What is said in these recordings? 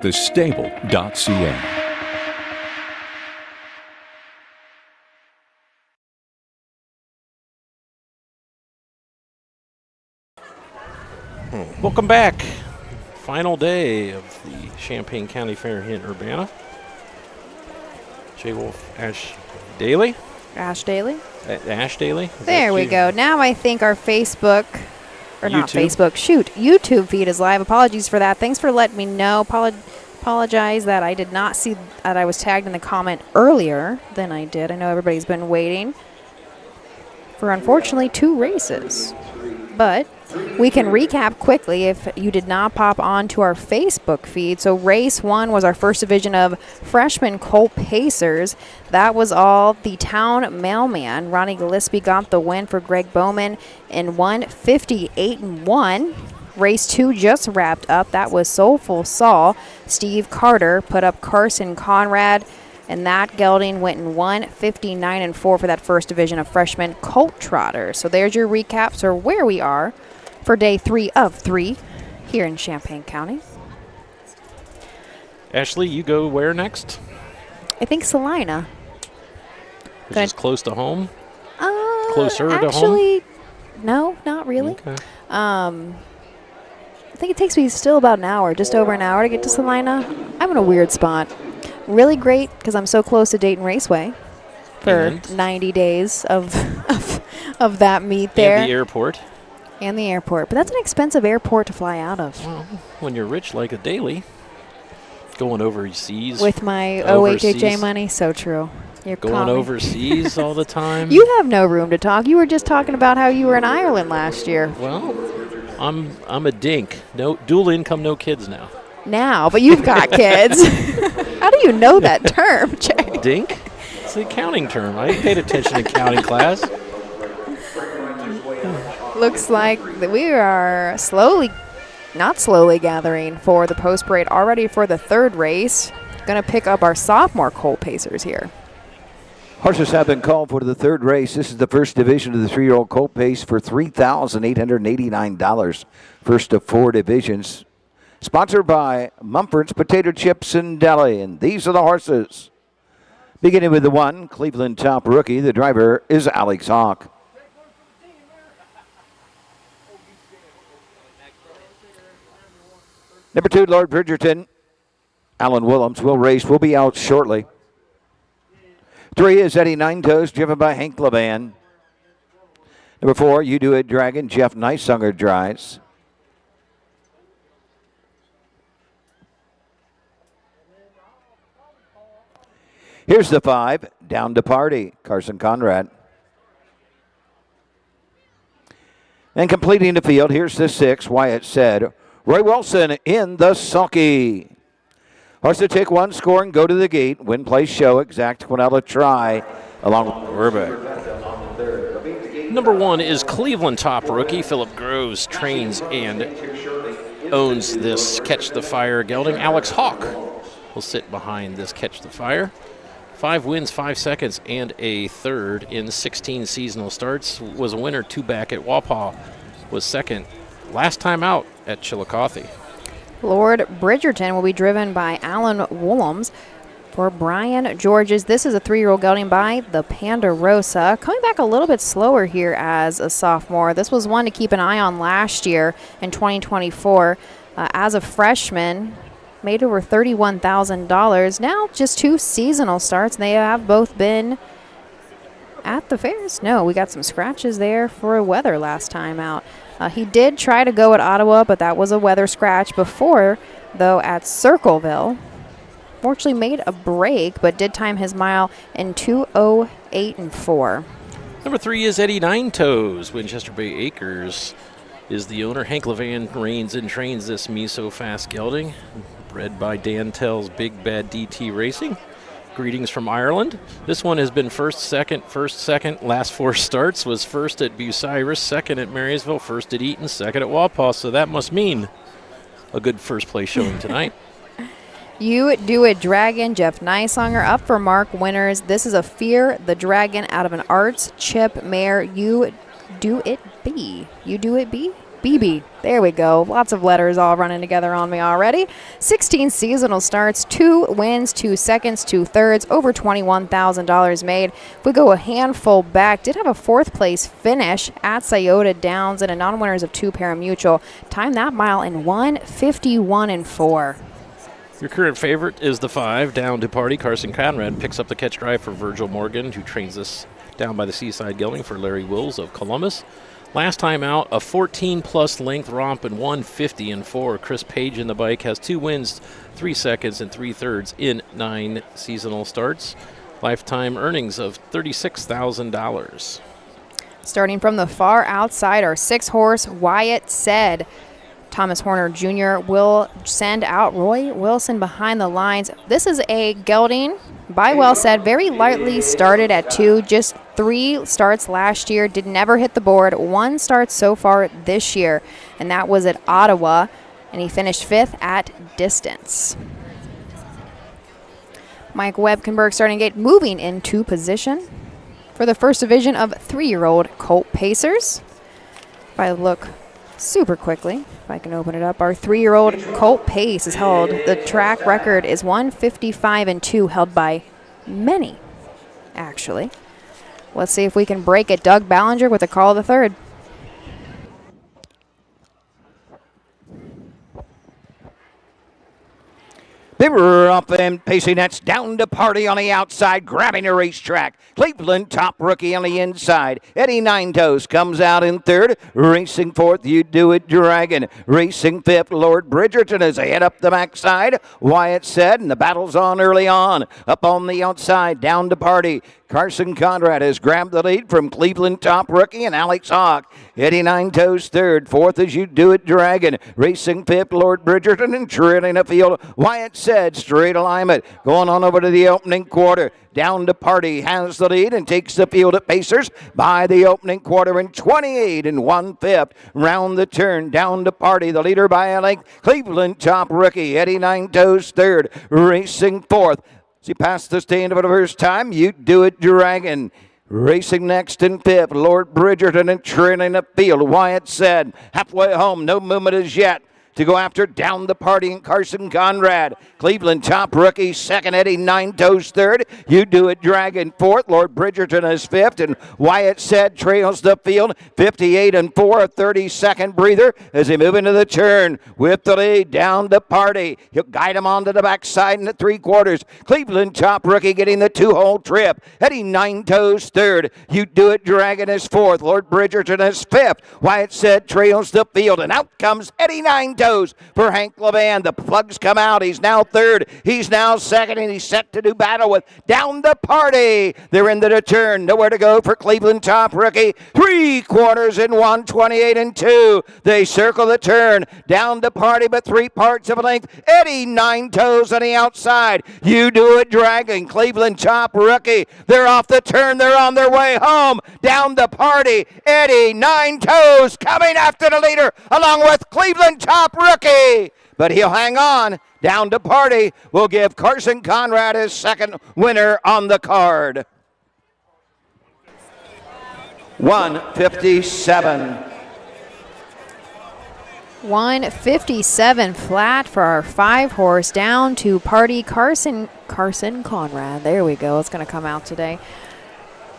thestable.ca. Welcome back. Final day of the Champaign County Fair here in Urbana. J. Wolf, Ash Daly. Ash Daly. Ash Daly. There we go. Now I think our Facebook, or YouTube? not Facebook, YouTube feed is live. Apologies for that. Thanks for letting me know. Apologize that I did not see that I was tagged in the comment earlier than I did. I know everybody's been waiting for, unfortunately, 2 races. But we can recap quickly if you did not pop onto our Facebook feed. So race 1 was our first division of freshman Colt Pacers. That was all the town mailman. Ronnie Gillespie got the win for Greg Bowman in 158-1. Race 2 just wrapped up. That was Soulful Saul. Steve Carter put up Carson Conrad, and that gelding went in 159-4 for that first division of freshman Colt Trotters. So there's your recaps or where we are for day 3 of 3 here in Champaign County. Ashley, you go where next? I think Salina. Which is close to home? Closer to home? Actually, no, not really. Okay. I think it takes me still about an hour, just over an hour to get to Salina. I'm in a weird spot. Really great because I'm so close to Dayton Raceway for 90 days of that meet there. And the airport. And the airport. But that's an expensive airport to fly out of. Well, when you're rich like a Daily, going overseas. With my OHHA money, so true. You're going overseas all the time. You have no room to talk. You were just talking about how you were in Ireland last year. Well, I'm a dink. No dual income, no kids now. Now, but you've got kids. How do you know that term, Jay? Dink? It's the accounting term. I paid attention in accounting class. Looks like that we are not slowly gathering for the post parade already for the 3rd race. Going to pick up our sophomore Colt Pacers here. Horses have been called for the 3rd race. This is the first division of the 3-year-old Colt Pace for $3,889. First of 4 divisions. Sponsored by Mumford's Potato Chips and Deli. And these are the horses. Beginning with the 1, Cleveland Top Rookie. The driver is Alex Hawk. Number 2, Lord Bridgerton. Alan Willems will race. Will be out shortly. 3 is Eddie Nine Toes, driven by Hank Levan. Number 4, You Do It Dragon. Jeff Neisunger drives. Here's the 5, Down to Party, Carson Conrad. And completing the field, here's the 6, Wyatt Said, Roy Wilson in the sulky. Horse to take 1, score, and go to the gate. Win, place, show, exact Quinella try, along with Urbeck. Number 1 is Cleveland Top Rookie. Philip Groves trains and owns this Catch the Fire gelding. Alex Hawk will sit behind this Catch the Fire. 5 wins, 5 seconds, and a 3rd in 16 seasonal starts. Was a winner 2 back at Wapaw. Was 2nd last time out at Chillicothe. Lord Bridgerton will be driven by Alan Willems. For Brian Georges, this is a 3-year-old gelding by the Ponderosa. Coming back a little bit slower here as a sophomore. This was one to keep an eye on last year in 2024. As a freshman, made over $31,000. Now just 2 seasonal starts, and they have both been at the fairs. No, we got some scratches there for weather last time out. He did try to go at Ottawa, but that was a weather scratch before, though, at Circleville. Fortunately made a break, but did time his mile in 2:08.4. Number 3 is Eddie Nine Toes. Winchester Bay Acres is the owner. Hank Levan reigns and trains this Miso Fast gelding, bred by Dan Tell's Big Bad DT Racing. Greetings from Ireland. This one has been first, second, last 4 starts. Was first at Bucyrus, second at Marysville, first at Eaton, second at Wapaw, so that must mean a good first place showing tonight. You Do It Dragon, Jeff Neisunger up for Mark Winners. This is a Fear the Dragon out of an Arts Chip mare. You Do It B. You Do It B? BB. There we go. Lots of letters all running together on me already. 16 seasonal starts, 2 wins, 2 seconds, 2 thirds, over $21,000 made. If we go a handful back, did have a 4th place finish at Scioto Downs and a non-winners of 2 pari-mutuel. Timed that mile in 1:51.4. Your current favorite is the 5, Down to Party. Carson Conrad picks up the catch drive for Virgil Morgan, who trains this down by the Seaside Gelding for Larry Wills of Columbus. Last time out, a 14-plus length romp in 1:50.4. Chris Page in the bike has 2 wins, 3 seconds, and 3 thirds in 9 seasonal starts. Lifetime earnings of $36,000. Starting from the far outside, our 6-horse Wyatt Said. Thomas Horner Jr. will send out Roy Wilson behind the lines. This is a gelding by Well Said, very lightly started at 2, just 3 starts last year, did never hit the board, 1 start so far this year, and that was at Ottawa, and he finished 5th at distance. Mike Webkenberg starting gate, moving into position for the first division of 3-year-old Colt Pacers. If I look super quickly, if I can open it up, our 3-year-old Colt Pace is held. The track record is 1:55.2, held by many, actually. Let's see if we can break it. Doug Ballinger with a call of the 3rd. They were up and pacing. That's Down to Party on the outside, grabbing a racetrack. Cleveland top rookie on the inside. Eddie Nine Toes comes out in 3rd. Racing 4th, You Do It Dragon. Racing 5th, Lord Bridgerton as they head up the backside. Wyatt Said, and the battle's on early on. Up on the outside, Down to Party. Carson Conrad has grabbed the lead from Cleveland top rookie and Alex Hawk. Eddie Nine Toes 3rd. 4th is You Do It Dragon. Racing 5th, Lord Bridgerton, and trailing a field. Wyatt Said, straight alignment. Going on over to the opening quarter. Down to Party has the lead and takes the field at Pacers by the opening quarter in 28 1/5. Round the turn, Down to Party, the leader by a length. Cleveland top rookie, Eddie Nine Toes 3rd. Racing 4th. As he passed the stand for the first time, You Do It Dragon. Racing next in 5th, Lord Bridgerton, and trailing the field. Wyatt Said, halfway home, no movement as yet to go after Down the Party and Carson Conrad. Cleveland top rookie 2nd, Eddie Nine Toes 3rd. You Do It Dragon 4th. Lord Bridgerton is 5th, and Wyatt Said trails the field 58.4, a 30-second breather as they move into the turn with the lead. Down the Party. He'll guide him onto the backside in the 3/4. Cleveland top rookie getting the 2-hole trip. Eddie Nine Toes 3rd. You Do It Dragon is 4th. Lord Bridgerton is 5th. Wyatt Said trails the field, and out comes Eddie Nine Toes for Hank Levan. The plugs come out. He's now 3rd. He's now 2nd, and he's set to do battle with Down the Party. They're into the turn. Nowhere to go for Cleveland top rookie. 3/4 in 1:28.2. They circle the turn. Down the Party, but 3 parts of a length. Eddie Nine Toes on the outside. You Do It Dragon. Cleveland top rookie. They're off the turn. They're on their way home. Down the Party. Eddie Nine Toes coming after the leader along with Cleveland top rookie. But he'll hang on. Down to Party will give Carson Conrad his 2nd winner on the card. 1:57. 1:57 flat for our 5-horse Down to Party. Carson Conrad. There we go. It's going to come out today.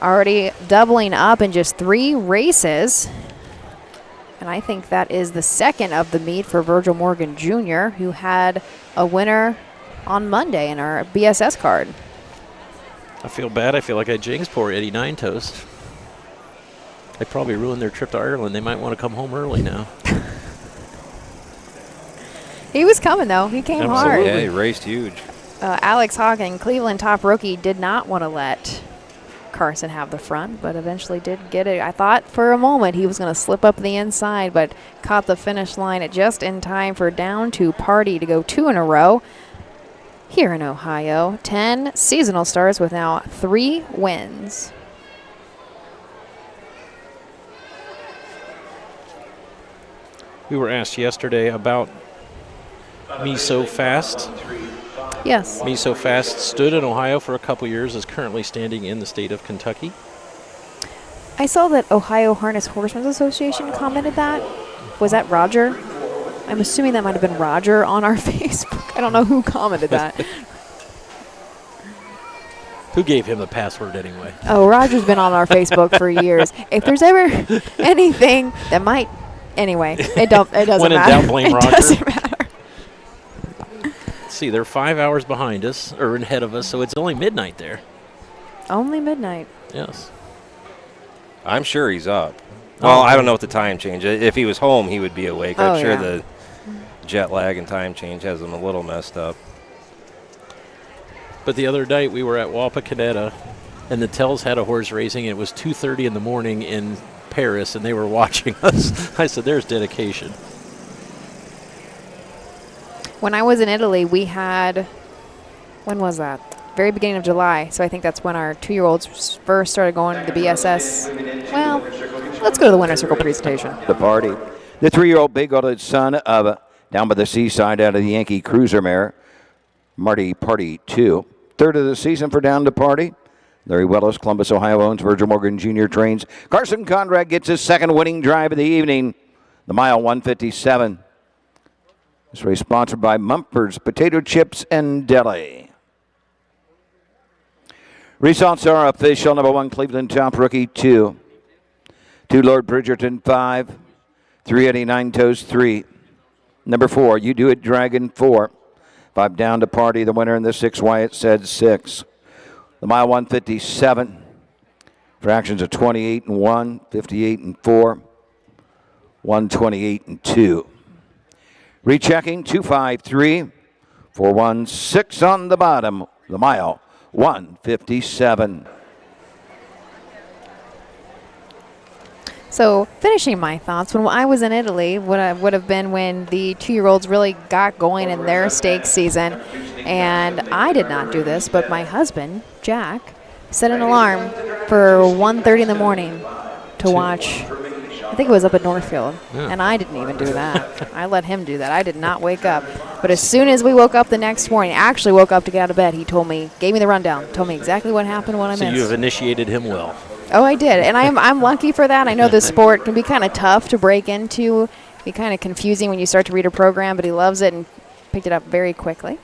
Already doubling up in just 3 races. And I think that is the 2nd of the meet for Virgil Morgan Jr., who had a winner on Monday in our BSS card. I feel bad. I feel like I jinxed poor Eddie Nine Toes. They probably ruined their trip to Ireland. They might want to come home early now. He was coming, though. He came hard. Yeah, he raced huge. Alex Hawken, Cleveland top rookie, did not want to let Carson have the front, but eventually did get it. I thought for a moment he was going to slip up the inside, but caught the finish line at just in time for Down to Party to go 2 in a row here in Ohio. 10 seasonal starts with now 3 wins. We were asked yesterday about Me So Fast. Yes. Me So Fast stood in Ohio for a couple years, is currently standing in the state of Kentucky. I saw that Ohio Harness Horsemen's Association commented that. Was that Roger? I'm assuming that might have been Roger on our Facebook. I don't know who commented that. Who gave him the password anyway? Oh, Roger's been on our Facebook for years. If there's ever anything that might, anyway, it doesn't When in matter. doubt, blame It Roger. doesn't matter. Let's see, they're 5 hours behind us, or ahead of us, so it's only midnight there. Only midnight. Yes. I'm sure he's up. Well, I don't know what the time change. If he was home, he would be awake. I'm sure the jet lag and time change has him a little messed up. But the other night we were at Wapakoneta, and the Tells had a horse racing. And it was 2:30 in the morning in Paris, and they were watching us. I said, "There's dedication." When I was in Italy, we had, when was that? Very beginning of July. So I think that's when our 2-year-olds first started going to the BSS. Well, let's go to the Winner's Circle presentation. The party. The 3-year-old big-hearted son of down by the seaside out of the Yankee Cruiser mare, Marty Party 2. Third of the season for Down to Party. Larry Wellis, Columbus, Ohio owns. Virgil Morgan Jr. trains. Carson Conrad gets his second winning drive of the evening. The mile 157. This race sponsored by Mumford's Potato Chips and Deli. Results are official. Number 1, Cleveland Top Rookie 2. 2, Lord Bridgerton 5. 3, Eddie Nine Toes 3. Number 4, You Do It Dragon 4. 5, Down to Party, the winner in the 6, Wyatt Said 6. The mile 157. Fractions of 28 and 1, 58 and 4, 128 and 2. Rechecking 253, 416 on the bottom. The mile 157. So finishing my thoughts, when I was in Italy, would have been when the 2-year-olds really got going in their stakes season. And I did not do this, but my husband, Jack, set an alarm for 1:30 in the morning to watch, I think it was up at Northfield. Yeah. And I didn't even do that. I let him do that. I did not wake up. But as soon as we woke up the next morning, actually woke up to get out of bed, he told me, gave me the rundown, told me exactly what happened when I So missed. you have initiated him well. Oh, I did, and I'm lucky for that. I know this sport can be kind of tough to break into, be kind of confusing when you start to read a program, but he loves it and picked it up very quickly.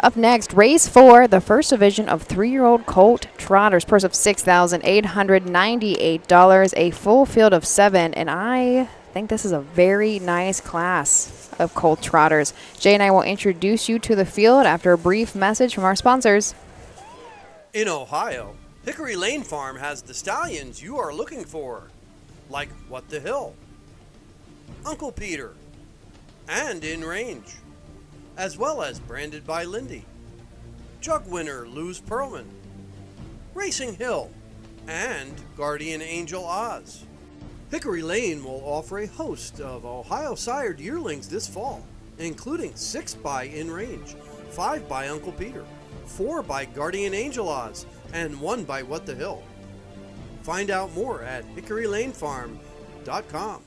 Up next, race 4, the first division of 3-year-old colt trotters, purse of $6,898, a full field of 7, and I think this is a very nice class of colt trotters. Jay and I will introduce you to the field after a brief message from our sponsors. In Ohio, Hickory Lane Farm has the stallions you are looking for, like What the Hill, Uncle Peter, and In Range, as well as Branded by Lindy, Jug Winner Luz Pearlman, Racing Hill, and Guardian Angel Oz. Hickory Lane will offer a host of Ohio-sired yearlings this fall, including 6 by In Range, 5 by Uncle Peter, 4 by Guardian Angel Oz, and 1 by What the Hill. Find out more at hickorylanefarm.com.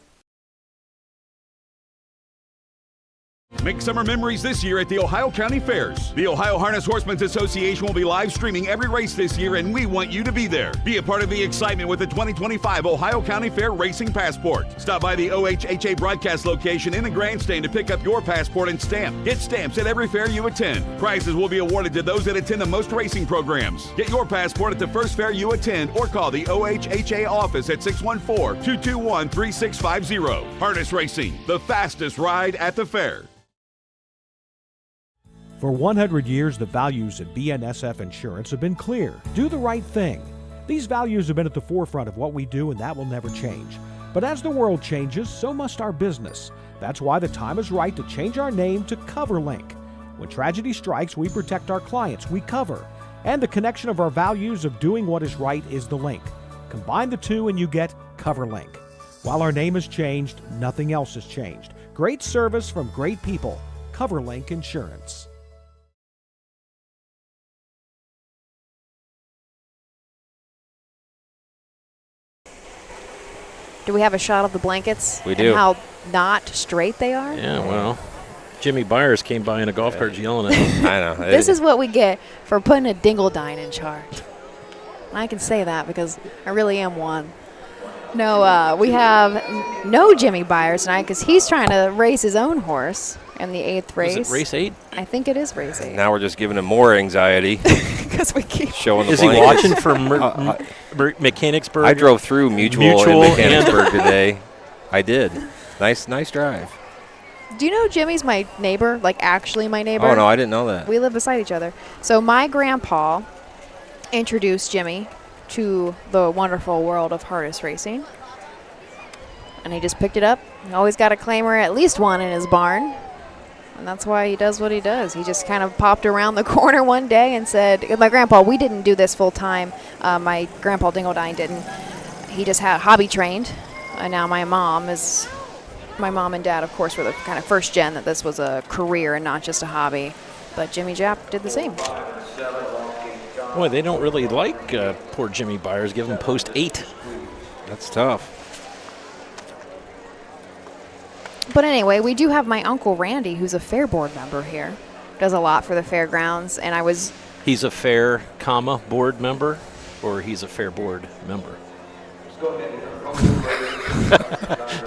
Make summer memories this year at the Ohio County Fairs. The Ohio Harness Horsemen's Association will be live streaming every race this year, and we want you to be there. Be a part of the excitement with the 2025 Ohio County Fair Racing Passport. Stop by the OHHA broadcast location in the grandstand to pick up your passport and stamp. Get stamps at every fair you attend. Prizes will be awarded to those that attend the most racing programs. Get your passport at the first fair you attend or call the OHHA office at 614-221-3650. Harness Racing, the fastest ride at the fair. For 100 years, the values of BNSF Insurance have been clear. Do the right thing. These values have been at the forefront of what we do, and that will never change. But as the world changes, so must our business. That's why the time is right to change our name to CoverLink. When tragedy strikes, we protect our clients, we cover. And the connection of our values of doing what is right is the link. Combine the two and you get CoverLink. While our name has changed, nothing else has changed. Great service from great people. CoverLink Insurance. Do we have a shot of the blankets? We do. And how not straight they are? Yeah, well, Jimmy Byers came by in a golf cart yelling at him. I know. This is what we get for putting a dingle-dine in charge. And I can say that because I really am one. No, we have no Jimmy Byers tonight because he's trying to race his own horse in the 8th race. Is it race 8? I think it is race 8. Now we're just giving him more anxiety. Because we keep showing the Is he blankets. watching from Mechanicsburg? I drove through Mutual in Mechanicsburg today. I did. Nice drive. Do you know Jimmy's my neighbor? Like, actually my neighbor? Oh, no, I didn't know that. We live beside each other. So my grandpa introduced Jimmy to the wonderful world of harness racing. And he just picked it up. He always got a claimer, at least one in his barn. And that's why he does what he does. He just kind of popped around the corner one day and said, my grandpa, we didn't do this full time. My grandpa Dingodine didn't. He just had hobby trained. And now my mom and dad, of course, were the kind of first gen that this was a career and not just a hobby. But Jimmy Japp did the same. Boy, they don't really like poor Jimmy Byers. Give him post 8. That's tough. But anyway, we do have my Uncle Randy, who's a fair board member here. Does a lot for the fairgrounds. And He's a fair, board member, or he's a fair board member?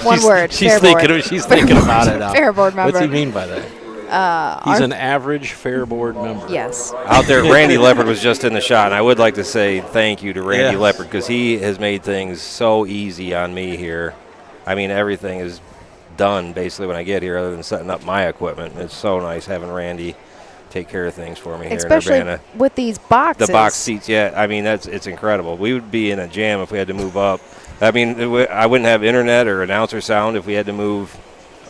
One word. She's thinking about it now. Fair board member. What's he mean by that? He's an average fair board member. Yes. Out there, Randy Leopard was just in the shot, and I would like to say thank you to Randy Leopard because he has made things so easy on me here. I mean, everything is done basically when I get here other than setting up my equipment. It's so nice having Randy take care of things for me here especially in Urbana. With these boxes. The box seats, yeah. I mean, it's incredible. We would be in a jam if we had to move up. I mean, I wouldn't have internet or announcer sound if we had to move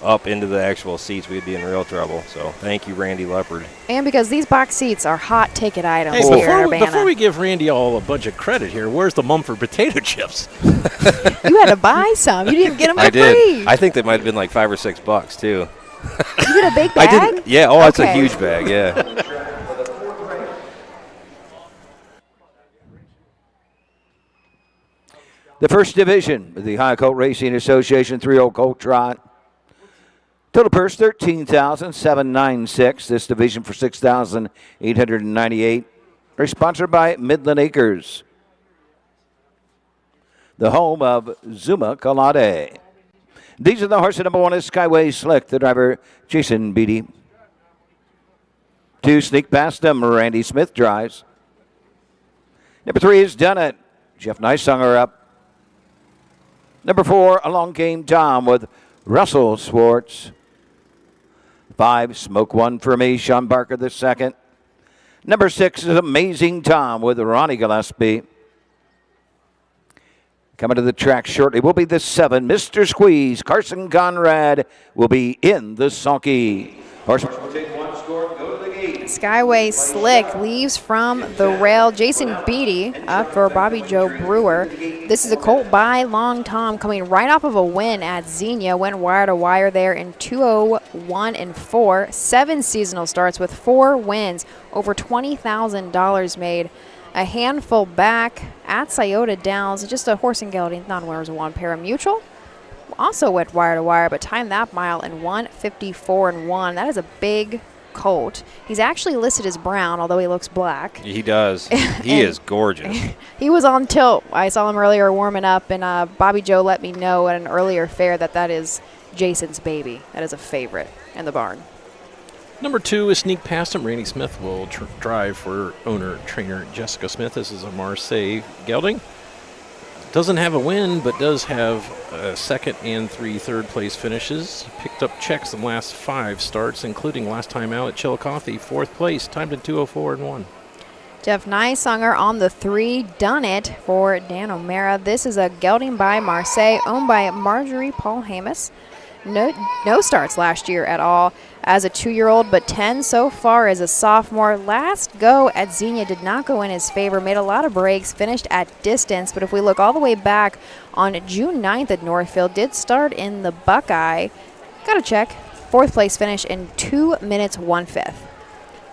up into the actual seats. We'd be in real trouble. So thank you, Randy Leopard. And because these box seats are hot ticket items Hey, here in Urbana. before we give Randy all a bunch of credit here, where's the Mumford potato chips? You had to buy some. You didn't get them for I did. free. I think they might have been like $5 or $6 too. You get a big bag? I did. Yeah. Oh, that's a Okay. huge bag. Yeah. The first division of the Ohio Colt Racing Association 3-0 Colt Trot. Total purse $13,796. This division for $6,898. Are sponsored by Midland Acres, the home of Zuma Kalade. These are the horses. Number 1 is Skyway Slick, the driver Jason Beatty. 2, Sneak Past Him, Randy Smith drives. Number 3 is Done It, Jeff Neisanger up. Number 4, Along Came Tom with Russell Swartz. 5, Smoke One for Me, Sean Barker the second. Number 6 is Amazing Tom with Ronnie Gillespie. Coming to the track shortly will be the 7, Mr. Squeeze. Carson Conrad will be in the sulky. Horsemen will take 1 score and go to the gate. Skyway Slick leaves from the rail. Jason Beatty up for Bobby Joe Brewer. This is a colt by Long Tom coming right off of a win at Xenia. Went wire to wire there in 2:01 and 4. 7 seasonal starts with 4 wins. Over $20,000 made. A handful back at Scioto Downs. Just a horse and gelding non-winners of 1 pair. Mutual also went wire to wire, but timed that mile in 1:54 and 1. That is a big colt. He's actually listed as brown, although he looks black. He does. He is gorgeous. He was on tilt. I saw him earlier warming up, and Bobby Joe let me know at an earlier fair that is Jason's baby. That is a favorite in the barn. Number 2 is Sneak Past Him. Randy Smith will drive for owner-trainer Jessica Smith. This is a Marseille gelding. Doesn't have a win, but does have 2nd and 3 third-place finishes. Picked up checks in the last 5 starts, including last time out at Chillicothe, 4th place, timed in 2:04 and 1. Jeff Neisanger on the 3, Done It for Dan O'Mara. This is a gelding by Marseille, owned by Marjorie Paul Hamas. No starts last year at all as a 2-year-old, but 10 so far as a sophomore. Last go at Xenia did not go in his favor, made a lot of breaks, finished at distance. But if we look all the way back on June 9th at Northfield, did start in the Buckeye. Got to check. 4th place finish in 2 minutes 1/5.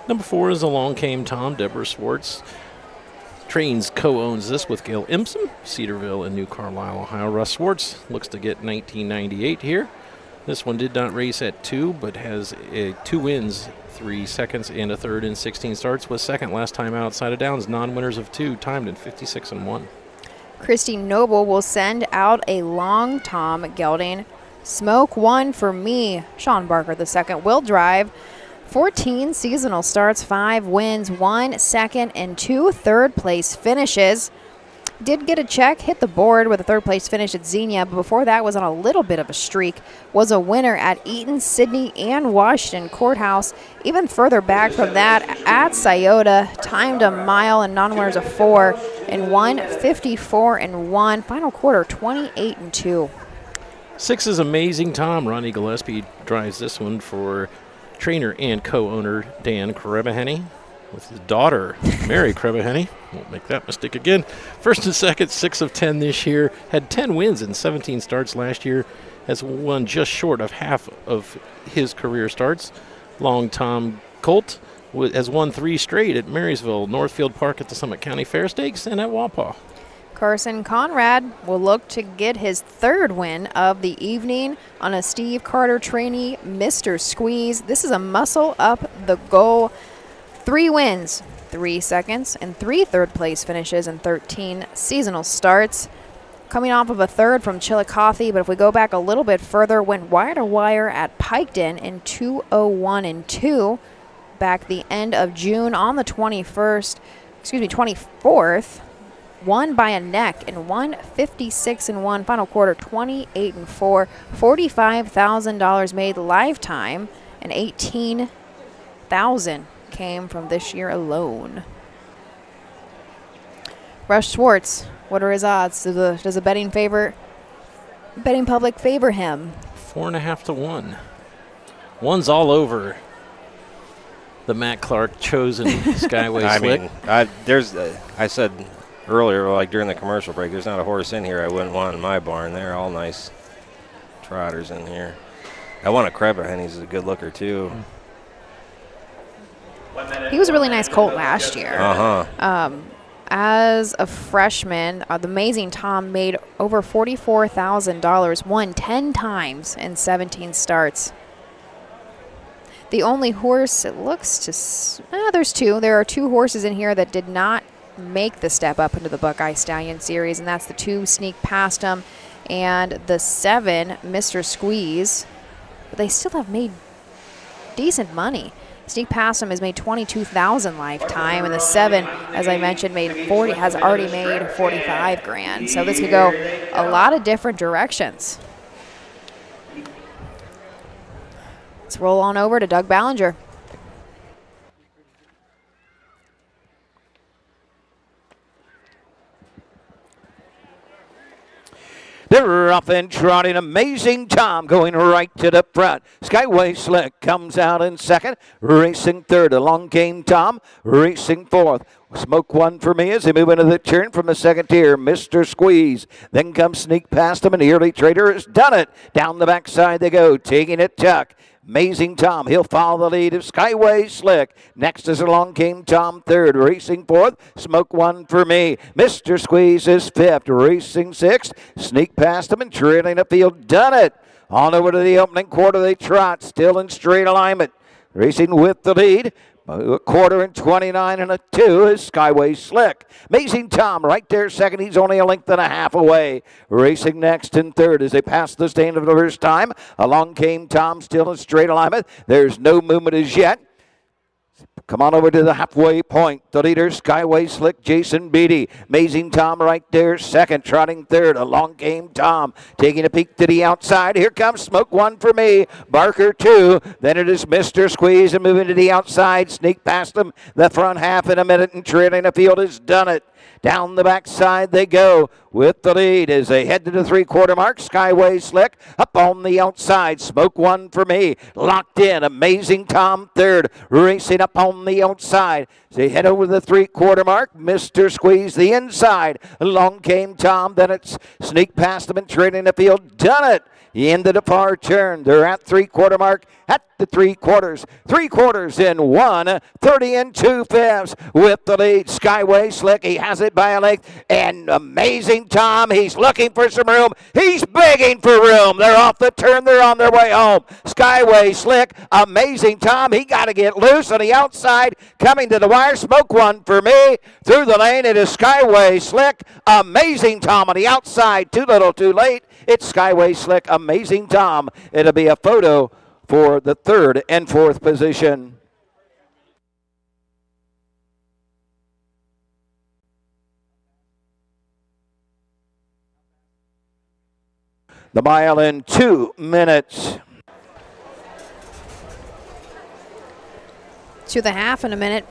Number 4 is Along Came Tom. Deborah Swartz Trains co-owns this with Gail Impson, Cedarville and New Carlisle, Ohio. Russ Swartz looks to get 1998 here. This one did not race at 2, but has 2 wins, 3 seconds, and a third in 16 starts. Was second last time outside of Downs. Non-winners of 2, timed in 56 and 1. Christy Noble will send out a long tom gelding. Smoke one for me. Sean Barker II will drive. 14 seasonal starts, 5 wins, 1 second, and 2 third-place finishes. Did get a check, hit the board with a third-place finish at Xenia, but before that was on a little bit of a streak. Was a winner at Eaton, Sydney, and Washington Courthouse. Even further back from that, at Scioto, timed a mile and non-winners of 4 and 1, 54 and 1. Final quarter, 28 and 2. 6 is Amazing Tom. Ronnie Gillespie drives this one for trainer and co-owner Dan Krebaheny with his daughter, Mary Krebaheny. Won't make that mistake again. First and second, 6 of 10 this year. Had 10 wins in 17 starts last year. Has won just short of half of his career starts. Long Tom Colt has won 3 straight at Marysville, Northfield Park at the Summit County Fair Stakes, and at Wapaw. Carson Conrad will look to get his 3rd win of the evening on a Steve Carter trainee, Mr. Squeeze. This is a muscle up the goal. 3 wins, 3 seconds, and 3 third-place finishes in 13 seasonal starts. Coming off of a 3rd from Chillicothe, but if we go back a little bit further, went wire-to-wire at Piketon in 2:01 and 2 back the end of June on the 24th. Won by a neck and won 56 and 1. Final quarter 28 and 4. $45,000 made lifetime, and 18,000 came from this year alone. Rush Schwartz, what are his odds? Does a betting public favor him? 4.5 to 1. One's all over the Matt Clark chosen Skyway Slick. I said earlier, like during the commercial break, there's not a horse in here I wouldn't want in my barn. They're all nice trotters in here. I want a Krebaheny. He's a good looker, too. He was a really nice colt last year. As a freshman, the Amazing Tom made over $44,000, won 10 times in 17 starts. The only horse, it looks to, there's 2. There are 2 horses in here that did not make the step up into the Buckeye Stallion Series, and that's the 2 Sneak Past 'em and the 7 Mr. Squeeze. But they still have made decent money. Sneak Past 'em has made $22,000 lifetime, and the 7, as I mentioned, has already made $45,000. So this could go a lot of different directions. Let's roll on over to Doug Ballinger. They're off and trotting. Amazing Tom going right to the front. Skyway Slick comes out in 2nd. Racing 3rd. Along came Tom. Racing 4th. Smoke one for me as they move into the turn from the 2nd tier. Mr. Squeeze. Then comes Sneak Past him, and the early trader has done it. Down the backside they go, taking it tuck. Amazing Tom, he'll follow the lead of Skyway Slick. Next is Along Came Tom, 3rd. Racing 4th, Smoke one for me. Mr. Squeeze is 5th. Racing 6th, Sneak Past him and trailing the field. Done it. On over to the opening quarter, they trot, still in straight alignment. Racing with the lead. A quarter and 29 and a 2 is Skyway Slick. Amazing Tom right there 2nd. He's only a length and a half away. Racing next in 3rd as they pass the stand of the first time. Along came Tom, still in straight alignment. There's no movement as yet. Come on over to the halfway point. The leader, Skyway Slick, Jason Beatty. Amazing Tom right there, 2nd, trotting 3rd. Along came Tom, taking a peek to the outside. Here comes Smoke one for me. Barker 2. Then it is Mr. Squeeze and moving to the outside. Sneak past him. The front half in a minute and trailing the field has done it. Down the backside they go with the lead as they head to the 3/4 mark. Skyway Slick up on the outside. Smoke one for me. Locked in. Amazing Tom 3rd. Racing up on the outside. As they head over the 3/4 mark. Mr. Squeeze the inside. Along came Tom. Then it's Sneak Past him and trailing the field. Done it. The end of the far turn. They're at 3/4 mark at the 3/4. 3/4 in 1, 30 2/5 with the lead. Skyway Slick, he has it by a length. And Amazing Tom, he's looking for some room. He's begging for room. They're off the turn. They're on their way home. Skyway Slick, Amazing Tom, he got to get loose on the outside. Coming to the wire, Smoke One for me. Through the lane, it is Skyway Slick. Amazing Tom on the outside. Too little, too late. It's Skyway Slick, Amazing Tom. It'll be a photo for the 3rd and 4th position. The mile in 2 minutes. To the half in a minute,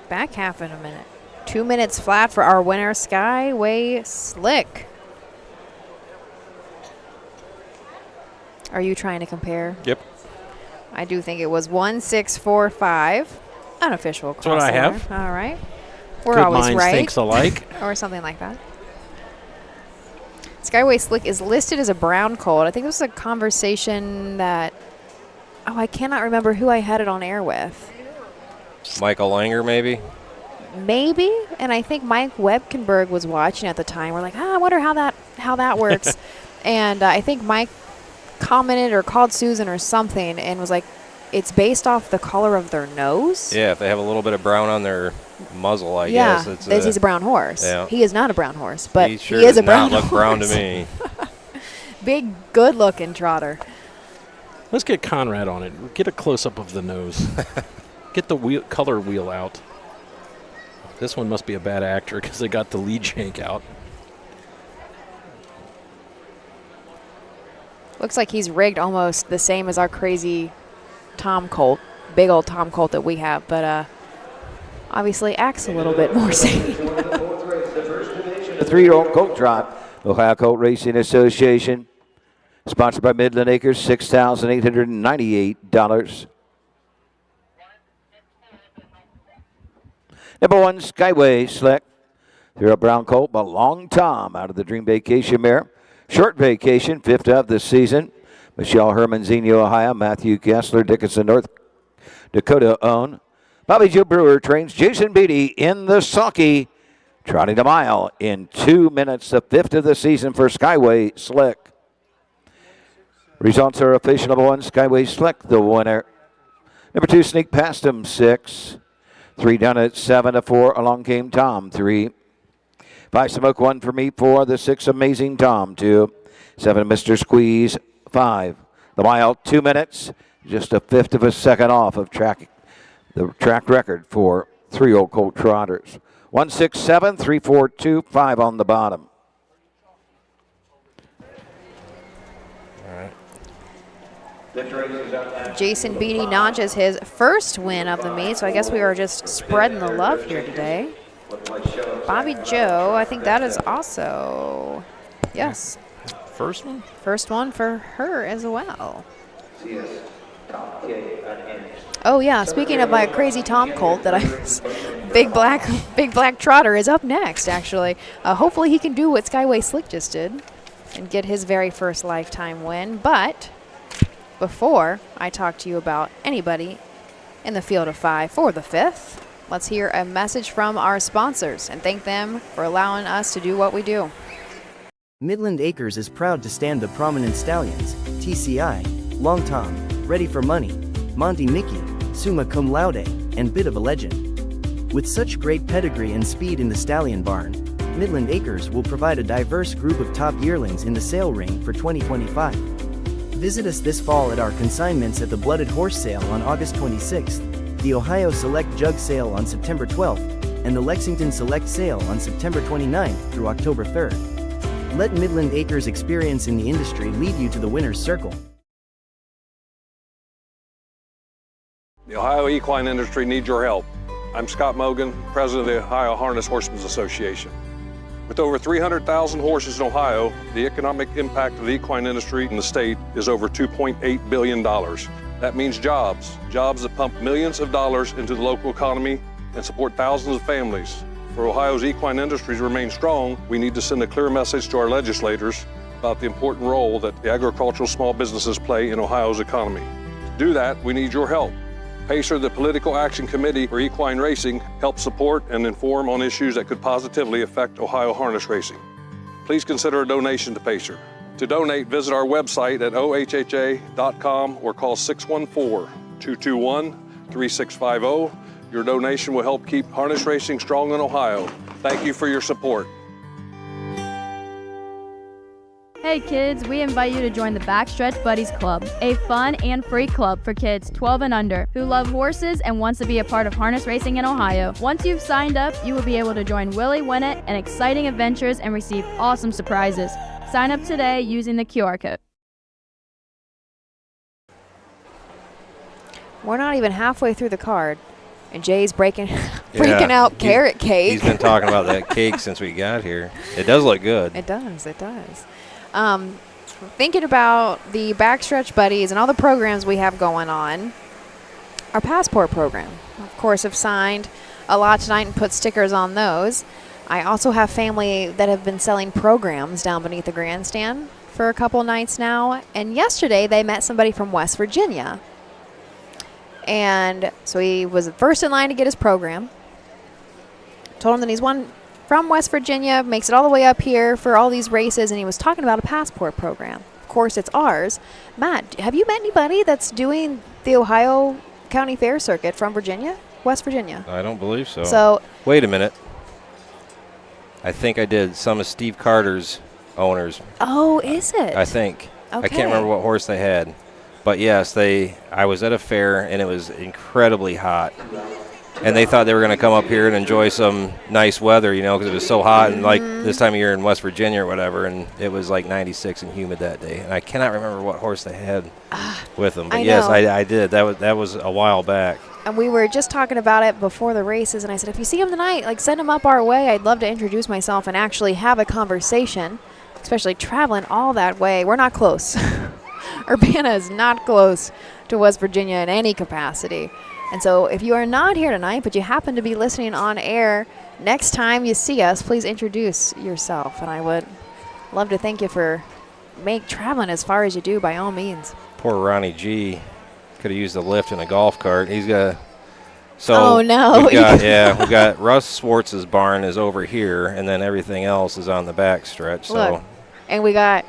back half in a minute. 2 minutes flat for our winner, Skyway Slick. Are you trying to compare? Yep. I do think it was 1:6:45. Unofficial. That's what I have. All right. We're Good always minds right. thinks alike. Or something like that. Skyway Slick is listed as a brown colt. I think this was a conversation that, I cannot remember who I had it on air with. Michael Langer, maybe? Maybe, and I think Mike Webkenberg was watching at the time. We're like, I wonder how that works. And I think Mike commented or called Susan or something and was like, it's based off the color of their nose. Yeah, if they have a little bit of brown on their muzzle, I guess. He's a brown horse. Yeah. He is not a brown horse, but he sure he is does a brown not look horse. brown to me. Big, good-looking trotter. Let's get Conrad on it. Get a close-up of the nose. Get the color wheel out. This one must be a bad actor because they got the lead shank out. Looks like he's rigged almost the same as our crazy Tom colt, big old Tom colt that we have, but obviously acts a little bit more sane. The 3-year-old colt trot, Ohio Colt Racing Association, sponsored by Midland Acres, $6,898. Number 1, Skyway Slick. 3-year-old brown colt, but Long Tom out of the Dream Vacation mare. Short Vacation, 5th of the season. Michelle Herman, Xenia, Ohio. Matthew Kessler, Dickinson, North Dakota own. Bobby Joe Brewer trains Jason Beatty in the sulky, trotting the mile in 2 minutes, the 5th of the season for Skyway Slick. Results are official. Number 1, Skyway Slick, the winner. Number 2, Sneak Past Him, 6. 3 down at 7-4. Along came Tom, 3. 5, Smoke One for me, 4. The 6, Amazing Tom, 2. 7, Mr. Squeeze, 5. The mile, 2 minutes, just a 1/5 of a second off of the track record for 3-year-old colt trotters. 167, 342, 5 on the bottom. Jason Beatty notches his first win of the meet, so I guess we are just spreading the love here today. Bobby Joe, I think that is also, yes. First one? First one for her as well. Oh yeah, speaking of my crazy Tom colt that I was, Big Black Trotter is up next, actually. Hopefully he can do what Skyway Slick just did and get his very first lifetime win. But before I talk to you about anybody in the field of 5 for the 5th, let's hear a message from our sponsors and thank them for allowing us to do what we do. Midland Acres is proud to stand the prominent stallions, TCI, Long Tom, Ready for Money, Monty Mickey, Summa Cum Laude, and Bit of a Legend. With such great pedigree and speed in the stallion barn, Midland Acres will provide a diverse group of top yearlings in the sale ring for 2025. Visit us this fall at our consignments at the Blooded Horse Sale on August 26th, the Ohio Select Jug Sale on September 12th, and the Lexington Select Sale on September 29th through October 3rd. Let Midland Acres' experience in the industry lead you to the winner's circle. The Ohio equine industry needs your help. I'm Scott Mogan, president of the Ohio Harness Horsemen's Association. With over 300,000 horses in Ohio, the economic impact of the equine industry in the state is over $2.8 billion. That means jobs that pump millions of dollars into the local economy and support thousands of families. For Ohio's equine industry to remain strong, we need to send a clear message to our legislators about the important role that the agricultural small businesses play in Ohio's economy. do that, we need your help. PACER, the Political Action Committee for Equine Racing, helps support and inform on issues that could positively affect Ohio harness racing. Please consider a donation to PACER. To donate, visit our website at ohha.com or call 614-221-3650. Your donation will help keep harness racing strong in Ohio. Thank you for your support. Hey kids, we invite you to join the Backstretch Buddies Club, a fun and free club for kids 12 and under who love horses and wants to be a part of harness racing in Ohio. Once you've signed up, you will be able to join Willie Winnett and exciting adventures and receive awesome surprises. Sign up today using the QR code. We're not even halfway through the card, and Jay's breaking out carrot cake. He's been talking about that cake since we got here. It does look good. It does. It does. Thinking about the Backstretch Buddies and all the programs we have going on, our passport program, of course, have signed a lot tonight and put stickers on those. I also have family that have been selling programs down beneath the grandstand for a couple nights now. And yesterday they met somebody from West Virginia. And so he was first in line to get his program. Told him that he's one from West Virginia, makes it all the way up here for all these races, and he was talking about a passport program. Of course, it's ours. Matt, have you met anybody that's doing the Ohio County Fair circuit from Virginia, West Virginia? I don't believe so. So wait a minute. I think I did. Some of Steve Carter's owners. Oh, is it? I think. Okay. I can't remember what horse they had. But yes, I was at a fair and it was incredibly hot. And they thought they were going to come up here and enjoy some nice weather, you know, because it was so hot and like this time of year in West Virginia or whatever, and it was like 96 and humid that day. And I cannot remember what horse they had with them. But yes, I did. That was a while back. And we were just talking about it before the races, and I said, if you see him tonight, like send him up our way. I'd love to introduce myself and actually have a conversation, especially traveling all that way. We're not close. Urbana is not close to West Virginia in any capacity. And so if you are not here tonight, but you happen to be listening on air, next time you see us, please introduce yourself. And I would love to thank you for traveling as far as you do, by all means. Poor Ronnie G. Could have used a lift in a golf cart. He's got oh no! We've got Russ Swartz's barn is over here, and then everything else is on the back stretch. Look, so and we got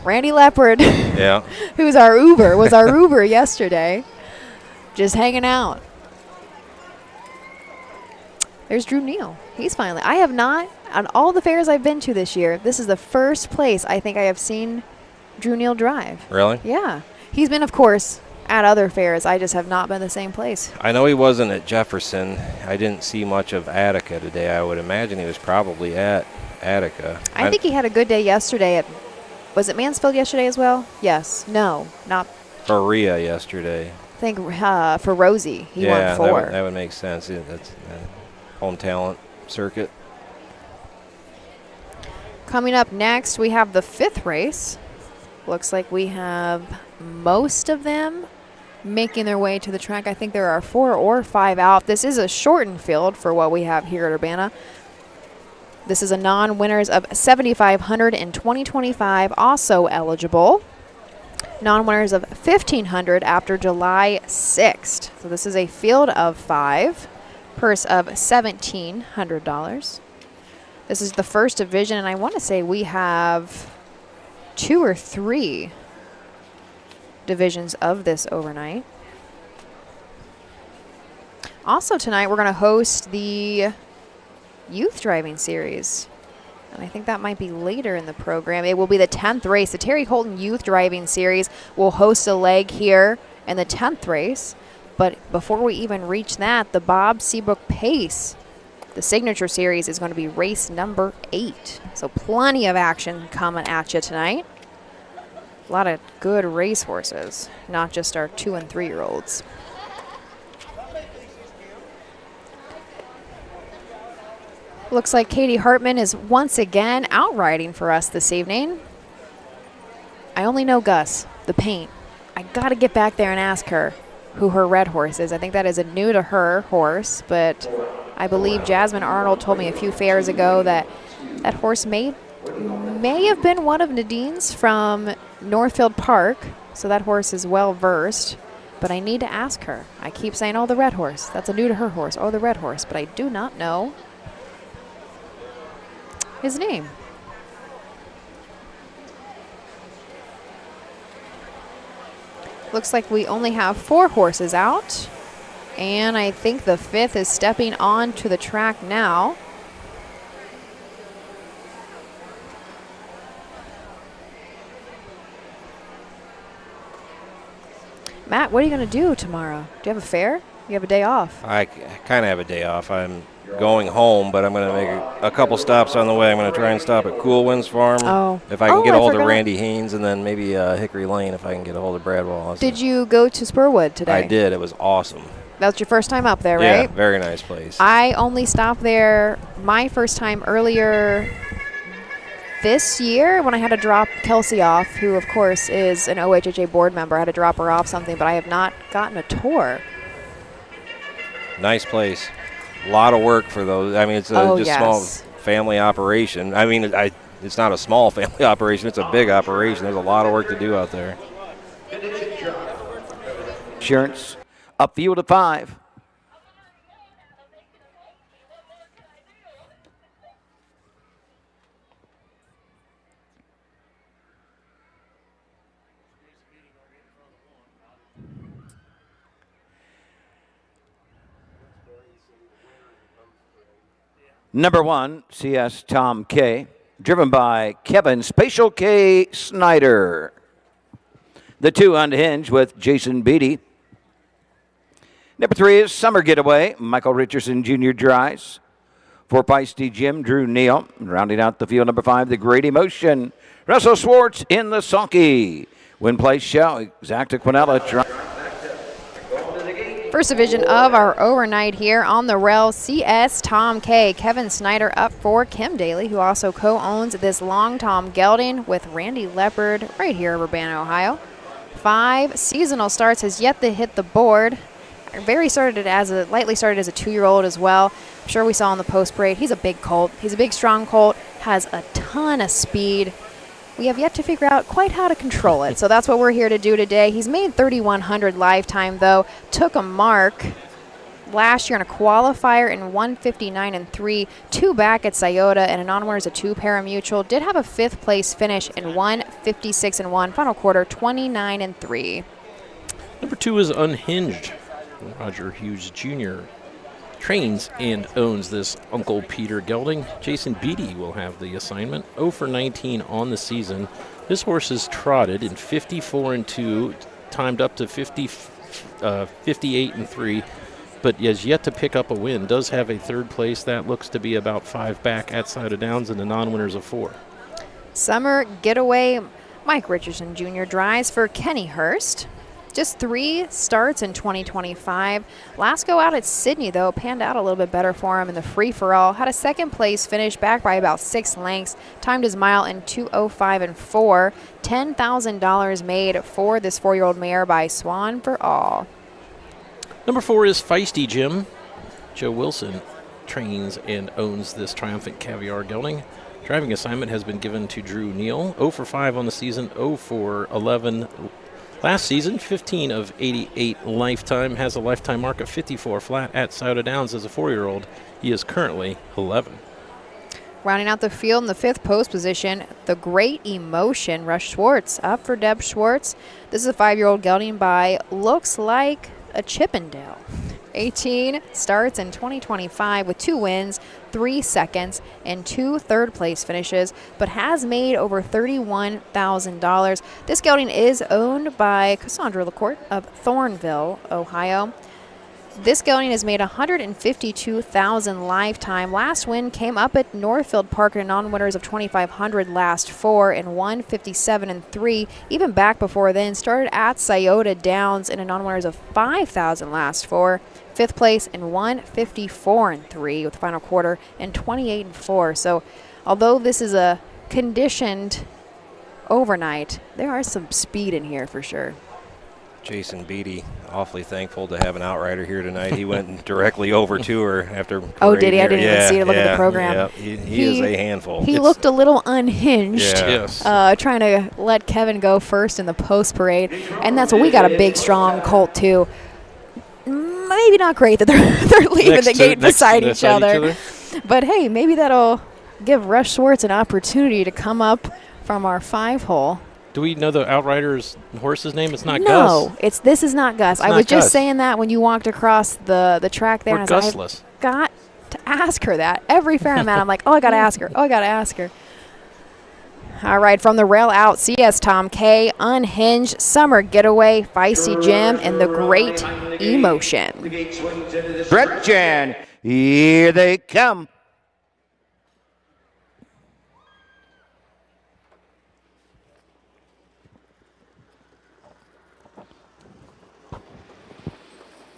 Randy Leopard, yeah, was our Uber yesterday, just hanging out. There's Drew Neal. He's finally. I have not on all the fairs I've been to this year. This is the first place I think I have seen Drew Neal drive. Really? Yeah, he's been, of course, at other fairs. I just have not been the same place. I know he wasn't at Jefferson. I didn't see much of Attica today. I would imagine he was probably at Attica. I think he had a good day yesterday. Was it Mansfield yesterday as well? Yes. No, not. For Rhea yesterday. I think for Rosie, he won 4. That would make sense. Yeah, that's home talent circuit. Coming up next, we have the 5th race. Looks like we have most of them making their way to the track. I think there are 4 or 5 out. This is a shortened field for what we have here at Urbana. This is a non-winners of 7,500 in 2025 also eligible. Non-winners of 1,500 after July 6th. So this is a field of 5. Purse of $1,700. This is the first division, and I want to say we have 2 or 3 divisions of this overnight. Also tonight we're going to host the youth driving series, and I think that might be later in the program. It will be the 10th race. The Terry Holton Youth Driving Series will host a leg here in the 10th race. But before we even reach that, the Bob Seabrook Pace, the signature series, is going to be race number 8. So plenty of action coming at you tonight. A lot of good race horses, not just our 2- and 3-year-olds. Looks like Katie Hartman is once again outriding for us this evening. I only know Gus, the paint. I got to get back there and ask her who her red horse is. I think that is a new to her horse, but I believe Jasmine Arnold told me a few fairs ago that that horse may have been one of Nadine's from Northfield Park, so that horse is well versed. but I need to ask her. I keep saying, oh, the red horse. That's a new to her horse. Oh, the red horse. But I do not know his name. Looks like we only have 4 horses out. And I think the 5th is stepping onto the track now. Matt, what are you going to do tomorrow? Do you have a fair? You have a day off? I kind of have a day off. I'm going home, but I'm going to make a couple stops on the way. I'm going to try and stop at Cool Winds Farm if I can get a hold of Randy Haynes, and then maybe Hickory Lane if I can get a hold of Brad Wallace. Did you go to Spurwood today? I did. It was awesome. That's your first time up there, right? Yeah, very nice place. I only stopped there my first time earlier this year when I had to drop Kelsey off, who, of course, is an OHHA board member. I had to drop her off something, but I have not gotten a tour. Nice place. A lot of work for those. I mean, it's a small family operation. I mean, it's not a small family operation. It's a big operation. There's a lot of work to do out there. Insurance upfield at 5. Number 1, CS Tom K, driven by Kevin Spatial K Snyder. The 2, Unhinged with Jason Beatty. Number 3 is Summer Getaway, Michael Richardson Jr. drives. 4, Feisty Jim, Drew Neal. Rounding out the field, number 5, The Great Emotion, Russell Swartz in the Sulky. Win place show, Exacta Quinella drives. First division of our overnight here on the rail, CS Tom K. Kevin Snyder up for Kim Daly, who also co-owns this Long Tom gelding with Randy Leopard right here in Urbana, Ohio. 5 seasonal starts, has yet to hit the board. Lightly started as a 2-year-old as well. I'm sure we saw in the post parade. He's a big colt. He's a big, strong colt, has a ton of speed. We have yet to figure out quite how to control it. So that's what we're here to do today. He's made 3,100 lifetime, though. Took a mark last year in a qualifier in 159-3, 2 back at Scioto, and a non-winner is a 2 parimutuel. Did have a 5th place finish in 156-1, final quarter 29-3. Number 2 is Unhinged. Roger Hughes Jr. trains and owns this Uncle Peter gelding. Jason Beatty will have the assignment. 0 for 19 on the season. This horse is trotted in 54-2, timed up to 58-3, but has yet to pick up a win. Does have a 3rd place. That looks to be about 5 back at Scioto Downs, and the non-winners of 4. Summer Getaway, Mike Richardson Jr. drives for Kenny Hurst. Just 3 starts in 2025. Last go out at Sydney, though, panned out a little bit better for him in the free-for-all. Had a 2nd place finish, back by about 6 lengths. Timed his mile in 2:05-4. $10,000 made for this 4-year-old mare by Swan for All. Number 4 is Feisty Jim. Joe Wilson trains and owns this Triumphant Caviar gelding. Driving assignment has been given to Drew Neal. 0 for 5 on the season, 0 for 11 last season. 15 of 88 lifetime, has a lifetime mark of 54 flat at Scioto Downs as a 4-year-old. He is currently 11. Rounding out the field in the 5th post position, The Great Emotion, Rush Schwartz up for Deb Schwartz. This is a 5-year-old gelding by looks like a Chippendale. 18 starts in 2025 with 2 wins, 3 seconds, and 2 third-place finishes, but has made over $31,000. This gelding is owned by Cassandra LaCourte of Thornville, Ohio. This gelding has made $152,000 lifetime. Last win came up at Northfield Park in non-winners of 2,500 last 4 in 157-3. Even back before then, started at Scioto Downs in a non-winners of 5,000 last 4. 5th place in 154-3 with the final quarter and 28-4. So although this is a conditioned overnight, there are some speed in here for sure. Jason Beatty awfully thankful to have an outrider here tonight. He went directly over to her after. Oh, did he? I didn't even see to look at the Yeah, program. yeah. He is a handful. He looked a little unhinged, Yes. trying to let Kevin go first in the post parade, and that's what we got a big, strong colt too. Maybe not great that they're leaving the gate beside each other, but hey, maybe that'll give Rush Schwartz an opportunity to come up from our 5-hole. Do we know the outrider's horse's name? It's not Gus. No, this is not Gus. I was just Gus. saying that when you walked across the track there. We're and I was Gusless. like, I've got to ask her that. Every fair I'm at, I'm like, oh, I got to ask her. Oh, I got to ask her. All right, from the rail out, CS Tom K, Unhinged, Summer Getaway, Feisty Jim, and the Great Emotion. Stretchin'. Here they come.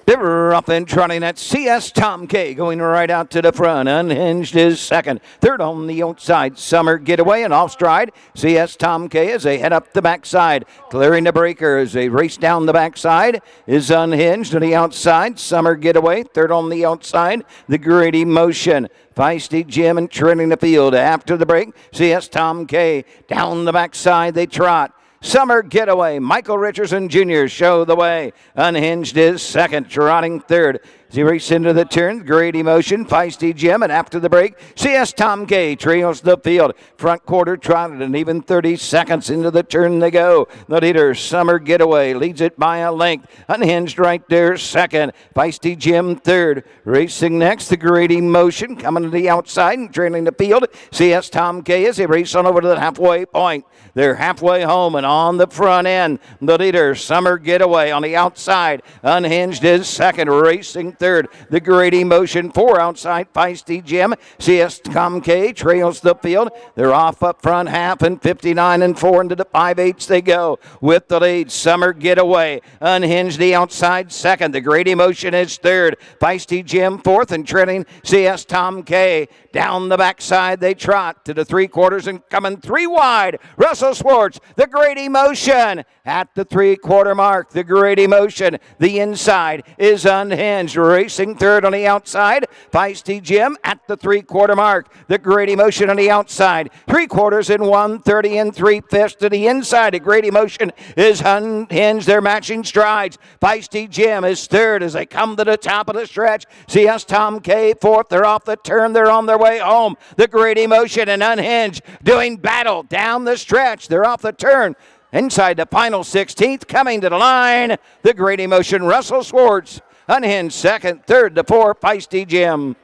They're up and trotting at CS Tom K, going right out to the front. Unhinged is second. Third on the outside, Summer Getaway and off stride. CS Tom K as they head up the backside. Clearing the breaker as they race down the backside is Unhinged on the outside. Summer Getaway, third on the outside. The Great Emotion. Feisty Jim and trailing the field after the break. CS Tom K down the backside they trot. Summer Getaway, Michael Richardson Jr. show the way. Unhinged is second, trotting third. As he races into the turn, Great Emotion, Feisty Jim, and after the break, CS Tom K trails the field. Front quarter trotted, and even 30 seconds into the turn they go. The leader, Summer Getaway, leads it by a length. Unhinged right there, second. Feisty Jim, third. Racing next, the Great Emotion, coming to the outside and trailing the field. CS Tom K as they race on over to the halfway point. They're halfway home and on the front end. The leader, Summer Getaway, on the outside. Unhinged is second, racing third. The Great Emotion, 4 outside. Feisty Jim. CS Tom K trails the field. They're off up front half and 59 and 4 into the 5/8 they go. With the lead, Summer Getaway. Unhinged the outside second. The Great Emotion is third. Feisty Jim fourth and trailing CS Tom K. Down the backside they trot to the 3/4 and coming 3 wide. Russell Schwartz, the Great Emotion at the 3/4 mark. The Great Emotion, the inside is Unhinged, racing third on the outside. Feisty Jim at the 3/4 mark. The Great Emotion on the outside. 3/4 and 1:30 and 3/5 to the inside. The Great Emotion is Unhinged. They're matching strides. Feisty Jim is third as they come to the top of the stretch. CS Tom K fourth. They're off the turn. They're on their way home. The Great Emotion and Unhinged doing battle down the stretch. They're off the turn. Inside the final 16th, coming to the line, the Great Emotion, Russell Schwartz. Unhinged second, third to 4, Feisty Jim.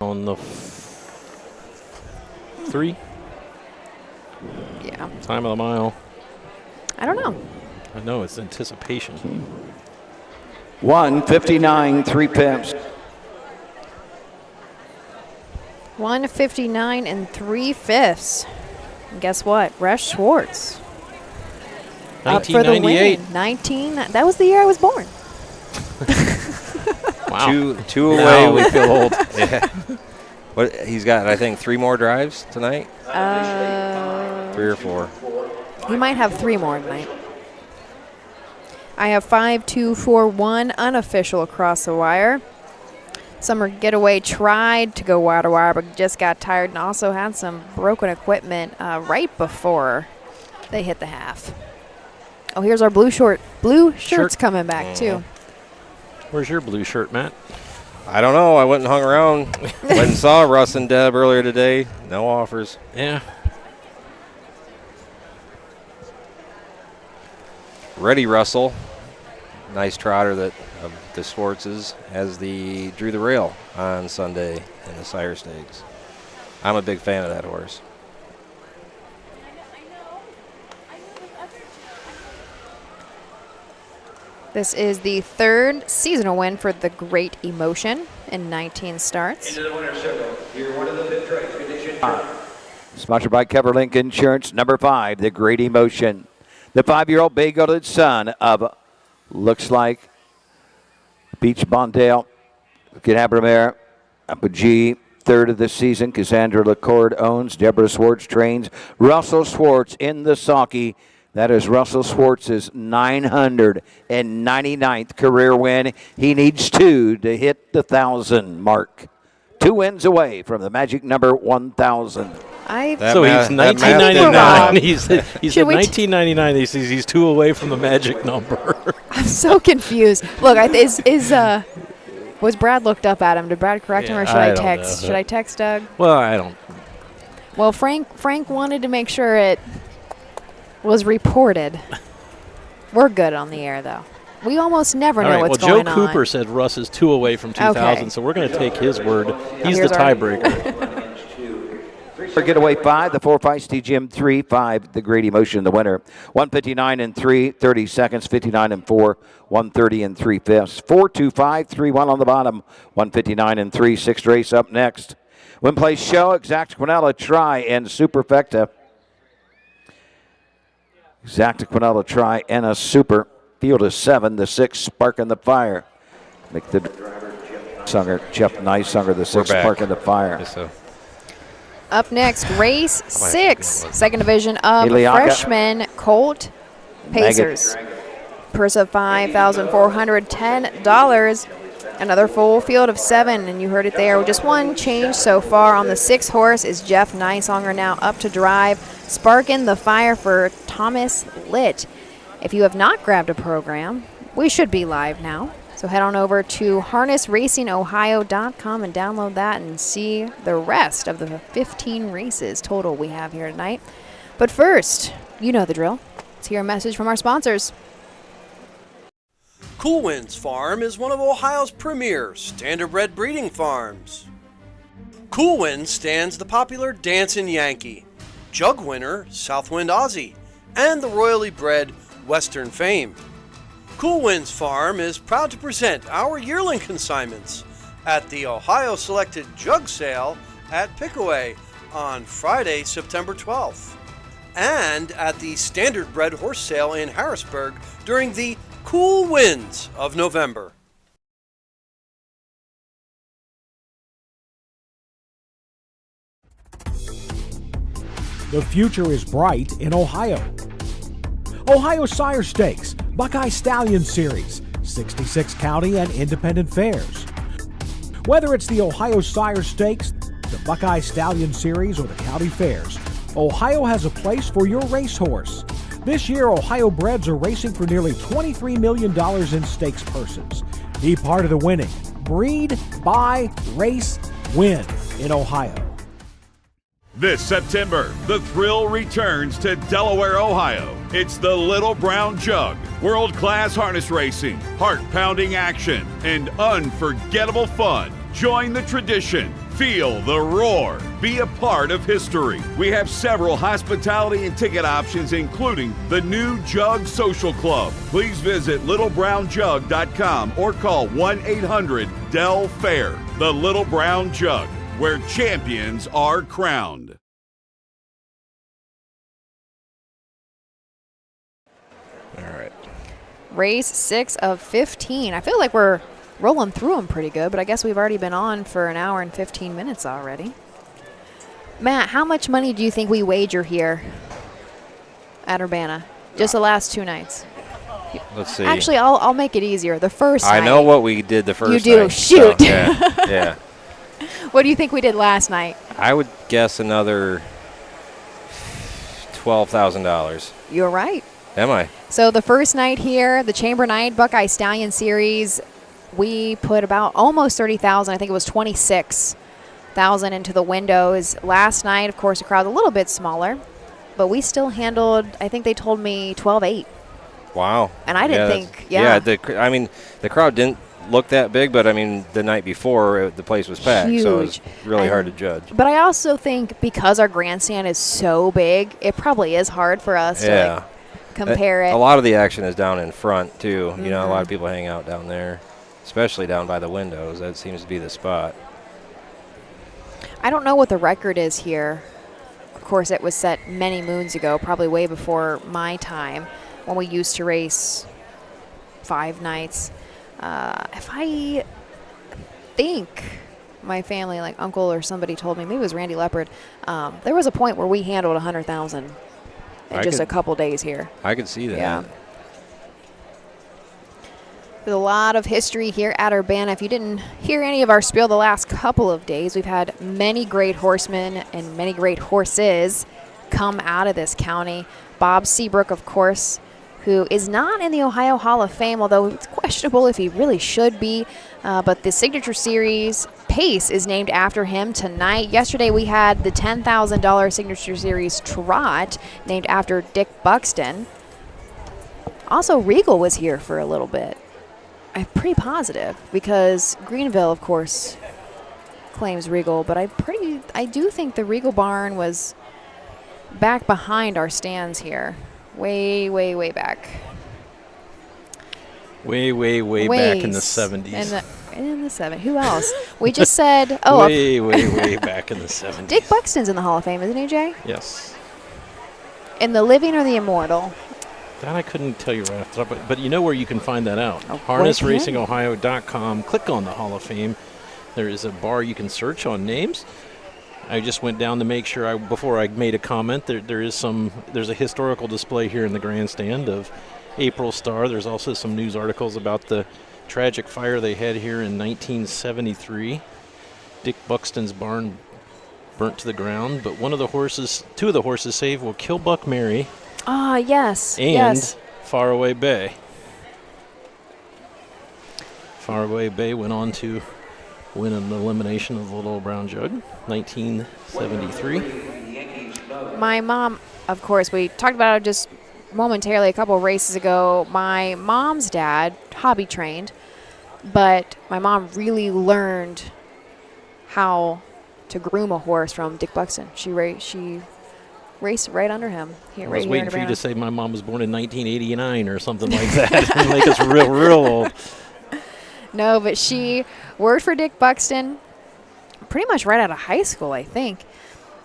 On the 3? Yeah. Time of the mile. I don't know. I know, it's anticipation. 1:59, 3/5. 1:59 and 3/5. And guess what? Rush Schwartz. Up for the 1998. win. 19. That was the year I was born. Wow. Two away, we feel old. Yeah. What he's got, I think, 3 more drives tonight. 3 or 4. He might have 3 more tonight. I have 5, 2, 4, 1 unofficial across the wire. Summer Getaway tried to go wire to wire, but just got tired and also had some broken equipment right before they hit the half. Oh, here's our blue shirts coming back too. Where's your blue shirt, Matt? I don't know. I went and hung around. Went and saw Russ and Deb earlier today. No offers. Yeah. Ready Russell. Nice trotter that of the Schwartzes as drew the rail on Sunday in the Sire Stakes. I'm a big fan of that horse. This is the 3rd seasonal win for the Great Emotion in 19 starts. Into the winner's circle. Here, one of the fifth race condition. Sponsored by Coverlink Insurance, number 5, the Great Emotion. The 5-year-old bay-goated son of, looks like, Beach Bondale, Canabramere, Apogee, third of the season. Cassandra LaCorde owns. Deborah Swartz trains. Russell Swartz in the sulky. That is Russell Swartz's 999th career win. He needs 2 to hit the 1,000 mark. 2 wins away from the magic number 1,000. So he's 1999. He's at 1999. He says he's 2 away from the magic number. I'm so confused. Look, was Brad looked up at him? Did Brad correct him, or should I text? Should I text Doug? Well, I don't. Well, Frank wanted to make sure it was reported. We're good on the air, though. We almost never know what's going on. Joe Cooper said Russ is 2 away from 2,000, so we're going to take his word. He's the tiebreaker. For getaway 5, the 4 Feisty Jim 3, 5, the Great Emotion, the winner. 159 and 3, 30 seconds, 59 and 4, 130 and 3/5. 4, 2, 5, 3, 1 on the bottom. 159 and 3, 6th race up next. Win place show, Exact Quinella Try and Superfecta. Exact Quinella Try and a Super. Field of 7, the 6 Sparking the Fire. Make the driver Jeff Nysunger, the 6 Sparking the Fire. Yes, so. Up next, race 6, second division of freshman Colt Pacers. Purse of $5,410. Another full field of 7, and you heard it there. Just one change so far on the 6 horse is Jeff Nysonger now up to drive. Sparking the Fire for Thomas Litt. If you have not grabbed a program, we should be live now. So head on over to harnessracingohio.com and download that and see the rest of the 15 races total we have here tonight. But first, you know the drill. Let's hear a message from our sponsors. Cool Winds Farm is one of Ohio's premier standardbred breeding farms. Cool Winds stands the popular Dancin' Yankee, jug winner Southwind Aussie, and the royally bred Western Fame. Cool Winds Farm is proud to present our yearling consignments at the Ohio Selected Jug Sale at Pickaway on Friday, September 12th, and at the Standardbred Horse Sale in Harrisburg during the cool winds of November. The future is bright in Ohio. Ohio Sire Stakes, Buckeye Stallion Series, 66 county and independent fairs. Whether it's the Ohio Sire Stakes, the Buckeye Stallion Series, or the county fairs, Ohio has a place for your racehorse. This year, Ohio breds are racing for nearly $23 million in stakes purses. Be part of the winning. Breed, buy, race, win in Ohio. This September, the thrill returns to Delaware, Ohio. It's the Little Brown Jug. World-class harness racing, heart-pounding action, and unforgettable fun. Join the tradition. Feel the roar. Be a part of history. We have several hospitality and ticket options, including the new Jug Social Club. Please visit littlebrownjug.com or call 1-800-DEL-FAIR. The Little Brown Jug, where champions are crowned. All right. Race 6 of 15. I feel like we're rolling through them pretty good, but I guess we've already been on for an hour and 15 minutes already. Matt, how much money do you think we wager here at Urbana? Just the last 2 nights. Let's see. Actually, I'll make it easier. The first night. I know what we did the first night. You do. Shoot. So, yeah. What do you think we did last night? I would guess another $12,000. You're right. Am I? So the first night here, the Chamber Night Buckeye Stallion Series, we put about almost 30,000. I think it was 26,000 into the windows. Last night, of course, the crowd a little bit smaller, but we still handled, I think they told me 12-8. Wow. And I didn't think, the crowd didn't look that big, but I mean, the night before, the place was packed, huge. so it was really hard to judge. But I also think because our grandstand is so big, it probably is hard for us to compare it. A lot of the action is down in front, too. Mm-hmm. You know, a lot of people hang out down there, especially down by the windows. That seems to be the spot. I don't know what the record is here. Of course, it was set many moons ago, probably way before my time, when we used to race 5 nights. If I think my family, like uncle or somebody told me, maybe it was Randy Leopard, there was a point where we handled 100,000 in just a couple days here. I could see that. Yeah. There's a lot of history here at Urbana. If you didn't hear any of our spiel the last couple of days, we've had many great horsemen and many great horses come out of this county. Bob Seabrook, of course, who is not in the Ohio Hall of Fame, although it's questionable if he really should be. But the Signature Series Pace is named after him tonight. Yesterday we had the $10,000 Signature Series Trot named after Dick Buxton. Also, Regal was here for a little bit. I'm pretty positive because Greenville, of course, claims Regal, but I do think the Regal barn was back behind our stands here. Way, way, way back. Way back in the 70s. In the 70s. Who else? We just said, way back in the 70s. Dick Buxton's in the Hall of Fame, isn't he, Jay? Yes. In the living or the immortal? That I couldn't tell you right off the top, but you know where you can find that out. Oh, HarnessRacingOhio.com. Click on the Hall of Fame. There is a bar you can search on names. I just went down to make sure before I made a comment. There's a historical display here in the grandstand of April Star. There's also some news articles about the tragic fire they had here in 1973. Dick Buxton's barn burnt to the ground, but two of the horses saved will Killbuck Mary. Ah, yes. And Faraway Bay. Faraway Bay went on to win an elimination of the Little Brown Jug, 1973. My mom, of course, we talked about it just momentarily a couple of races ago. My mom's dad, hobby trained, but my mom really learned how to groom a horse from Dick Buxton. She raced right under him. I was waiting for you to say my mom was born in 1989 or something like that and make us real old. No, but she worked for Dick Buxton pretty much right out of high school, I think,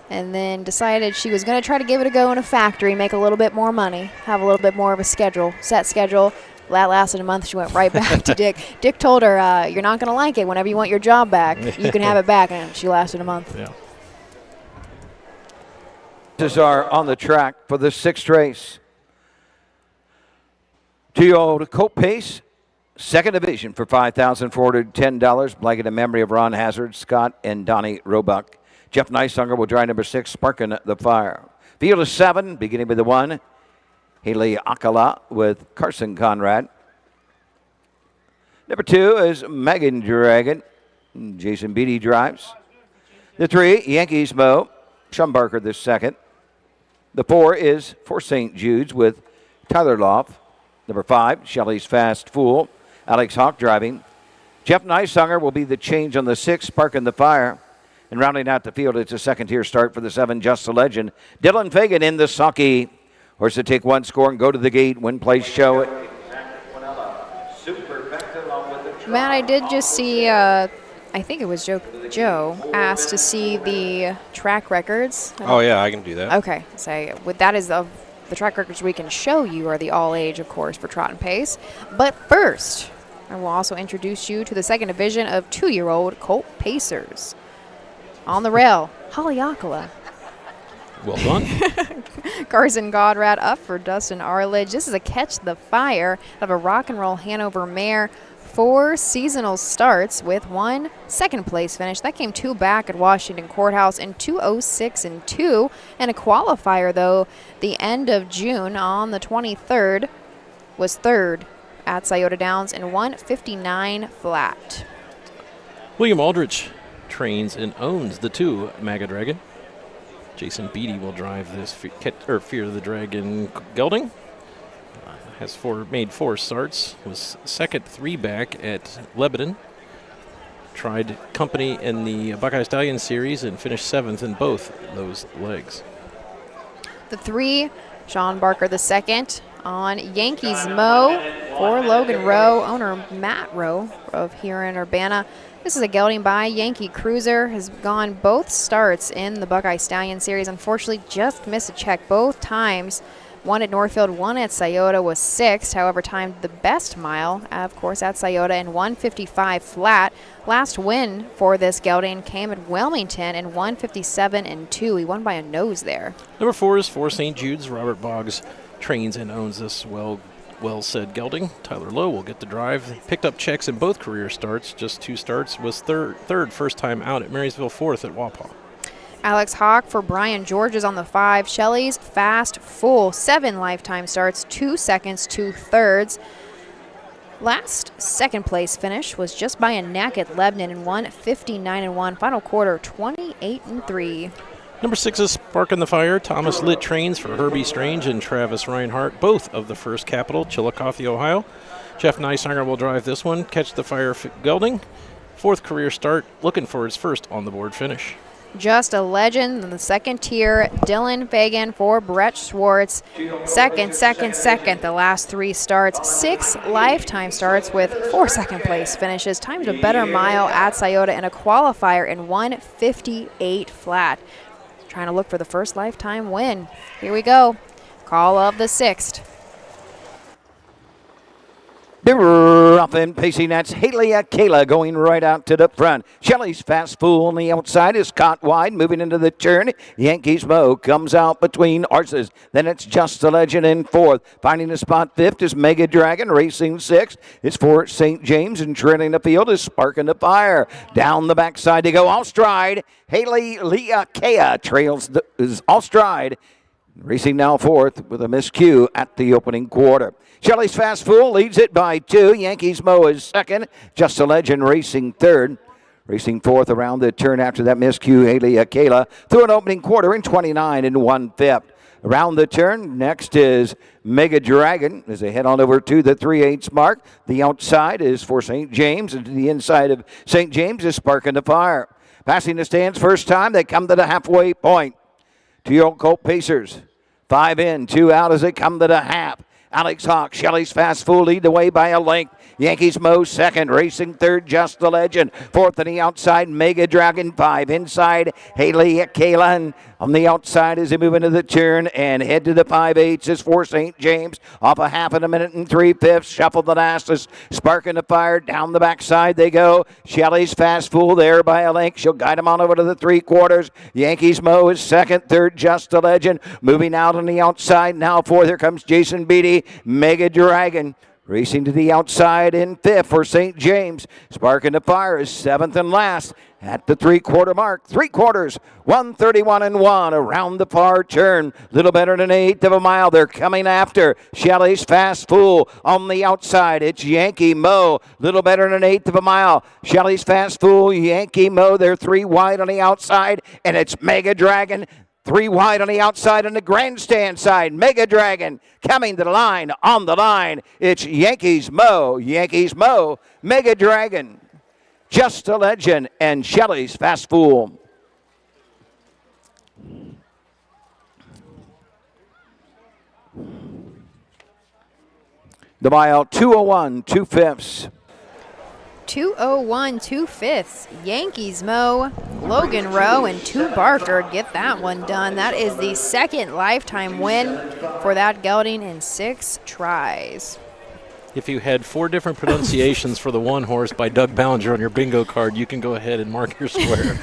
and then decided she was going to try to give it a go in a factory, make a little bit more money, have a little bit more of a set schedule. That lasted a month. She went right back to Dick. Dick told her, you're not going to like it. Whenever you want your job back, you can have it back, and she lasted a month. Yeah. Are on the track for the sixth race. 2-year-old Colt Pace, second division for $5,410. Blanket in memory of Ron Hazard, Scott, and Donnie Roebuck. Jeff Neishunger will drive number 6, Sparking the Fire. Field of 7, beginning with the 1. Haley Akala with Carson Conrad. Number 2 is Megan Dragon. Jason Beatty drives. The 3, Yankees Mo. Schumbarker the second. The 4 is for St. Jude's with Tyler Loff. Number 5, Shelley's Fast Fool. Alex Hawk driving. Jeff Neishunger will be the change on the 6, Sparking the Fire. And rounding out the field, it's a second-tier start for the 7, Just a Legend. Dylan Fagan in the sulky. Horse to take 1 score and go to the gate. Win, place, show it. Matt, I did just see, I think it was Joe asked to see the track records. Oh, yeah, I can do that. Okay. So that is the track records we can show you are the all-age, of course, for Trot and Pace. But first, I will also introduce you to the second division of 2-year-old Colt Pacers. On the rail, Holly Akala. Well done. Carson Godrat up for Dustin Arledge. This is a Catch the Fire of a Rock and Roll Hanover mare. 4 seasonal starts with 1 second place finish. That came 2 back at Washington Courthouse in 2:06 and 2. And a qualifier, though, the end of June on the 23rd was 3rd at Scioto Downs in 1:59 flat. William Aldrich trains and owns the 2 Maga Dragon. Jason Beatty will drive this Fear of the Dragon gelding. Has made 4 starts. Was second 3 back at Lebanon. Tried company in the Buckeye Stallion series and finished 7th in both those legs. The 3, Sean Barker the second on Yankees Mo for Logan Rowe, owner Matt Rowe of here in Urbana. This is a gelding by Yankee Cruiser. Has gone both starts in the Buckeye Stallion series. Unfortunately, just missed a check both times. 1 at Northfield, 1 at Scioto was 6th. However, timed the best mile, of course, at Scioto in 1:55 flat. Last win for this gelding came at Wilmington in 1:57.2. He won by a nose there. Number 4 is for St. Jude's. Robert Boggs trains and owns this well-said gelding. Tyler Lowe will get the drive. Picked up checks in both career starts, just 2 starts. Was third first time out at Marysville, 4th at Wapaw. Alex Hawk for Brian George is on the 5. Shelley's Fast Full, 7 lifetime starts, 2 seconds, 2 thirds. Last second place finish was just by a neck at Lebanon in 1:59.1. Final quarter 28.3. Number 6 is Sparking the Fire. Thomas Litt trains for Herbie Strange and Travis Reinhardt, both of the First Capital, Chillicothe, Ohio. Jeff Neisinger will drive this one. Catch the Fire gelding. 4th career start, looking for his first on-the-board finish. Just a legend in the second tier, Dylan Fagan for Brett Schwartz. Second, the last 3 starts. 6 lifetime starts with 4 second place finishes. Timed a better mile at Scioto and a qualifier in 1:58 flat. Trying to look for the first lifetime win. Here we go. Call of the 6th. They're up and pacing. That's Haley Akela going right out to the front. Shelley's Fast Fool on the outside is caught wide, moving into the turn. Yankees Mo comes out between horses. Then it's Just a Legend in 4th. Finding a spot 5th is Mega Dragon, racing 6th. It's for St. James, and trailing the field is Sparking the Fire. Down the backside they go, all stride. Haley Leakea trails is all stride. Racing now 4th with a miscue at the opening quarter. Shelley's Fast Fool leads it by 2. Yankees Mo is 2nd. Just a Legend racing 3rd. Racing 4th around the turn after that miscue, Haley Akela through an opening quarter in 29 1/5. Around the turn, next is Mega Dragon as they head on over to the 3/8 mark. The outside is for St. James, and to the inside of St. James is Sparking the Fire. Passing the stands first time, they come to the halfway point. 2-year-old Colt Pacers. 5 in, 2 out as they come to the half. Alex Hawk, Shelley's Fast Fool lead the way by a length. Yankees Mo 2nd, racing 3rd, Just the Legend. 4th on the outside, Mega Dragon. 5 inside, Haley Kalen. On the outside as they move into the turn and head to the 5/8 is for St. James. Off a half in a minute and 3/5. Shuffle the last is Sparking the Fire. Down the backside they go. Shelley's Fast Fool there by a length. She'll guide them on over to the 3/4. Yankees Mo is 2nd, 3rd, Just a Legend. Moving out on the outside now 4th. Here comes Jason Beatty. Mega Dragon. Racing to the outside in 5th for St. James. Sparking the Fire is 7th and last at the 3/4 mark. 3/4, 1:31.1 around the far turn. Little better than 1/8 of a mile. They're coming after Shelley's Fast Fool on the outside. It's Yankee Mo. Little better than 1/8 of a mile. Shelley's Fast Fool, Yankee Mo. They're 3 wide on the outside, and it's Mega Dragon. 3 wide on the outside on the grandstand side. Mega Dragon coming to the line. On the line, it's Yankees Mo. Yankees Mo. Mega Dragon. Just a Legend and Shelley's Fast Fool. The mile 2:01 2/5. 2:01 2/5. Yankees Mo, Logan Rowe, and 2 Barker get that one done. That is the 2nd lifetime win for that gelding in 6 tries. If you had 4 different pronunciations for the one horse by Doug Ballinger on your bingo card, you can go ahead and mark your square.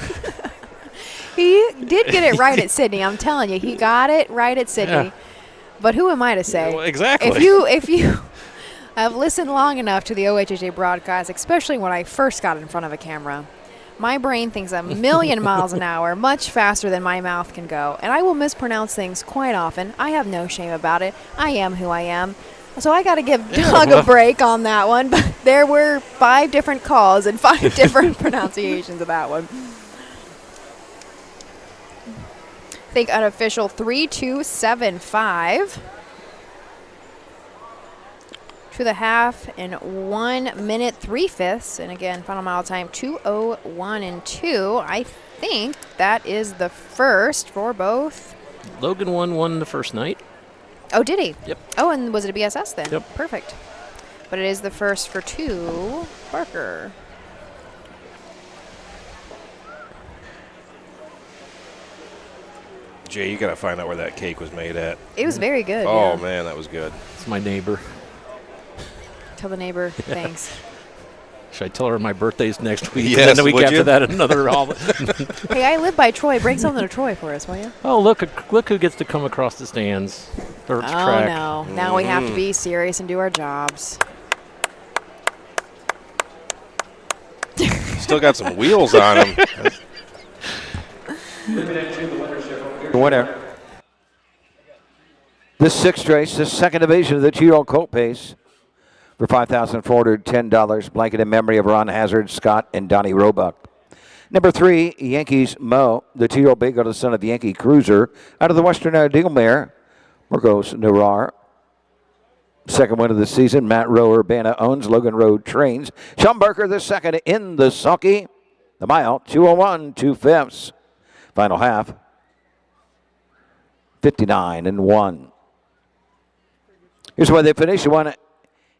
He did get it right at Sydney. I'm telling you, he got it right at Sydney. Yeah. But who am I to say? Well, exactly. If you have listened long enough to the OHHA broadcast, especially when I first got in front of a camera, my brain thinks a million miles an hour, much faster than my mouth can go. And I will mispronounce things quite often. I have no shame about it. I am who I am. So I got to give Doug a break on that one. But there were 5 different calls and 5 different pronunciations of that one. I think unofficial 3:2.75 to the half in 1 minute 3/5, and again final mile time 2:01 2. I think that is the first for both. Logan won the first night. Oh, did he? Yep. Oh, and was it a BSS then? Yep. Perfect. But it is the first for 2 Barker. Jay, you got to find out where that cake was made at. It was very good. Oh, yeah. man, that was good. It's my neighbor. Tell the neighbor thanks. Should I tell her my birthday's next week? Yes, And then the week would after you? that, another holiday. Hey, I live by Troy. Bring something to Troy for us, will you? Oh, look who gets to come across the stands. Or track. No. Now we have to be serious and do our jobs. Still got some wheels on him. The winner. This sixth race, the second division of the 2-year-old colt pace for $5,410. Blanket in memory of Ron Hazard, Scott, and Donnie Roebuck. Number 3, Yankees Mo, the 2-year-old big the son of Yankee Cruiser, out of the Western Ideal mare, Marcos Narar. Second win of the season, Matt Rowe Urbana owns, Logan Road trains. Sean Barker the second in the sulky. The mile, 2:01, 2/5. Final half, 59-1. Here's where they finish. One,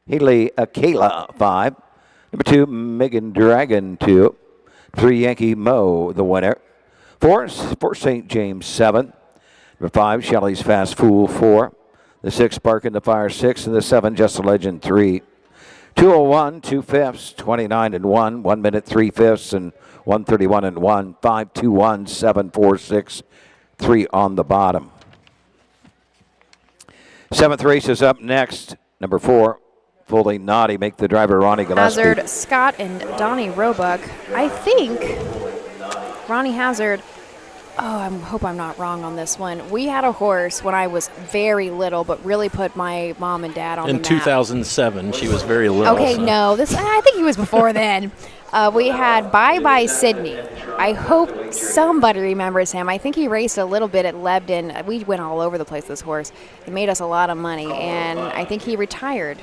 Haley Akela, 5. Number 2, Megan Dragon, 2. 3, Yankee Mo, the winner. 4, St. James, 7. Number 5, Shelley's Fast Fool, 4. The 6, Spark in the Fire, 6. And the 7, Just a Legend, 3. 2:01, 2/5, 29-1. 1 minute, 3/5, and 1:31-1. 5:21, 7:46, 3 on the bottom. 7th race is up next. Number 4, Fully Naughty. Make the driver Ronnie Gillespie. Hazard, Scott, and Donnie Roebuck. I think Ronnie Hazard. Oh, I hope I'm not wrong on this one. We had a horse when I was very little, but really put my mom and dad on the In map. 2007, she was very little. Okay, so. no, I think he was before then. We had Bye Bye Sydney. I hope somebody remembers him. I think he raced a little bit at Lebden. We went all over the place, this horse. It made us a lot of money, and I think he retired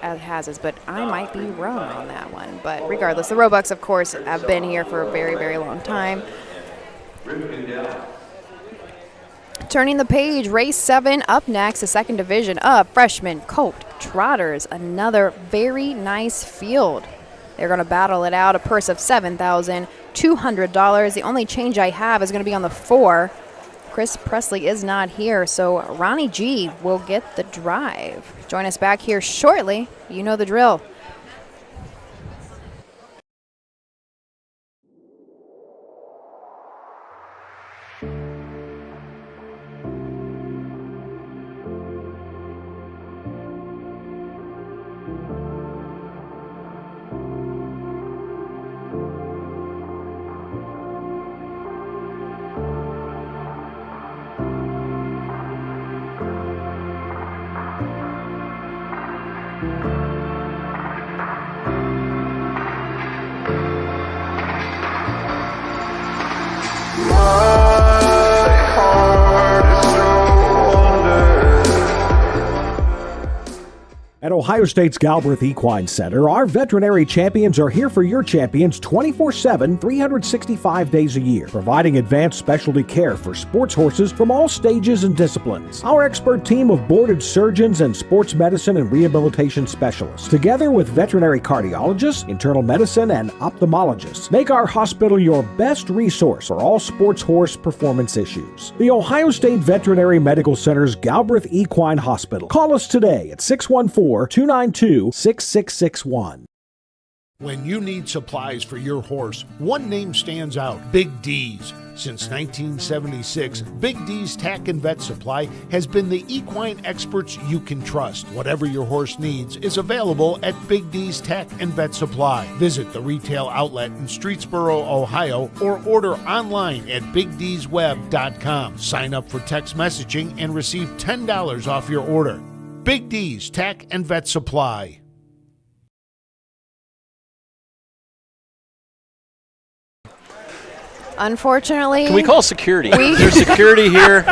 at Hazard's, but I might be wrong on that one. But regardless, the Roebucks, of course, have been here for a very, very long time. Turning the page, race 7 up next, the second division of freshman colt Trotters. Another very nice field. They're going to battle it out, a purse of $7,200. The only change I have is going to be on the 4. Chris Presley is not here, so Ronnie G will get the drive. Join us back here shortly. You know the drill. At Ohio State's Galbraith Equine Center, our veterinary champions are here for your champions 24/7, 365 days a year, providing advanced specialty care for sports horses from all stages and disciplines. Our expert team of boarded surgeons and sports medicine and rehabilitation specialists, together with veterinary cardiologists, internal medicine, and ophthalmologists, make our hospital your best resource for all sports horse performance issues. The Ohio State Veterinary Medical Center's Galbraith Equine Hospital. Call us today at 614-292-6661. When you need supplies for your horse, one name stands out: Big D's. Since 1976, Big D's Tack and Vet Supply has been the equine experts you can trust. Whatever your horse needs is available at Big D's Tack and Vet Supply. Visit the retail outlet in Streetsboro, Ohio, or order online at BigD'sWeb.com. Sign up for text messaging and receive $10 off your order. Big D's Tack and Vet Supply. Unfortunately, Can we call security? There's security here.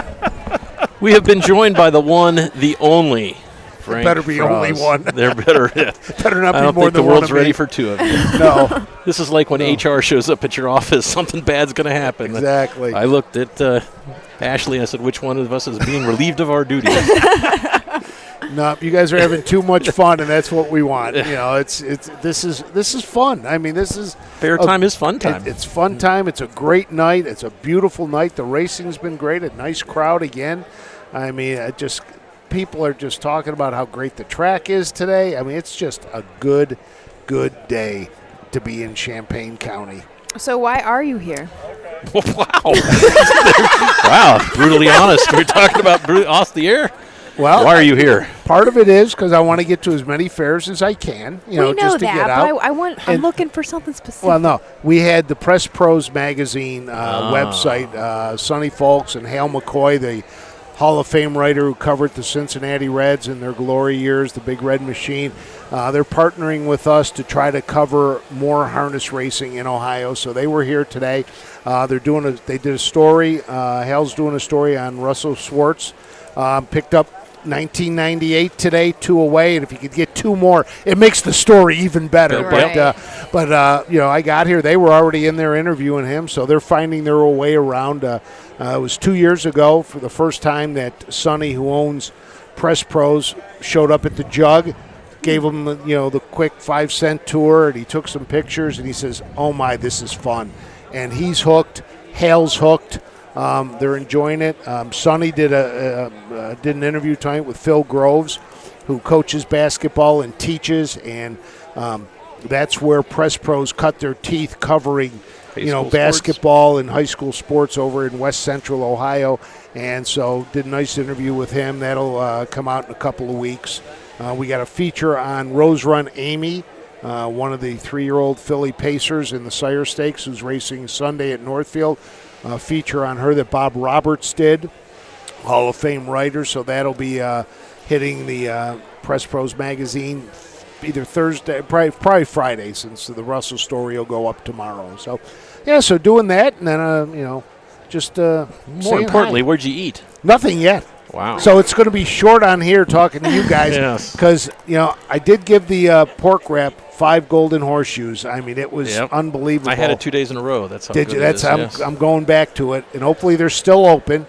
We have been joined by the one, the only. Frank better be Frost. only one. There better Better not I be don't more think than the one world's of ready me. for two of you. No. This is like when HR shows up at your office. Something bad's going to happen. Exactly. I looked at Ashley and I said, which one of us is being relieved of our duties? No, you guys are having too much fun, and that's what we want. You know, this is fun. I mean, this is Fair time is fun time. It's fun time. It's a great night. It's a beautiful night. The racing's been great. A nice crowd again. I mean, people are just talking about how great the track is today. I mean, it's just a good day to be in Champaign County. So why are you here? Wow. Wow, brutally honest. We're talking about off the air. Well, why are you here? Part of it is because I want to get to as many fairs as I can. You know, we know just to that, get out. but I'm looking for something specific. Well, no, we had the Press Pros magazine website. Sonny Folks and Hale McCoy, the Hall of Fame writer who covered the Cincinnati Reds in their glory years, the Big Red Machine. They're partnering with us to try to cover more harness racing in Ohio. So they were here today. They did a story. Hal's doing a story on Russell Swartz. Picked up 1998 today, 2 away, and if you could get 2 more, it makes the story even better. Right. But you know, I got here; they were already in there interviewing him, so they're finding their way around. It was 2 years ago for the first time that Sonny, who owns Press Pros, showed up at the Jug, gave him the quick 5-cent tour, and he took some pictures, and he says, "Oh my, this is fun," and he's hooked. Hale's hooked. They're enjoying it. Sonny did an interview tonight with Phil Groves, who coaches basketball and teaches, and that's where Press Pros cut their teeth covering, basketball and high school sports over in West Central Ohio. And so did a nice interview with him. That'll come out in a couple of weeks. We got a feature on Rose Run Amy, one of the 3-year-old Philly Pacers in the Sire Stakes, who's racing Sunday at Northfield. Feature on her that Bob Roberts did, Hall of Fame writer. So that'll be hitting the Press Pros magazine either Thursday, probably Friday, since the Russell story will go up tomorrow. So, yeah, so doing that, and then, just more importantly, where'd you eat? Nothing yet. Wow. So it's going to be short on here talking to you guys because, I did give the pork wrap 5 golden horseshoes. I mean, it was unbelievable. I had it 2 days in a row. That's how Did good you? it That's is. I'm going back to it, and hopefully they're still open.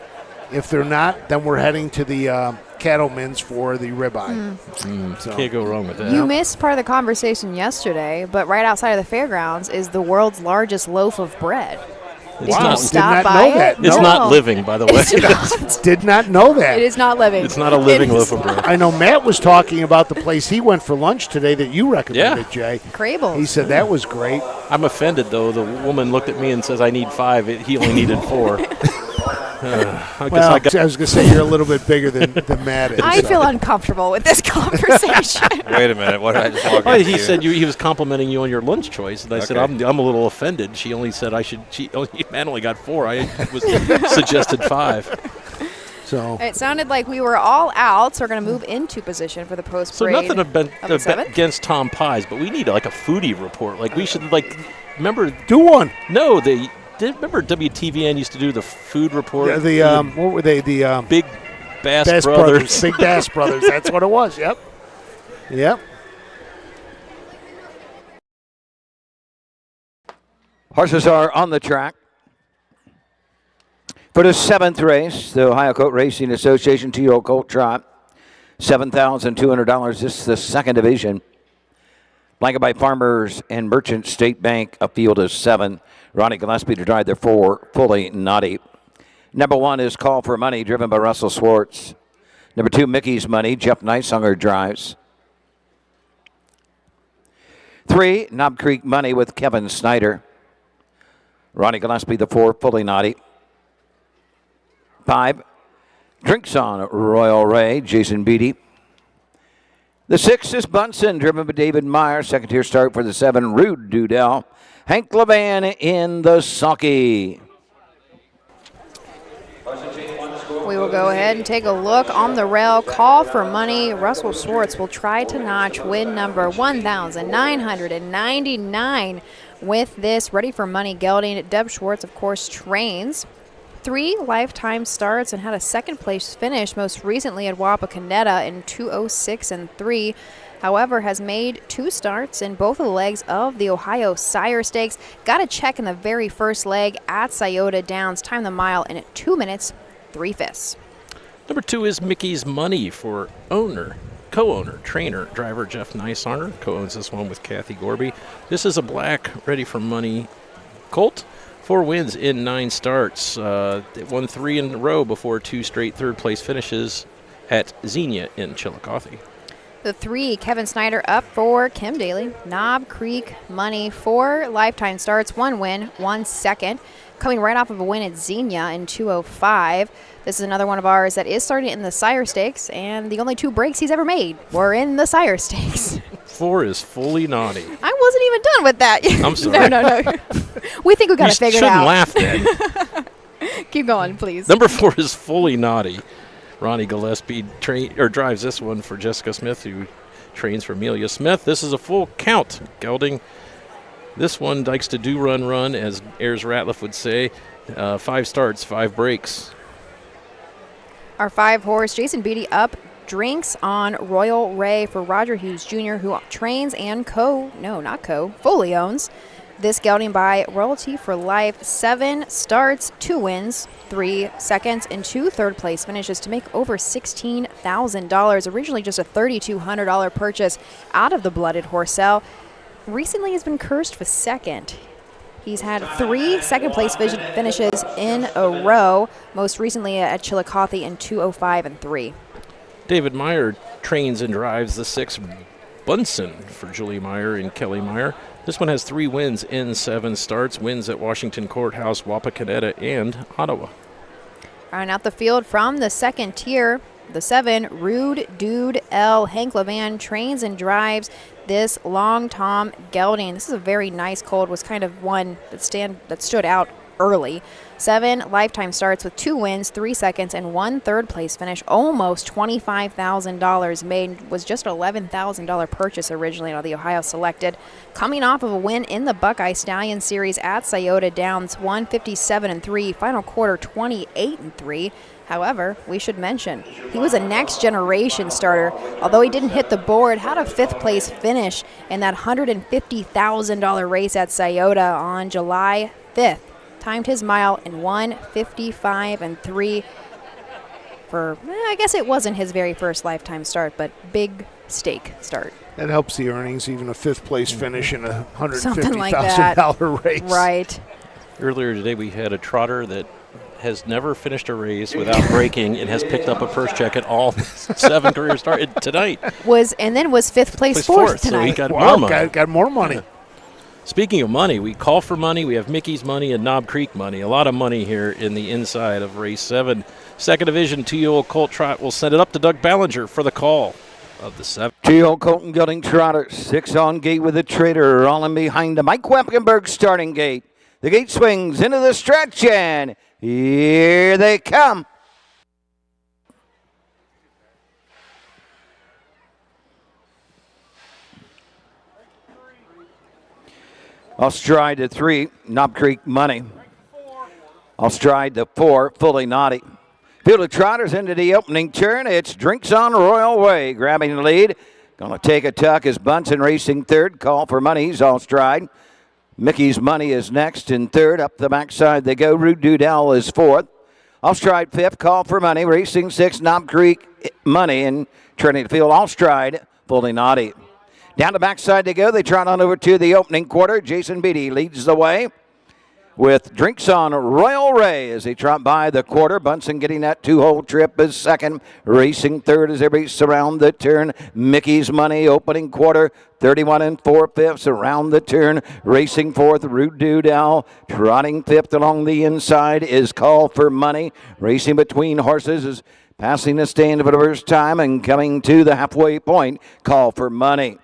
If they're not, then we're heading to the Cattlemen's for the ribeye. So. Can't go wrong with that. You missed part of the conversation yesterday, but right outside of the fairgrounds is the world's largest loaf of bread. Did Wow. you stop Did not by know that. it? It's No. not living, by the way. Did not know that. It is not living. It's not a living loaf of bread. I know Matt was talking about the place he went for lunch today that you recommended, Jay. Crable's. He said that was great. I'm offended, though. The woman looked at me and says, I need 5. He only needed 4. I was going to say you're a little bit bigger than Matt is. I feel uncomfortable with this conversation. Wait a minute. What did I just walk Well, into? he said he was complimenting you on your lunch choice, and I said I'm a little offended. She only said Matt only got 4. I was suggested 5. So It sounded like we were all out, so we're going to move into position for the post So parade. nothing of the 7th? against Tom Pies, but we need a foodie report. Like we should remember. do one. No, remember WTVN used to do the food report. Yeah, what were they? The Big Bass Brothers. Big Bass Brothers. That's what it was. Yep. Horses are on the track. For the 7th race, the Ohio Colt Racing Association 2-year-old Colt Trot, $7,200. This is the 2nd division. Blanket by Farmers and Merchant State Bank, a field of 7. Ronnie Gillespie to drive their 4, Fully Naughty. Number 1 is Call for Money, driven by Russell Swartz. Number 2, Mickey's Money, Jeff Neishunger drives. 3, Knob Creek Money with Kevin Snyder. Ronnie Gillespie, the 4, Fully Naughty. 5, Drinks on Royal Ray, Jason Beatty. The 6 is Bunsen, driven by David Meyer. Second-tier start for the 7, Rude Dudell. Hank Levan in the sulky. We will go ahead and take a look on the rail. Call for Money. Russell Swartz will try to notch win number 1,999 with this. Ready for Money gelding. Deb Schwartz, of course, trains. 3 lifetime starts and had a second-place finish most recently at Wapakoneta in 2:06 and 3. However, has made 2 starts in both of the legs of the Ohio Sire Stakes. Got a check in the very first leg at Scioto Downs. Timed the mile in 2 minutes, 3/5. Number 2 is Mickey's Money for owner co-owner, trainer, driver Jeff Neisarner co-owns this one with Kathy Gorby. This is a black, ready for money colt. 4 wins in 9 starts. It won 3 in a row before 2 straight third-place finishes at Xenia in Chillicothe. The 3, Kevin Snyder up for Kim Daly. Knob Creek Money, 4 lifetime starts, 1 win, 1 second. Coming right off of a win at Xenia in 2:05. This is another one of ours that is starting in the Sire Stakes, and the only 2 breaks he's ever made were in the Sire Stakes. 4 is Fully Naughty. I wasn't even done with that. I'm sorry. No. We think we got to figure it out. You shouldn't laugh then. Keep going, please. Number 4 is Fully Naughty. Ronnie Gillespie drives this one for Jessica Smith, who trains for Amelia Smith. This is a full count gelding. This one likes to do run, as Ayers Ratliff would say. 5 starts, 5 breaks. Our 5 horse, Jason Beatty up, drinks on Royal Ray for Roger Hughes Jr., who trains and fully owns this gelding by Royalty for Life. 7 starts, 2 wins, 3 seconds, and 2 third-place finishes to make over $16,000. Originally just a $3,200 purchase out of the Blooded Horse sale. Recently has been cursed with second. He's had 3 second-place finishes in a row, most recently at Chillicothe in 2:05 and 3. David Meyer trains and drives the 6 Bunsen for Julie Meyer and Kelly Meyer. This one has 3 wins in 7 starts, wins at Washington Courthouse, Wapakoneta, and Ottawa. Rounding out the field from the second tier, the 7, Rude Dude L. Hank Levan trains and drives this Long Tom gelding. This is a very nice colt, was kind of one that stood out early. 7 lifetime starts with 2 wins, 3 seconds, and 1 third-place finish. Almost $25,000 made. Was just an $11,000 purchase originally out of the Ohio Selected. Coming off of a win in the Buckeye Stallion Series at Scioto Downs, 157-3. Final quarter 28-3. However, we should mention, he was a next-generation starter. Although he didn't hit the board, had a 5th-place finish in that $150,000 race at Scioto on July 5th. Timed his mile in 1:55.3 for, I guess it wasn't his very first lifetime start, but big stake start. That helps the earnings, even a 5th-place finish in a Something like $150,000 race. Right. Earlier today, we had a trotter that has never finished a race without breaking and has picked up a purse check at all 7 career started tonight. Was 5th place fourth tonight. So he got more money. Got more money. Speaking of money, we call for money. We have Mickey's money and Knob Creek money. A lot of money here in the inside of race 7. Second division, 2-year-old colt trot. We'll send it up to Doug Ballinger for the call of the 7. 2-year-old Colton Gelding Trotter, 6 on gate with the trader, rolling behind the Mike Wepkenberg starting gate. The gate swings into the stretch, and here they come. I'll stride to 3, Knob Creek Money. I'll stride to 4, Fully Naughty. Field of Trotters into the opening turn. It's Drinks on Royal Way grabbing the lead. Going to take a tuck as Bunsen racing third. Call for Money. He's all stride. Mickey's Money is next in third. Up the backside they go. Rude Doodle is fourth. I'll stride fifth. Call for Money. Racing 6, Knob Creek Money. And turning the field, I'll stride, Fully Naughty. Down the backside they go. They trot on over to the opening quarter. Jason Beatty leads the way with Drinks on Royal Ray as they trot by the quarter. Bunsen getting that 2-hole trip as second. Racing third as they race around the turn. Mickey's Money opening quarter. 31 4/5 around the turn. Racing fourth, Rude Doodle. Trotting fifth along the inside is Call for Money. Racing between horses is passing the stand for the first time and coming to the halfway point. Call for Money.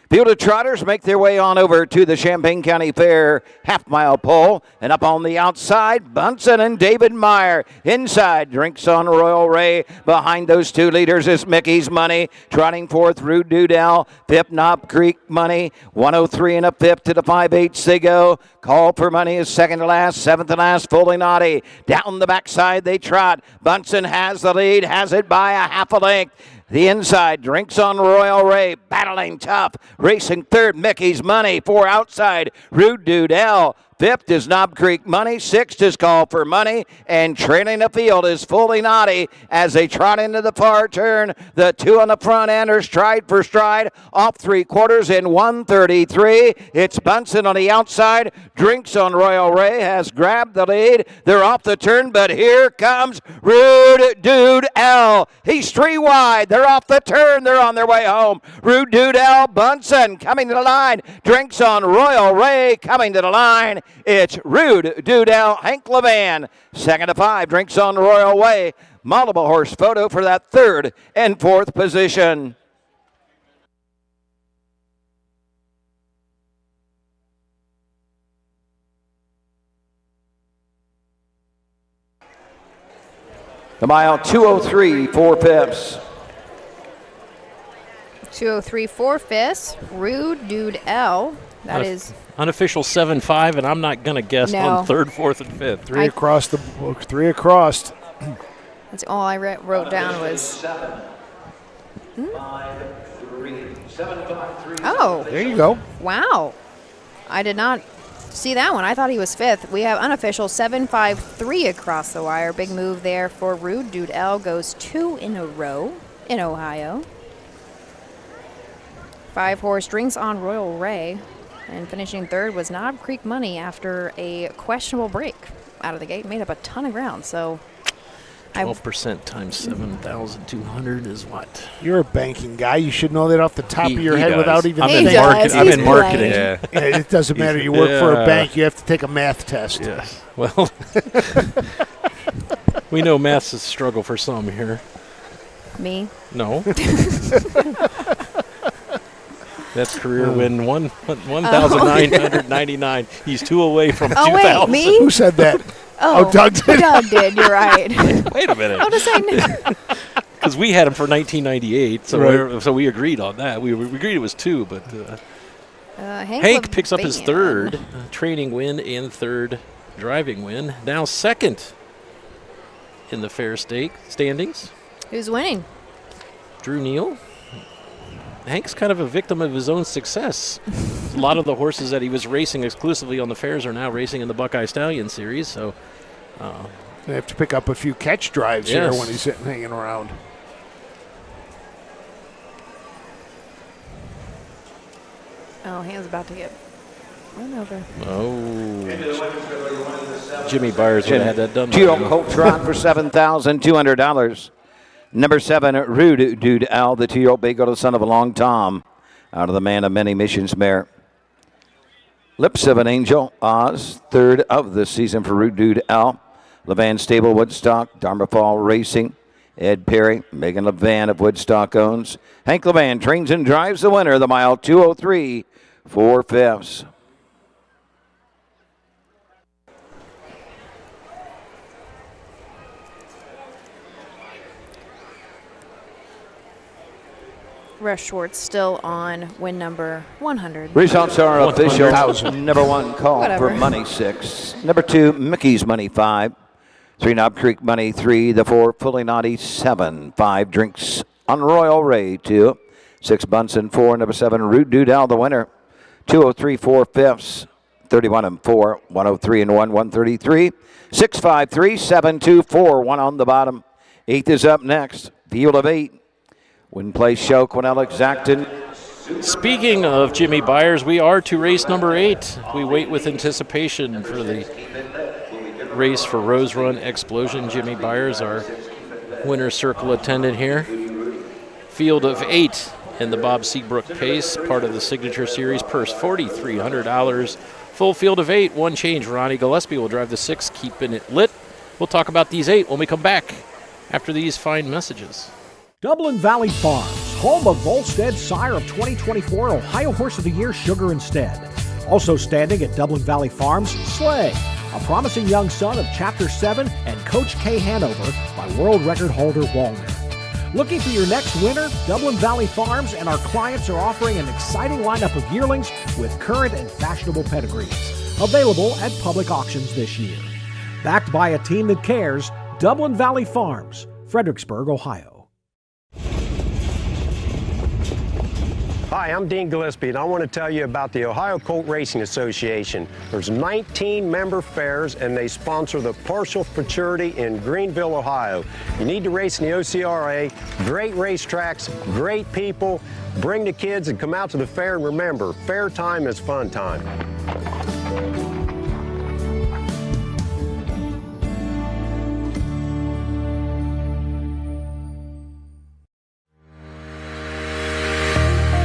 Field of Trotters make their way on over to the Champaign County Fair half-mile pole. And up on the outside, Bunsen and David Meyer. Inside, Drinks on Royal Ray. Behind those 2 leaders is Mickey's Money. Trotting fourth, Rude Doodle. Fifth, Knob Creek Money. 103 and a fifth to the 5/8 they go. Call for Money is second to last. 7th to last, Fully Naughty. Down the backside they trot. Bunsen has the lead, has it by a half a length. The inside, Drinks on Royal Ray, battling tough. Racing third, Mickey's Money. 4 outside, Rude Doodle. Fifth is Knob Creek Money. Sixth is Call for Money. And trailing the field is Fully Naughty as they trot into the far turn. The two on the front end are stride for stride. Off 3/4 in 1:33. It's Bunsen on the outside. Drinks on Royal Ray has grabbed the lead. They're off the turn, but here comes Rude Dude L. He's 3 wide. They're off the turn. They're on their way home. Rude Dude L. Bunsen coming to the line. Drinks on Royal Ray coming to the line. It's Rude Dude L. Hank Levan. Second to 5. Drinks on Royal Way. Multiple horse photo for that 3rd and 4th position. The mile 2:03 4/5. 2:03 4/5. Rude Dude L. That is unofficial 7-5, and I'm not going to guess on 3rd, 4th, and 5th. Three across the book. 3 across. That's all I wrote down was. Oh. There you go. Wow. I did not see that one. I thought he was 5th. We have unofficial 7-5-3 across the wire. Big move there for Rude Dude L. Goes 2 in a row in Ohio. 5-horse Drinks on Royal Ray. And finishing 3rd was Knob Creek Money after a questionable break out of the gate. Made up a ton of ground. So 12% times 7,200 is what? You're a banking guy. You should know that off the top of your head does. without even I'm thinking. I'm in marketing. Yeah, it doesn't matter. You work for a bank. You have to take a math test. Yes. Well, we know math's a struggle for some here. Me? No. That's career win 1,999. He's 2 away from 2,000. Wait, me? Who said that? Oh, Doug did. Doug did. You're right. Wait a minute. How does I know? Because we had him for 1998, so we agreed on that. We agreed it was 2, but Hank picks up his 3rd training win and 3rd driving win. Now 2nd in the fair standings. Who's winning? Drew Neal. Hank's kind of a victim of his own success. A lot of the horses that he was racing exclusively on the fairs are now racing in the Buckeye Stallion Series. So they have to pick up a few catch drives here when he's sitting hanging around. Oh, Hand's about to get run over. Oh. Jimmy Byers would have had that done. Two-year-old Colt Trot for $7,200. Number 7, Rude Dude Al, the 2-year-old Big Gold, son of a Long Tom, out of the Man of Many Missions mare. Lips of an Angel, Oz, 3rd of the season for Rude Dude Al. Levan Stable, Woodstock, Dharma Fall Racing, Ed Perry, Megan Levan of Woodstock owns. Hank Levan trains and drives the winner of the mile 2:03 4/5. Rush Schwartz still on win number 100. Results are official. 100,000. Number 1, Call for Money 6. Number 2, Mickey's Money 5. 3, Knob Creek Money 3. The 4, Fully Naughty 7. 5, Drinks on Royal Ray 2. 6, Bunsen 4. Number 7, Rude Dude Al, the winner. 2:03 4/5. 31 and 4. 103 and 1. 133. 653 724. 1 on the bottom. 8th is up next. Field of 8. Win place show, Quinella Exacton. Speaking of Jimmy Byers, we are to race number 8. We wait with anticipation for the race for Rose Run Explosion. Jimmy Byers, our winner's circle attendant here. Field of 8 in the Bob Seabrook Pace, part of the Signature Series. Purse $4,300. Full field of 8, 1 change. Ronnie Gillespie will drive the 6, keeping it lit. We'll talk about these 8 when we come back after these fine messages. Dublin Valley Farms, home of Volstead sire of 2024 Ohio Horse of the Year, Sugar Instead. Also standing at Dublin Valley Farms, Slay, a promising young son of Chapter 7 and Coach K Hanover by world record holder Walner. Looking for your next winner? Dublin Valley Farms and our clients are offering an exciting lineup of yearlings with current and fashionable pedigrees. Available at public auctions this year. Backed by a team that cares, Dublin Valley Farms, Fredericksburg, Ohio. Hi, I'm Dean Gillespie, and I want to tell you about the Ohio Colt Racing Association. There's 19 member fairs, and they sponsor the Partial Futurity in Greenville, Ohio. You need to race in the OCRA. Great racetracks, great people. Bring the kids and come out to the fair, and remember, fair time is fun time.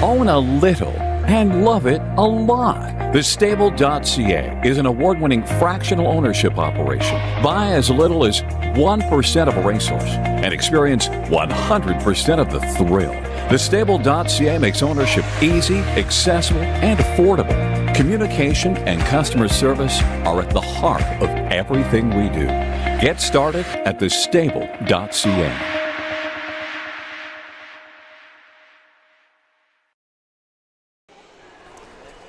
Own a little and love it a lot. TheStable.ca is an award-winning fractional ownership operation. Buy as little as 1% of a racehorse and experience 100% of the thrill. TheStable.ca makes ownership easy, accessible, and affordable. Communication and customer service are at the heart of everything we do. Get started at TheStable.ca.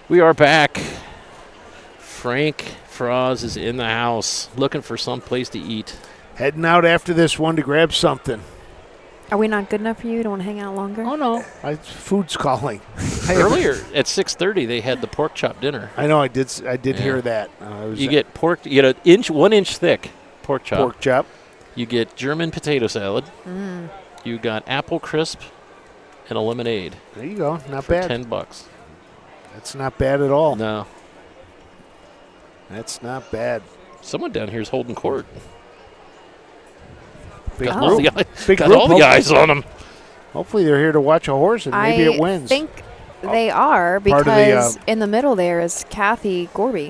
We are back. Frank Froz is in the house, looking for some place to eat. Heading out after this one to grab something. Are we not good enough for you? You don't want to hang out longer? Oh, no. Food's calling. Earlier at 6:30, they had the pork chop dinner. I know. I did hear that. You get pork. You get an 1 inch thick pork chop. Pork chop. You get German potato salad. You got apple crisp and a lemonade. There you go. Not for bad. $10. That's not bad at all. No. That's not bad. Someone down here is holding court. Big Got group. all the eyes on them. Hopefully they're here to watch a horse and maybe it wins. I think they are, because in the middle there is Kathy Gorby.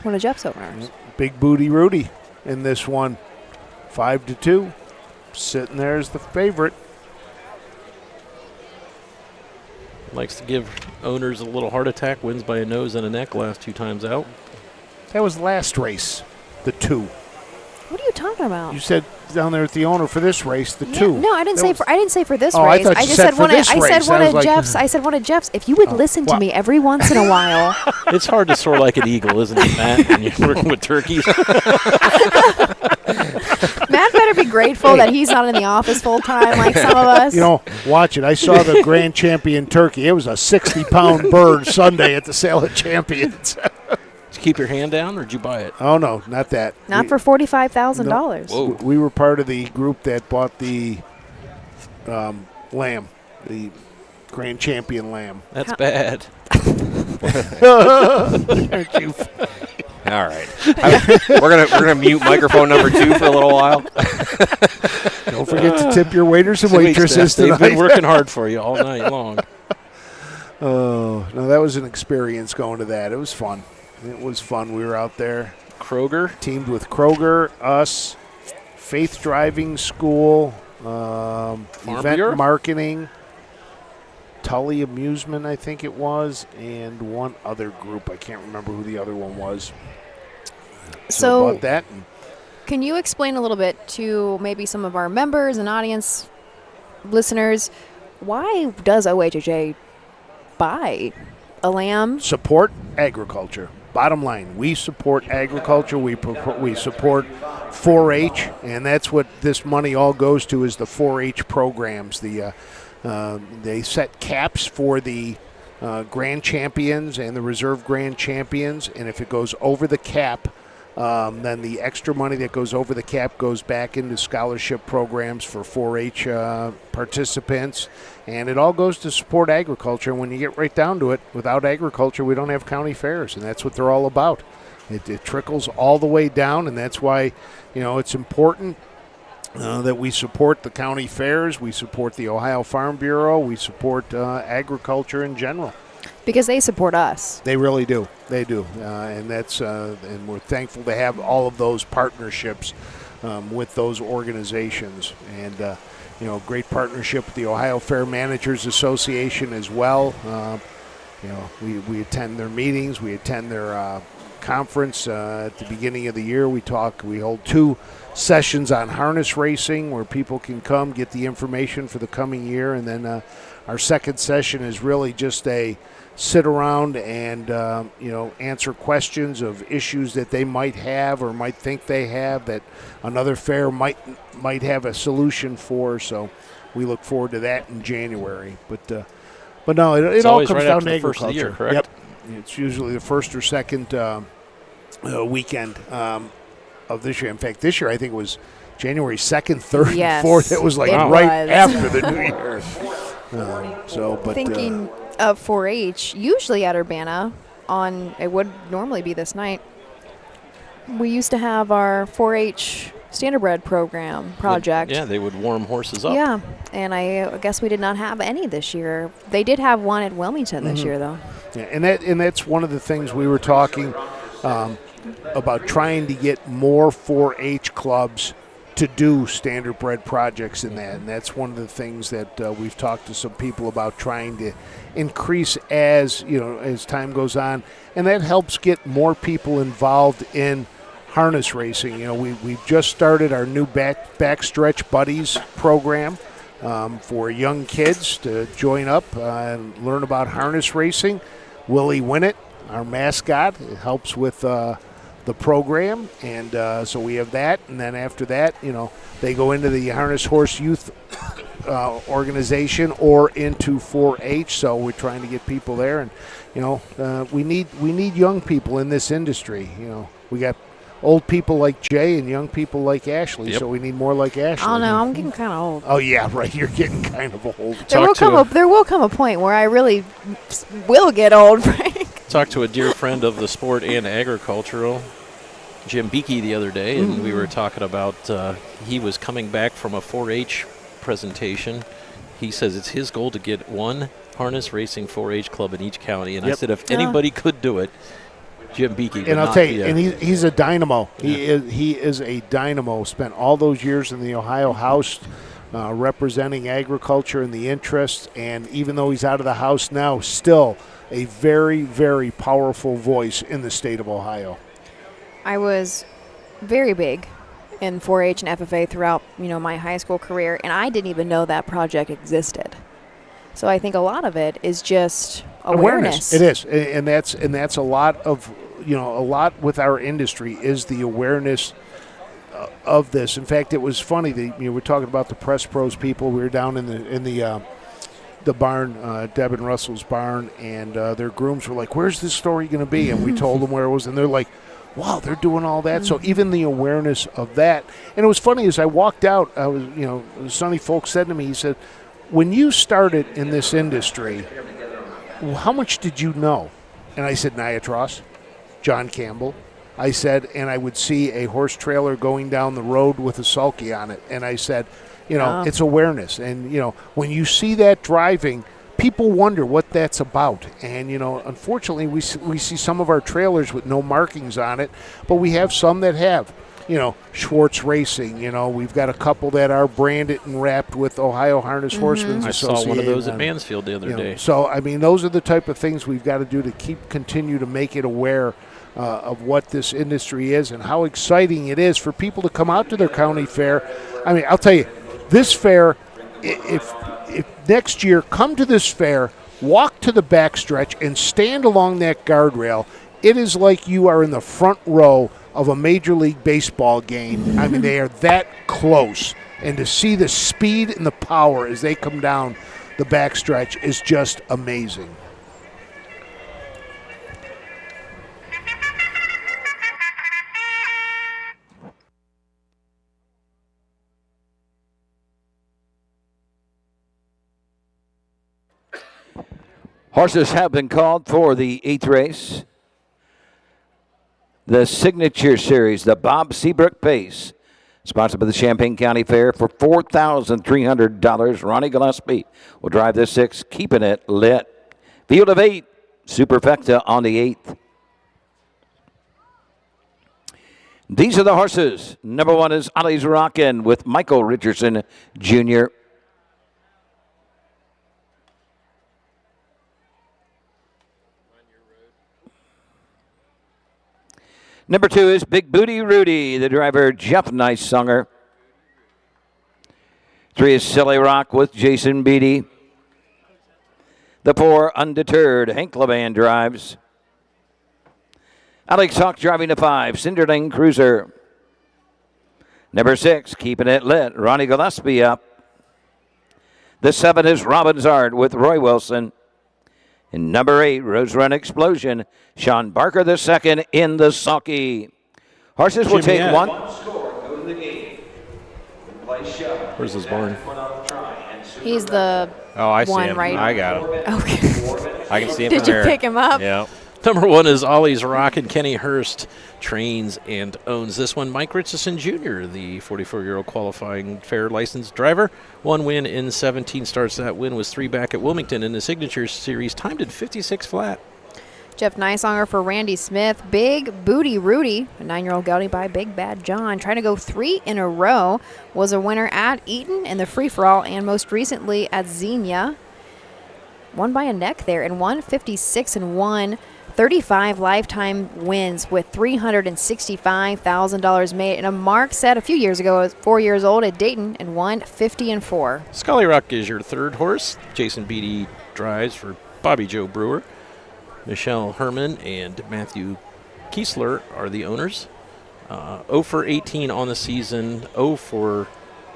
One of Jeff's owners. Big Booty Rudy in this one. 5-2. Sitting there as the favorite. Likes to give owners a little heart attack. Wins by a nose and a neck last 2 times out. That was last race, the 2. What are you talking about? You said down there at the owner for this race, the 2. No, I didn't say for this Oh, race. I thought you said for this race. I said one I was of like- Jeff's. I said one of Jeff's. If you would listen to me every once in a while. It's hard to soar like an eagle, isn't it, Matt, when you're working with turkeys? Matt better be grateful that he's not in the office full time like some of us. You know, watch it. I saw the grand champion turkey. It was a 60-pound bird Sunday at the Sale of Champions. Did you keep your hand down, or did you buy it? Oh, no, not that. Not for $45,000. No, we were part of the group that bought the lamb, the grand champion lamb. That's bad. Aren't you? All right. We're gonna mute microphone number 2 for a little while. Don't forget to tip your waiters and waitresses They've tonight. been working hard for you all night long. Oh, no, that was an experience going to that. It was fun. It was fun. We were out there. Kroger? Teamed with Kroger, us, Faith Driving School, Event Bureau? Marketing, Tully Amusement, I think it was, and one other group. I can't remember who the other one was. So about that. Can you explain a little bit to maybe some of our members and audience listeners, why does OHHA buy a lamb? Support agriculture. Bottom line, we support agriculture. We support 4-H, and that's what this money all goes to, is the 4-H programs. They set caps for the grand champions and the reserve grand champions, and if it goes over the cap, then the extra money that goes over the cap goes back into scholarship programs for 4-H participants, and it all goes to support agriculture. And when you get right down to it, without agriculture, we don't have county fairs, and that's what they're all about. It trickles all the way down, and that's why, it's important that we support the county fairs, we support the Ohio Farm Bureau, we support agriculture in general. Because they support us. They really do. They do, and that's and we're thankful to have all of those partnerships with those organizations, and great partnership with the Ohio Fair Managers Association as well. We attend their meetings, we attend their conference at the beginning of the year. We hold 2 sessions on harness racing where people can come get the information for the coming year, and then our second session is really just a sit around and answer questions of issues that they might have or might think they have that another fair might have a solution for. So we look forward to that in January. But no, it all comes down to agriculture. First of the year, correct? Yep, it's usually the first or second weekend of this year. In fact, this year I think it was January 2nd, 3rd, Yes, and 4th. It was like it right was. after the New Year. Thinking of 4-H, usually at Urbana, it would normally be this night, we used to have our 4-H Standardbred program project. Yeah, they would warm horses up. Yeah, and I guess we did not have any this year. They did have one at Wilmington this year, though. Yeah, and that's one of the things we were talking about, trying to get more 4-H clubs to do Standardbred projects in that, and that's one of the things that we've talked to some people about, trying to increase as time goes on, and that helps get more people involved in harness racing. We've just started our new Backstretch Buddies program for young kids to join up and learn about harness racing. Willie Winnett, our mascot, helps with the program, and so we have that, and then after that, they go into the Harness Horse Youth organization or into 4-H. So we're trying to get people there, and we need young people in this industry. We got old people like Jay and young people like Ashley, so we need more like Ashley. Oh no, I'm getting kind of old. Oh yeah, right. You're getting kind of old. There will come a point where I really will get old, Frank. Talked to a dear friend of the sport and agricultural, Jim Beakey, the other day, and we were talking about he was coming back from a 4-H presentation. He says it's his goal to get one harness racing 4-H club in each county, and I said if anybody could do it, Jim Beakey. And I'll tell you, and he's a dynamo. Yeah. He is a dynamo. Spent all those years in the Ohio House representing agriculture and the interests, and even though he's out of the House now, still a very, very powerful voice in the state of Ohio. I was very big in 4-H and FFA throughout, my high school career, and I didn't even know that project existed. So I think a lot of it is just awareness. It is, and that's a lot of, a lot with our industry is the awareness of this. In fact, it was funny that we're talking about the Press Pros people. We were down in the barn, Deb and Russell's barn, and their grooms were like, "Where's this story going to be?" And we told them where it was, and they're like, wow, they're doing all that. So even the awareness of that. And it was funny, as I walked out, Sonny Folk said to me, he said, when you started in this industry, how much did you know? And I said, Niatros, John Campbell. I said, and I would see a horse trailer going down the road with a sulky on it. And I said, it's awareness. And, when you see that driving, people wonder what that's about. And, unfortunately, we see some of our trailers with no markings on it, but we have some that have. Schwartz Racing, we've got a couple that are branded and wrapped with Ohio Harness Horsemen's Association. I saw one of those at Mansfield the other day. So, those are the type of things we've got to do to continue to make it aware of what this industry is and how exciting it is for people to come out to their county fair. I'll tell you, this fair, if next year, come to this fair, walk to the backstretch, and stand along that guardrail. It is like you are in the front row of a Major League Baseball game. They are that close. And to see the speed and the power as they come down the backstretch is just amazing. Horses have been called for the 8th race. The Signature Series, the Bob Seabrook Pace, sponsored by the Champaign County Fair for $4,300. Ronnie Gillespie will drive this 6, keeping it lit. Field of 8, Superfecta on the 8th. These are the horses. Number 1 is Ollie's Rockin' with Michael Richardson Jr. Number 2 is Big Booty Rudy, the driver, Jeff Nice-Sunger. 3 is Silly Rock with Jason Beatty. The 4, Undeterred, Hank Levan drives. Alex Hawk driving the 5, Cinderlane Cruiser. Number 6, Keeping It Lit, Ronnie Gillespie up. The 7 is Robin's Art with Roy Wilson. And number 8, Rose Run Explosion, Sean Barker the second in the sulky. Horses will take one score, go to the gate. Where's his barn? He's the I see one him. right. I got him. Okay. I can see him Did from you here. pick him up? Yeah. Number 1 is Ollie's Rock, and Kenny Hurst trains and owns this one. Mike Richardson Jr., the 44-year-old qualifying fair licensed driver. 1 win in 17 starts. That win was 3 back at Wilmington in the Signature Series, timed at 56 flat. Jeff Nice-Sunger for Randy Smith. Big Booty Rudy, a 9-year-old gelding by Big Bad John, trying to go 3 in a row. Was a winner at Eaton in the free-for-all and most recently at Xenia. Won by a neck there and won 56-1. 35 lifetime wins with $365,000 made. And a mark set a few years ago, was 4 years old at Dayton and won 50-4. Scully Rock is your 3rd horse. Jason Beatty drives for Bobby Joe Brewer. Michelle Herman and Matthew Kiesler are the owners. 0 for 18 on the season, 0 for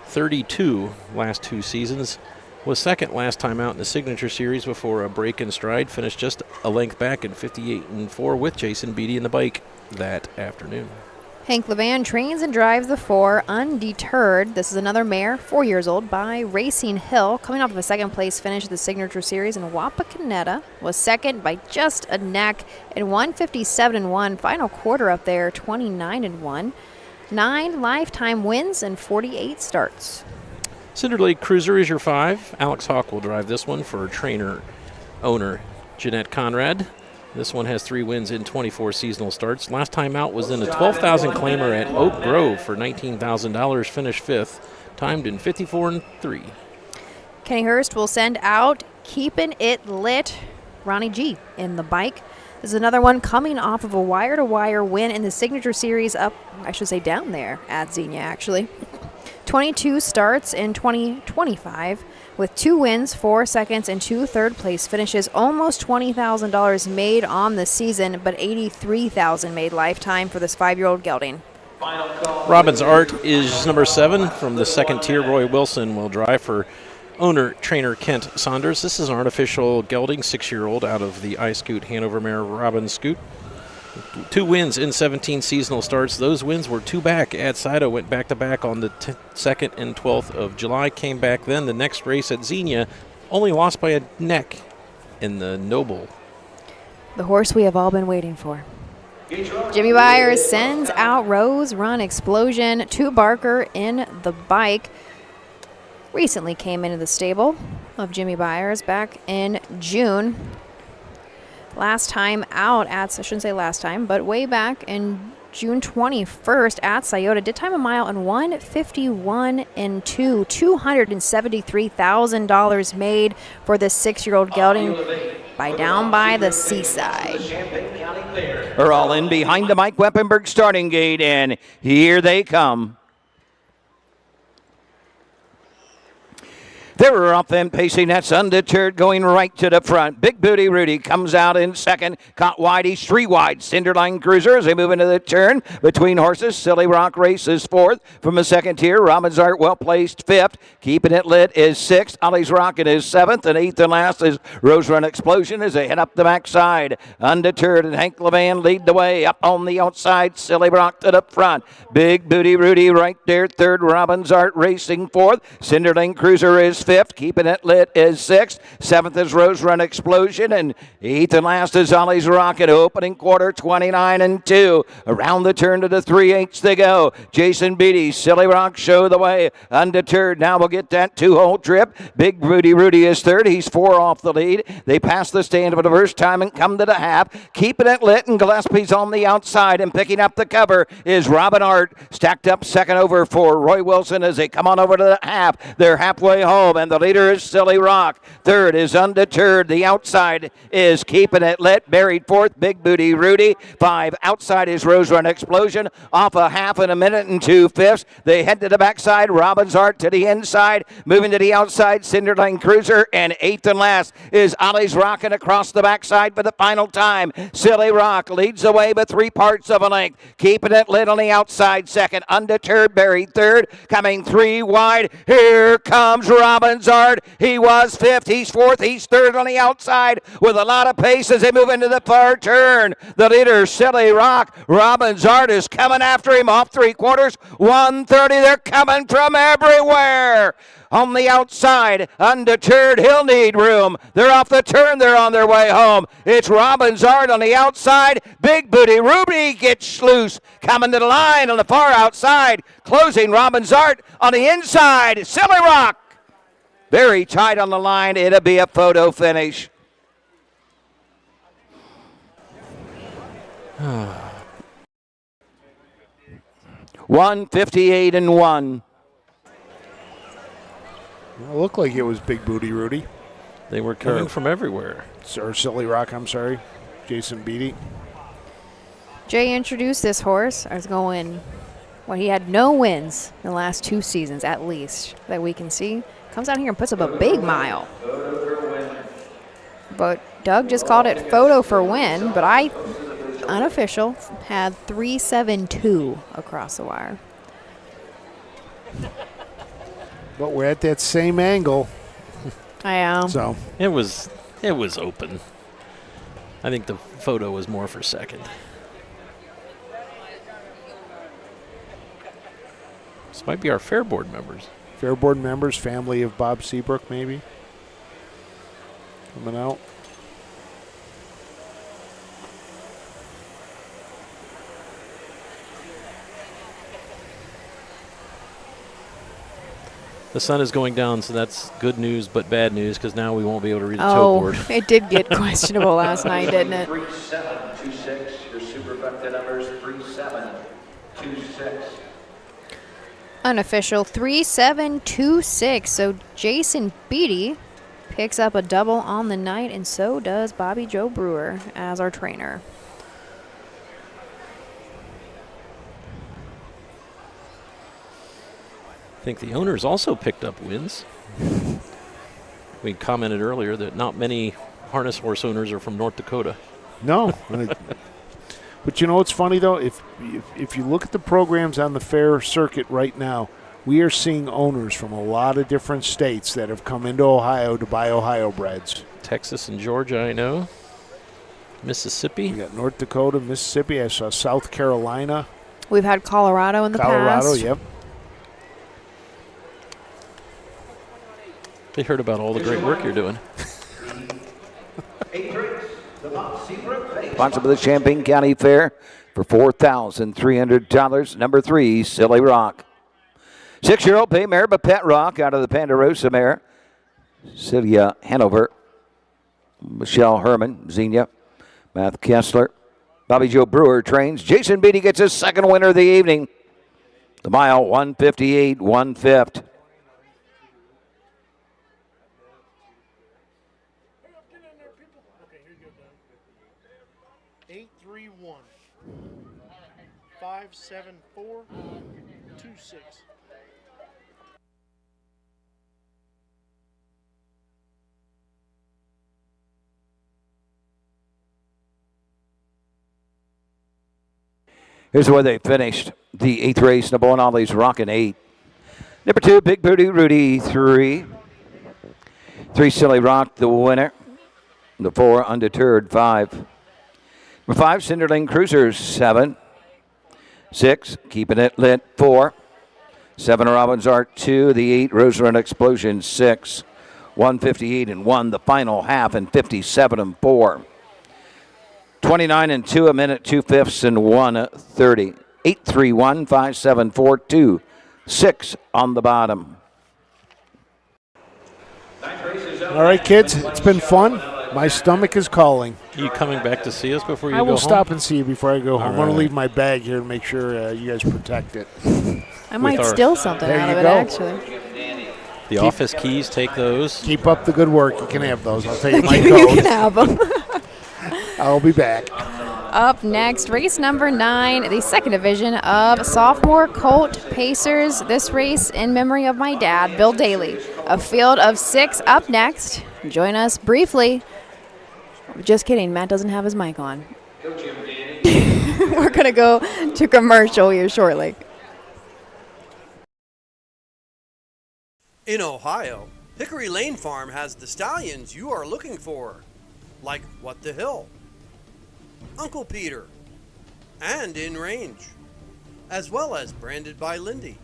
32 last 2 seasons. Was second last time out in the Signature Series before a break in stride. Finished just a length back in 58-4 with Jason Beatty in the bike that afternoon. Hank Levan trains and drives the 4, Undeterred. This is another mare, 4 years old, by Racing Hill. Coming off of a second-place finish of the Signature Series in Wapakoneta. Was second by just a neck and won 57-1. Final quarter up there, 29-1. 9 lifetime wins and 48 starts. Cinderlane Cruiser is your 5. Alex Hawk will drive this one for owner Jeanette Conrad. This one has 3 wins in 24 seasonal starts. Last time out was in a 12,000 claimer at Oak Grove for $19,000. Finished 5th, timed in 54-3. Kenny Hurst will send out Keeping It Lit, Ronnie G in the bike. This is another one coming off of a wire-to-wire win in the Signature Series down there at Xenia, actually. 22 starts in 2025 with 2 wins, 4 seconds, and 2 third-place finishes. Almost $20,000 made on the season, but $83,000 made lifetime for this 5-year-old gelding. Robin's Art is number 7 from the second tier. Roy Wilson will drive for owner-trainer Kent Saunders. This is an artificial gelding, 6-year-old out of the iScoot Hanover mare Robin Scoot. 2 wins in 17 seasonal starts. Those wins were 2 back at Sido. Went back-to-back on the 2nd and 12th of July. Came back then. The next race at Xenia only lost by a neck in the Noble. The horse we have all been waiting for. Jimmy Byers sends out Rose Run Explosion to Barker in the bike. Recently came into the stable of Jimmy Byers back in June. Last time out at, I shouldn't say last time, but way back in June 21st at Scioto, did time a mile and 151-2, $273,000 made for this 6-year-old gelding down by the seaside. Are all in behind the Mike Weppenberg starting gate, and here they come. They're up and pacing. That's Undeterred going right to the front. Big Booty Rudy comes out in second. Caught wide. He's 3 wide. Cinderline Cruiser as they move into the turn between horses. Silly Rock races 4th from the second tier. Robin's Art well placed 5th. Keeping It Lit is 6th. Ollie's Rocket is 7th. And 8th and last is Rose Run Explosion as they head up the backside. Undeterred and Hank Levan lead the way. Up on the outside. Silly Rock to the front. Big Booty Rudy right there. 3rd. Robin's Art racing 4th. Cinderlane Cruiser is 5th. Keeping It Lit is 6th. 7th is Rose Run Explosion. And 8th and last is Ollie's Rocket. Opening quarter 29-2. Around the turn to the 3/8 they go. Jason Beatty, Silly Rock show the way. Undeterred now will get that 2-hole trip. Big Booty Rudy is 3rd. He's 4 off the lead. They pass the stand for the first time and come to the half. Keeping It Lit and Gillespie's on the outside. And picking up the cover is Robin Art. Stacked up second over for Roy Wilson as they come on over to the half. They're halfway home. and the leader is Silly Rock. Third is Undeterred. The outside is Keeping It Lit. Buried fourth, Big Booty Rudy. 5 outside is Rose Run Explosion. Off a half in a minute and 2/5. They head to the backside. Robbins Art to the inside. Moving to the outside, Cinderlane Cruiser. And 8th and last is Ollie's Rockin' across the backside for the final time. Silly Rock leads the way by 3 parts of a length. Keeping It Lit on the outside second. Undeterred buried third. Coming 3 wide. Here comes Robbins Art. He was 5th. He's 4th. He's 3rd on the outside with a lot of pace as they move into the far turn. The leader, Silly Rock. Robbins Art is coming after him off 3/4. 130. They're coming from everywhere. On the outside, Undeterred, he'll need room. They're off the turn, they're on their way home. It's Robbins Art on the outside. Big Booty Ruby gets loose. Coming to the line on the far outside. Closing Robbins Art on the inside. Silly Rock. Very tight on the line. It'll be a photo finish. 158 and 1. It looked like it was Big Booty Rudy. They were coming from everywhere. Or Silly Rock, I'm sorry. Jason Beatty. Jay introduced this horse. I was going, well, he had no wins in the last 2 seasons, at least, that we can see. Comes out here and puts up a big mile. But Doug just called it photo for win, but I, unofficial, had 372 across the wire. But we're at that same angle. I am. So it was open. I think the photo was more for second. This might be our Fair Board members. Fair Board members, family of Bob Seabrook, maybe. Coming out. The sun is going down, so that's good news but bad news because now we won't be able to read the tote board. Oh, it did get questionable last night, didn't it? 3726. Your superfecta numbers 3726. Unofficial 3726. So Jason Beatty picks up a double on the night, and so does Bobby Joe Brewer as our trainer. I think the owners also picked up wins. We commented earlier that not many harness horse owners are from North Dakota. No. But you know what's funny, though? If you look at the programs on the fair circuit right now, we are seeing owners from a lot of different states that have come into Ohio to buy Ohio breds. Texas and Georgia, I know. Mississippi. We got North Dakota, Mississippi. I saw South Carolina. We've had Colorado in the past. Colorado, yep. They heard about all the great work you're doing. Sponsored by the Champaign County Fair for $4,300. Number 3, Silly Rock. 6-year-old pay mare, but Pet Rock out of the Ponderosa mare. Celia Hanover, Michelle Herman, Xenia, Matt Kessler. Bobby Joe Brewer trains. Jason Beatty gets his second winner of the evening. The mile, 158, 1/5. $831 57426. Here's where they finished the 8th race. Number 1, Ollie's Rockin' 8. Number 2, Big Booty Rudy 3. 3, Silly Rock, the winner. The 4, Undeterred 5. Number 5, Cinderlane Cruiser 7. 6, Keeping It Lit 4. 7, Robbins Art 2. The 8, Rose Run Explosion 6. 158 and 1. The final half and 57 and 4. 29 and 2, a minute 2/5 and 1:30. 831 5742 6 on the bottom. All right, kids, it's been fun. My stomach is calling. Are you coming back to see us before you go I will home? stop and see you before I go home. I'm going to right. leave my bag here to make sure you guys protect it. I might steal something There out you of it, go. actually. The office keys, take those. Keep up the good work. You can have those. I'll tell you my You code. can have them. I'll be back. Up next, race number 9, the second division of Sophomore Colt Pacers. This race in memory of my dad, Bill Daly. A field of 6 up next. Join us briefly. Just kidding, Matt doesn't have his mic on. We're going to go to commercial here shortly. In Ohio, Hickory Lane Farm has the stallions you are looking for, like What the Hill, Uncle Peter, and In Range, as well as Branded by Lindy,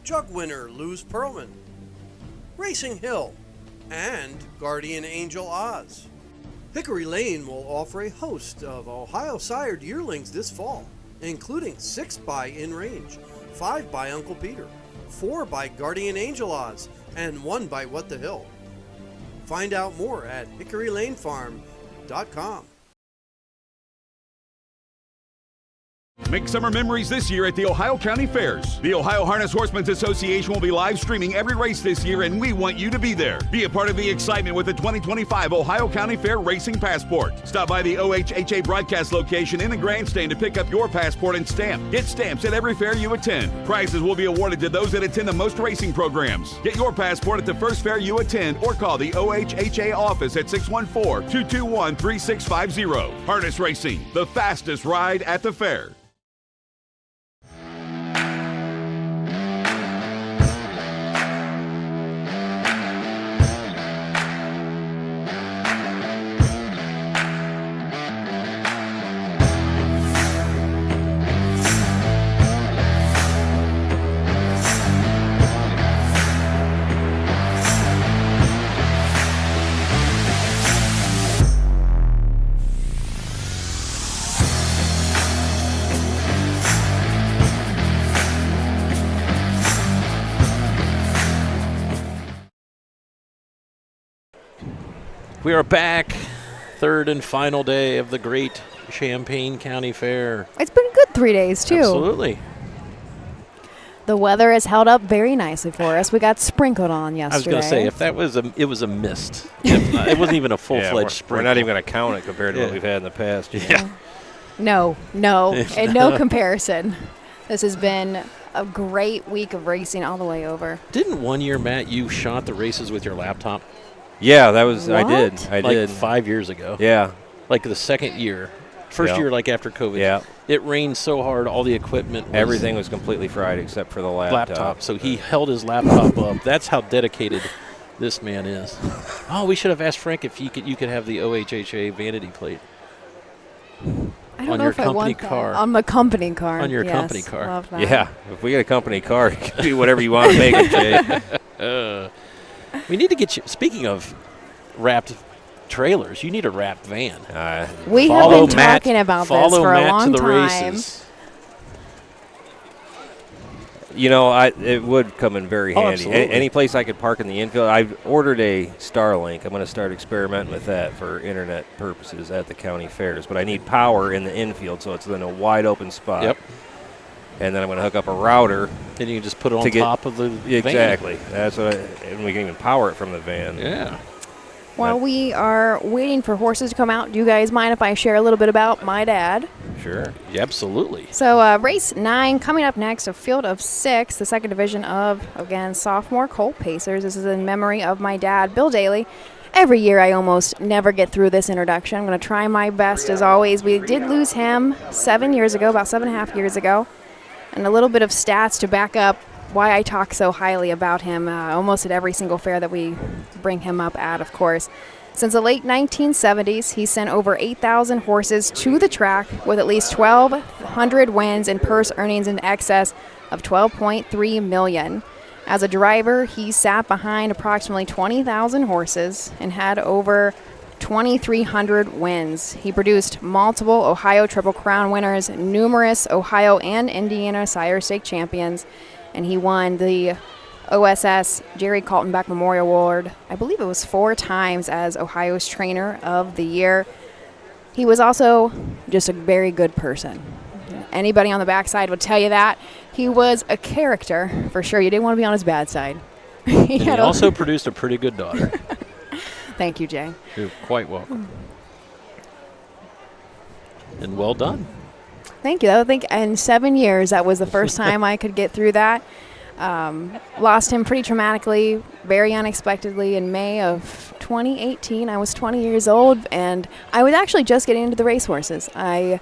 Jug Winner Luz Pearlman, Racing Hill, and Guardian Angel Oz. Hickory Lane will offer a host of Ohio sired yearlings this fall, including 6 by In Range, 5 by Uncle Peter, 4 by Guardian Angel Oz, and 1 by What the Hill. Find out more at hickorylanefarm.com. Make summer memories this year at the Ohio County Fairs. The Ohio Harness Horsemen's Association will be live streaming every race this year, and we want you to be there. Be a part of the excitement with the 2025 Ohio County Fair Racing Passport. Stop by the OHHA broadcast location in the grandstand to pick up your passport and stamp. Get stamps at every fair you attend. Prizes will be awarded to those that attend the most racing programs. Get your passport at the first fair you attend or call the OHHA office at 614-221-3650. Harness Racing, the fastest ride at the fair. We are back. Third and final day of the great Champaign County Fair. It's been a good 3 days, too. Absolutely. The weather has held up very nicely for us. We got sprinkled on yesterday. I was going to say, if that was it was a mist. If not, it wasn't even a full-fledged sprinkle. We're not even going to count it compared to what we've had in the past. Yeah. No, and no comparison. This has been a great week of racing all the way over. Didn't one year, Matt, you shot the races with your laptop? Yeah, that was, I did. Like 5 years ago. Yeah. Like the second year. First year, like after COVID. Yeah. It rained so hard, all the equipment everything was completely fried except for the laptop. So he held his laptop up. That's how dedicated this man is. Oh, we should have asked Frank if you could have the OHHA vanity plate. I don't know if I want that. On my company car. On your company car. Love that. Yeah. If we get a company car, you can do whatever you want to make it, Jay. We need to get you, speaking of wrapped trailers, you need a wrapped van. We have been talking about this for a long time. Races. You know, it would come in very handy. Any place I could park in the infield. I've ordered a Starlink. I'm going to start experimenting with that for internet purposes at the county fairs. But I need power in the infield, so it's in a wide open spot. Yep. And then I'm going to hook up a router. And you can just put it on top of the van. Exactly. That's what and we can even power it from the van. Yeah. While we are waiting for horses to come out, do you guys mind if I share a little bit about my dad? Sure. Yeah, absolutely. So race 9 coming up next, a field of 6, the second division of, again, Sophomore Colt Pacers. This is in memory of my dad, Bill Daly. Every year I almost never get through this introduction. I'm going to try my best as always. We did lose him 7 years ago, about 7.5 years ago. And a little bit of stats to back up why I talk so highly about him almost at every single fair that we bring him up at, of course. Since the late 1970s, he sent over 8,000 horses to the track with at least 1,200 wins and purse earnings in excess of $12.3 million. As a driver, he sat behind approximately 20,000 horses and had over 2,300 wins. He produced multiple Ohio Triple Crown winners, numerous Ohio and Indiana Sire Stake champions, and he won the OSS Jerry Kaltenbach Memorial Award, I believe it was 4 times, as Ohio's Trainer of the Year. He was also just a very good person. Anybody on the backside would tell you that. He was a character, for sure. You didn't want to be on his bad side. And he also produced a pretty good daughter. Thank you, Jay. You're quite welcome. And well done. Thank you. I think in 7 years, that was the first time I could get through that. Lost him pretty traumatically, very unexpectedly in May of 2018. I was 20 years old, and I was actually just getting into the racehorses. I,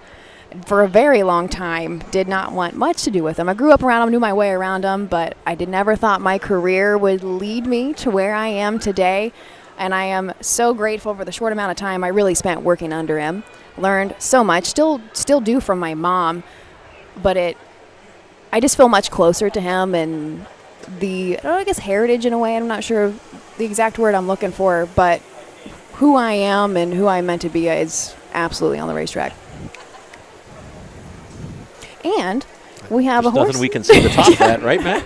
for a very long time, did not want much to do with them. I grew up around them, knew my way around them, but I never thought my career would lead me to where I am today. And I am so grateful for the short amount of time I really spent working under him. Learned so much, still do from my mom, but I just feel much closer to him and I guess heritage in a way. I'm not sure the exact word I'm looking for, but who I am and who I'm meant to be is absolutely on the racetrack. And we have There's a horse. Nothing we can see to top that, right, Matt?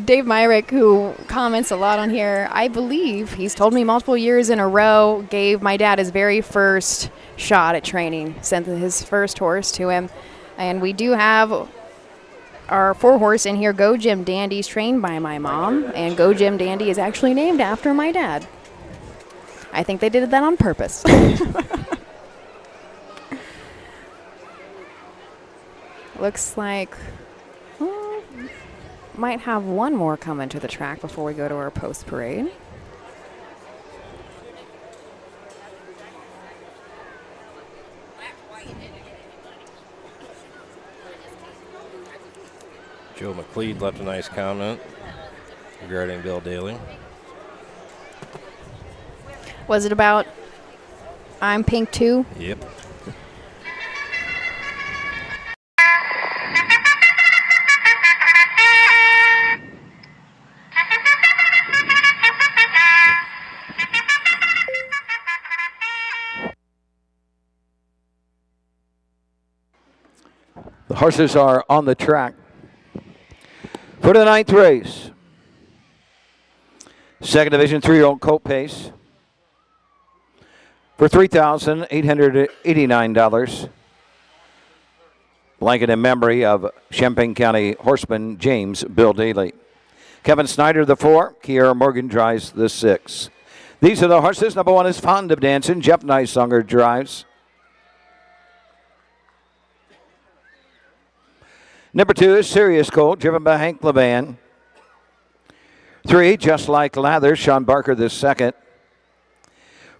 Dave Myrick, who comments a lot on here, I believe he's told me multiple years in a row, gave my dad his very first shot at training, sent his first horse to him. And we do have our 4-horse in here, Go Jim Dandy's trained by my mom, and Go Jim Dandy is actually named after my dad. I think they did that on purpose. Looks like might have one more coming to the track before we go to our post parade. Joe McLeod left a nice comment regarding Bill Daly. Was it about I'm pink too? Yep. The horses are on the track for the 9th race. Second division 3-year-old colt pace for $3,889. Blanket in memory of Champaign County Horseman James Bill Daly. Kevin Snyder, the 4. Kiera Morgan drives the 6. These are the horses. Number 1 is Fond of Dancing. Jeff Neisonger drives. Number 2 is Serious Colt, driven by Hank Levan. 3, Just Like Lather, Sean Barker the 2nd.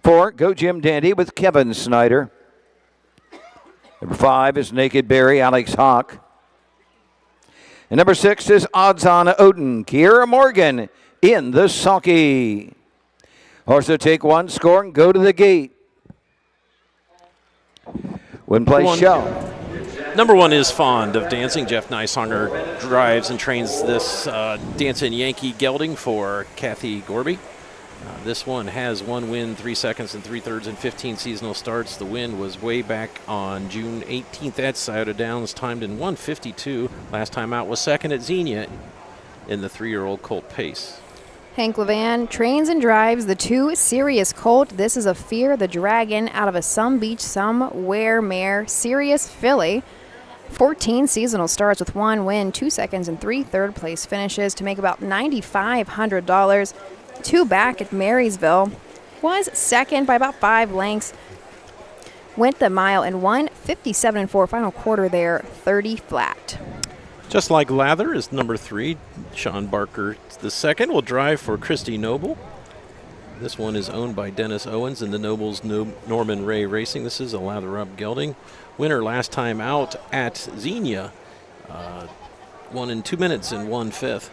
4, Go Jim Dandy with Kevin Snyder. Number 5 is Naked Berry, Alex Hawk. And number 6 is Odds On Odin, Kiera Morgan in the sulky. Horse will take 1, score, and go to the gate. Win, place, show. Number 1 is Fond of Dancing. Jeff Neisonger drives and trains this dancing Yankee gelding for Kathy Gorby. This one has 1 win, 3 seconds, and 3/3 in 15 seasonal starts. The win was way back on June 18th at Scioto Downs, timed in 1:52. Last time out was second at Xenia in the 3-year-old colt pace. Hank Levan trains and drives the 2 Serious Colt. This is a Fear the Dragon out of a Some Beach Somewhere mare, Serious filly. 14 seasonal starts with 1 win, 2 seconds, and 3 third-place finishes to make about $9,500. 2 back at Marysville. Was second by about 5 lengths. Went the mile and won 57-4. Final quarter there, 30 flat. Just Like Lather is number 3. Sean Barker the 2nd will drive for Christy Noble. This one is owned by Dennis Owens and the Nobles Norman Ray Racing. This is a lather-up gelding. Winner last time out at Xenia. Won in 2 minutes and 1/5.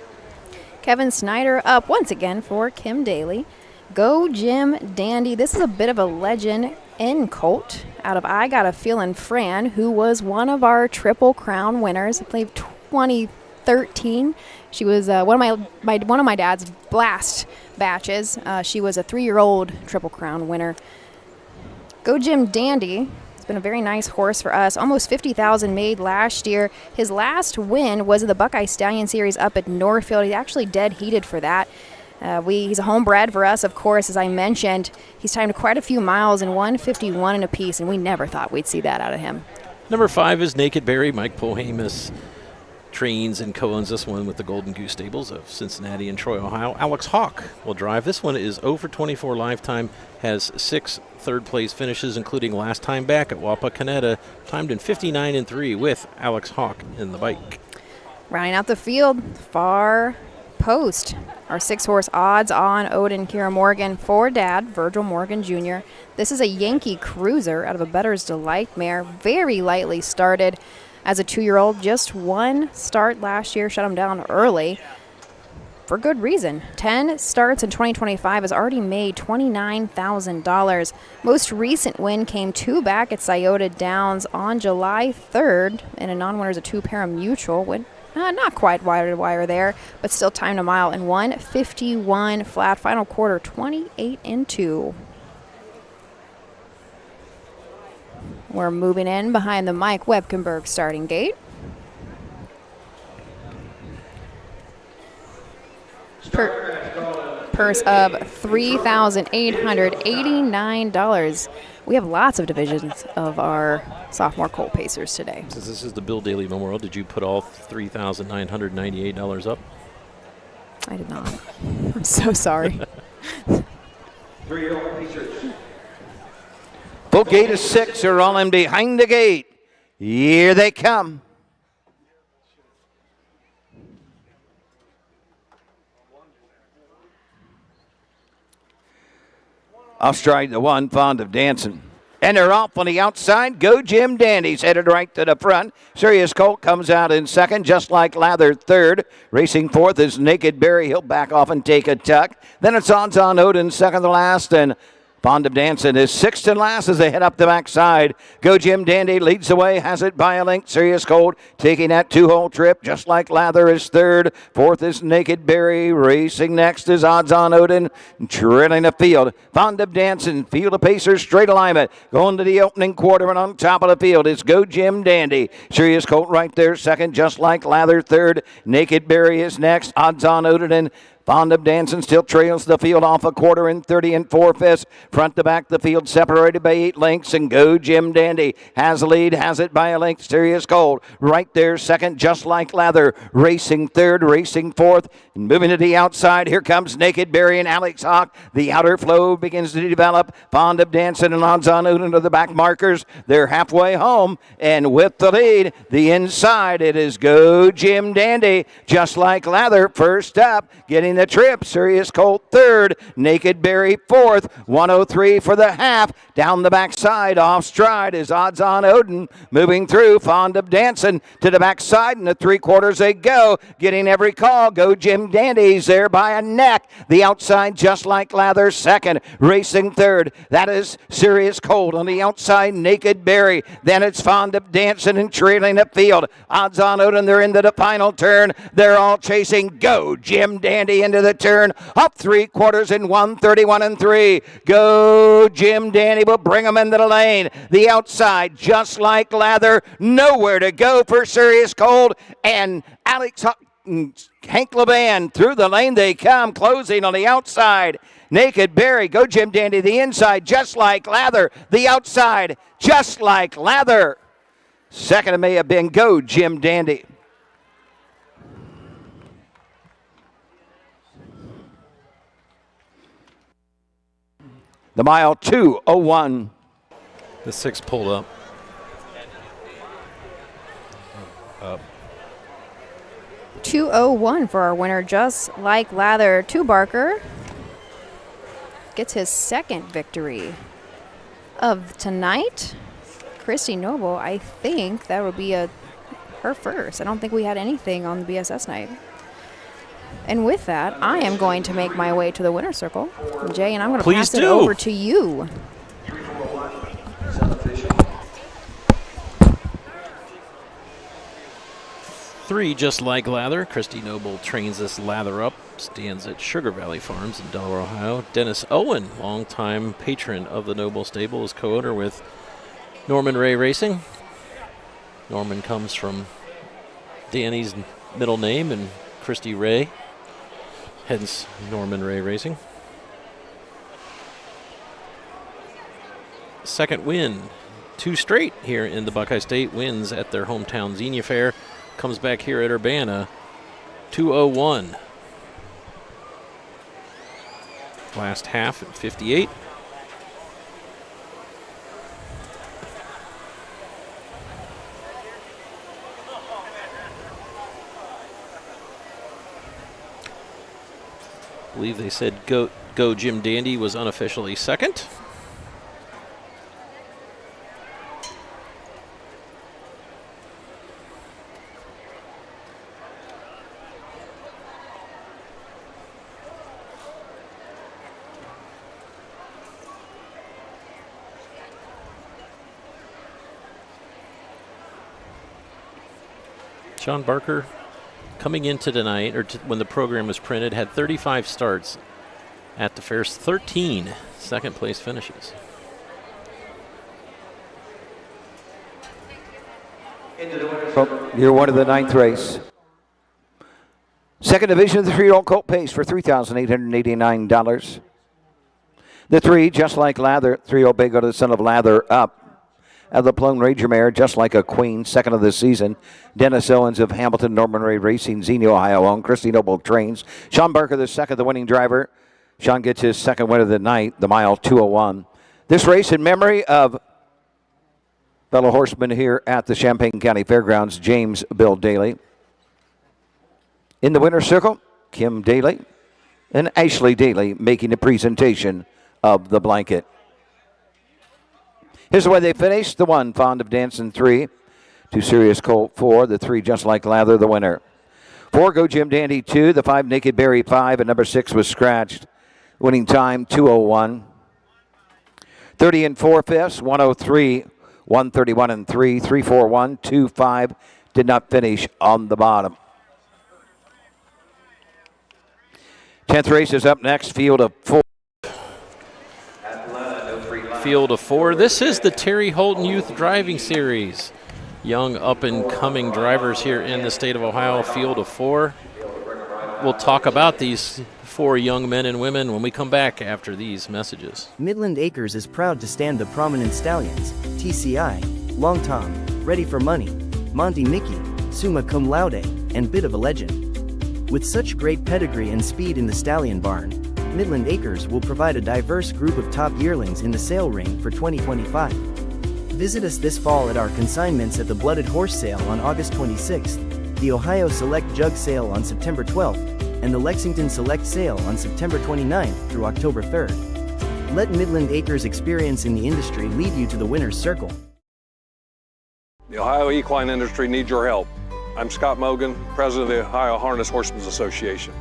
Kevin Snyder up once again for Kim Daly. Go Jim Dandy. This is a bit of a legend in colt out of I Got a Feelin' Fran, who was one of our Triple Crown winners, I believe 2013. She was one of my dad's blast batches. She was a 3-year-old Triple Crown winner. Go Jim Dandy. It's been a very nice horse for us. Almost $50,000 made last year. His last win was in the Buckeye Stallion Series up at Northfield. He's actually dead heated for that. He's a homebred for us, of course, as I mentioned. He's timed quite a few miles in 1:51 and a piece, and we never thought we'd see that out of him. Number 5 is Naked Berry. Mike Polhamus trains and co-owns this one with the Golden Goose Stables of Cincinnati and Troy, Ohio. Alex Hawk will drive. This one is 0 for 24 lifetime, has 6 third-place finishes, including last time back at Wapakoneta, timed in 59-3 with Alex Hawk in the bike. Rounding out the field, far post. Our 6-horse odds on Odin Kira Morgan for Dad, Virgil Morgan Jr. This is a Yankee Cruiser out of a Better's Delight mare, very lightly started. As a 2-year-old, just one start last year, shut him down early for good reason. 10 starts in 2025, has already made $29,000. Most recent win came 2 back at Scioto Downs on July 3rd, and a non-winner is a 2-para mutual. Not quite wire to wire there, but still timed a mile in 1:51 flat. Final quarter, 28-2. We're moving in behind the Mike Webkenberg starting gate. Purse of $3,889. We have lots of divisions of our sophomore colt pacers today. Since this is the Bill Daly Memorial, did you put all $3,998 up? I did not. I'm so sorry. Full gate of 6 are all in behind the gate. Here they come. Off stride the one, Fond of Dancing. And they're off on the outside. Go Jim Dandy's headed right to the front. Serious Colt comes out in second, just like Lather third. Racing fourth is Naked Berry. He'll back off and take a tuck. Then it's Odds on Odin second to last, and Fond of Dancing is sixth and last as they head up the backside. Go Jim Dandy leads the way, has it by a length. Serious Colt taking that 2-hole trip, just like Lather is third. Fourth is Naked Berry. Racing next is Odds on Odin. Trailing the field. Fond of Dancing, field of pacers, straight alignment. Going to the opening quarter, and on top of the field is Go Jim Dandy. Serious Colt right there, second, just like Lather third. Naked Berry is next. Odds on Odin and Fond of Dancing still trails the field off a quarter in 30 4/5. Front to back, the field separated by 8 lengths, and Go Jim Dandy has the lead, has it by a length. Serious Colt right there, second, just like Lather. Racing third, racing fourth, and moving to the outside. Here comes Naked Berry and Alex Hawk. The outer flow begins to develop. Fond of Dancing and Odds on Odin to the back markers. They're halfway home, and with the lead, the inside, it is Go Jim Dandy, just like Lather. First up, getting the trip. Serious Colt third. Naked Berry fourth. 103 for the half. Down the backside, off stride is Odds on Odin. Moving through, Fond of Dancing to the backside, and the 3/4 they go. Getting every call. Go Jim Dandy's there by a neck. The outside, just like Lather, second. Racing third. That is Serious Colt on the outside. Naked Berry. Then it's Fond of Dancing and trailing the field. Odds on Odin, they're into the final turn. They're all chasing Go Jim Dandy into the turn. Up 3/4 in 1:31 3. Go Jim Dandy will bring them into the lane. The outside, just like Lather. Nowhere to go for Serious Colt. And Alex Hank Levan through the lane they come, closing on the outside. Naked Berry, Go Jim Dandy, the inside, just like Lather. The outside, just like Lather. Second, it may have been Go Jim Dandy. The mile 2:01. The 6 pulled up. 2:01 for our winner, just like Lather. 2 Barker gets his second victory of tonight. Christy Noble, I think that would be her first. I don't think we had anything on the BSS night. And with that, I am going to make my way to the winner's circle. Jay, and I'm going to pass it over to you. Three, just like Lather. Christy Noble trains this Lather up. Stands at Sugar Valley Farms in Delaware, Ohio. Dennis Owen, longtime patron of the Noble stable, is co-owner with Norman Ray Racing. Norman comes from Danny's middle name and Christy Ray, hence Norman Ray Racing. Second win, 2 straight here in the Buckeye State, wins at their hometown Xenia Fair. comes back here at Urbana, 2:01. Last half at 58. I believe they said go Jim Dandy was unofficially second. Sean Barker, coming into tonight, or when the program was printed, had 35 starts at the fair's 13 second place finishes. Year one of the ninth race. Second division of the 3-year-old colt pace for $3,889. The 3, just like Lather, 3-year-old Bay, go to the son of Lather up. Of the Plone Ranger mare, just like a queen, second of the season. Dennis Owens of Hamilton Norman Ray Racing, Xenia, Ohio owned. Christy Noble trains. Sean Barker, the second, the winning driver. Sean gets his second win of the night, the mile 2:01. This race in memory of fellow horseman here at the Champaign County Fairgrounds, James Bill Daly. In the winner's circle, Kim Daly and Ashley Daly making the presentation of the blanket. Here's the way they finished. The 1, Fond of Dancing 3. 2, Serious Colt 4. The 3, Just Like Lather, the winner. 4, Go Jim Dandy 2. The 5, Naked Berry 5. And number 6 was scratched. Winning time 2:01. 30 and 4/5. 1:03. 1:31 and 3. 3:41. 2:5. Did not finish on the bottom. 10th race is up next. Field of 4. Field of 4. This is the Terry Holton Youth Driving Series. Young up-and-coming drivers here in the state of Ohio. Field of 4. We'll talk about these 4 young men and women when we come back after these messages. Midland Acres is proud to stand the prominent stallions, TCI, Long Tom, Ready for Money, Monty Mickey, Summa Cum Laude, and Bit of a Legend. With such great pedigree and speed in the stallion barn, Midland Acres will provide a diverse group of top yearlings in the sale ring for 2025. Visit us this fall at our consignments at the Blooded Horse Sale on August 26th, the Ohio Select Jug Sale on September 12th, and the Lexington Select Sale on September 29th through October 3rd. Let Midland Acres' experience in the industry lead you to the winner's circle. The Ohio equine industry needs your help. I'm Scott Mogan, president of the Ohio Harness Horsemen Association.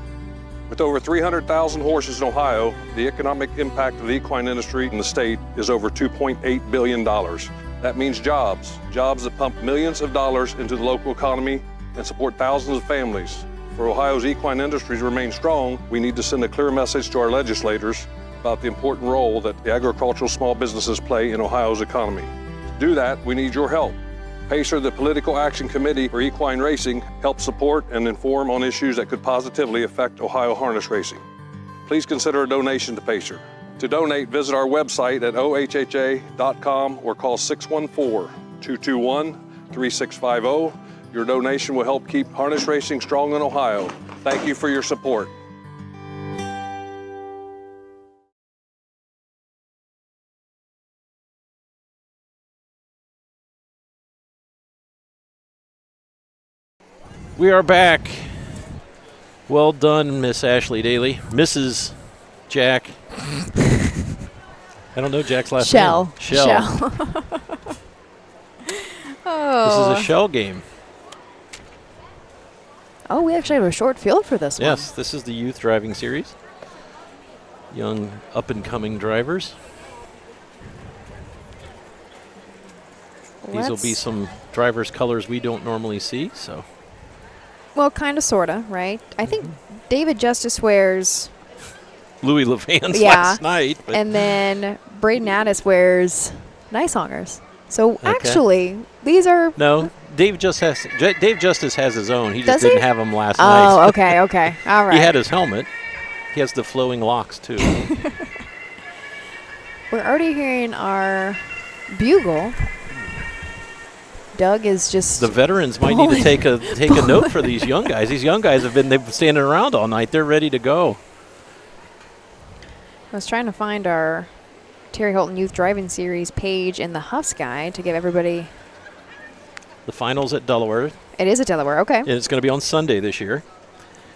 With over 300,000 horses in Ohio, the economic impact of the equine industry in the state is over $2.8 billion. That means jobs that pump millions of dollars into the local economy and support thousands of families. For Ohio's equine industry to remain strong, we need to send a clear message to our legislators about the important role that the agricultural small businesses play in Ohio's economy. To do that, we need your help. PACER, the Political Action Committee for Equine Racing, helps support and inform on issues that could positively affect Ohio harness racing. Please consider a donation to PACER. To donate, visit our website at ohha.com or call 614-221-3650. Your donation will help keep harness racing strong in Ohio. Thank you for your support. We are back. Well done, Miss Ashley Daly. Mrs. Jack. I don't know Jack's last name. Shell. Oh. This is a shell game. Oh, we actually have a short field for this one. Yes, this is the youth driving series. Young up-and-coming drivers. These will be some drivers' colors we don't normally see, so. Well, kind of, sort of, right? I think David Justice wears Louis Levan's last night. And then Braden Addis wears Nicehongers. So actually, these are. No, Dave Justice has his own. He just didn't have them last night. Oh, okay. All right. He had his helmet. He has the flowing locks, too. We're already hearing our bugle Doug is just the veterans might need to take a note for these young guys. These young guys they've been standing around all night. They're ready to go. I was trying to find our Terry Holton Youth Driving Series page in the Huffs Guide to give everybody. The finals at Delaware. It is at Delaware, okay. And it's going to be on Sunday this year.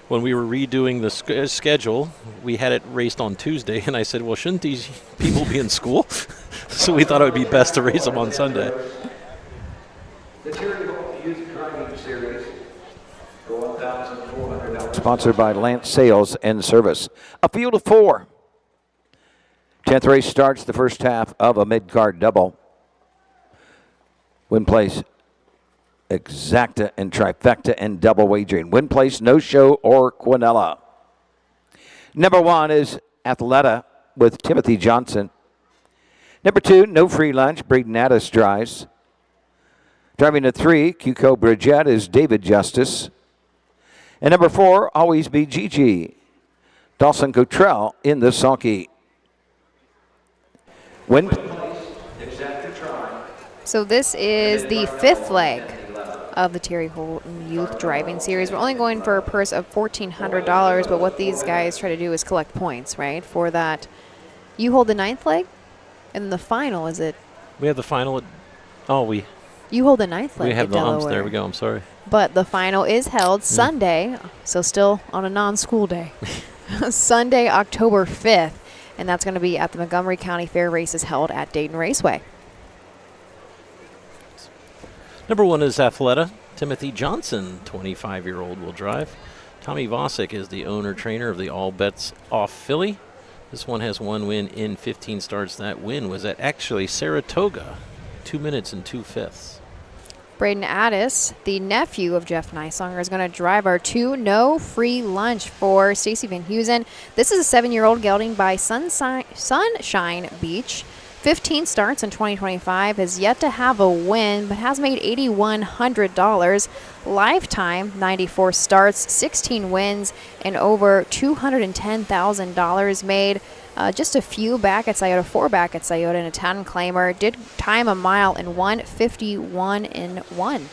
When we were redoing the schedule, we had it raced on Tuesday, and I said, well, shouldn't these people be in school? So we thought it would be best to race them on Sunday. The Terry Holton Youth Driving Series for $1,400. Sponsored by Lance Sales and Service. A field of 4. 10th race starts the first half of a mid-card double. Win place, exacta and trifecta and double wagering. Win place, no show or Quinella. Number 1 is Athleta with Timothy Johnson. Number 2, no free lunch, Braden Addis drives. Driving to 3, Cuco Bridgette is David Justice. And number 4, Always Be Gigi. Dawson Cottrell in the sulky. Win place, exacta try. So this is the 5th leg of the Terry Holton Youth Driving Series. We're only going for a purse of $1,400, but what these guys try to do is collect points, right? For that, you hold the 9th leg, and the final is it? We have the final at, you hold the 9th leg. We have at the humps. Delaware. There we go. I'm sorry. But the final is held Sunday, so still on a non-school day. Sunday, October 5th, and that's going to be at the Montgomery County Fair races held at Dayton Raceway. Number 1 is Athleta. Timothy Johnson, 25-year-old, will drive. Tommy Vosick is the owner-trainer of the All Bets Off filly. This one has 1 win in 15 starts. That win was at actually Saratoga, 2 minutes and 2/5. Braden Addis, the nephew of Jeff Nysonger, is going to drive our 2 no free lunch for Stacy Van Heusen. This is a 7-year-old gelding by Sunshine Beach. 15 starts in 2025, has yet to have a win, but has made $8,100. Lifetime, 94 starts, 16 wins, and over $210,000 made. Just a few back at Scioto, 4 back at Scioto, and a 10 claimer. Did time a mile in 1:51.1.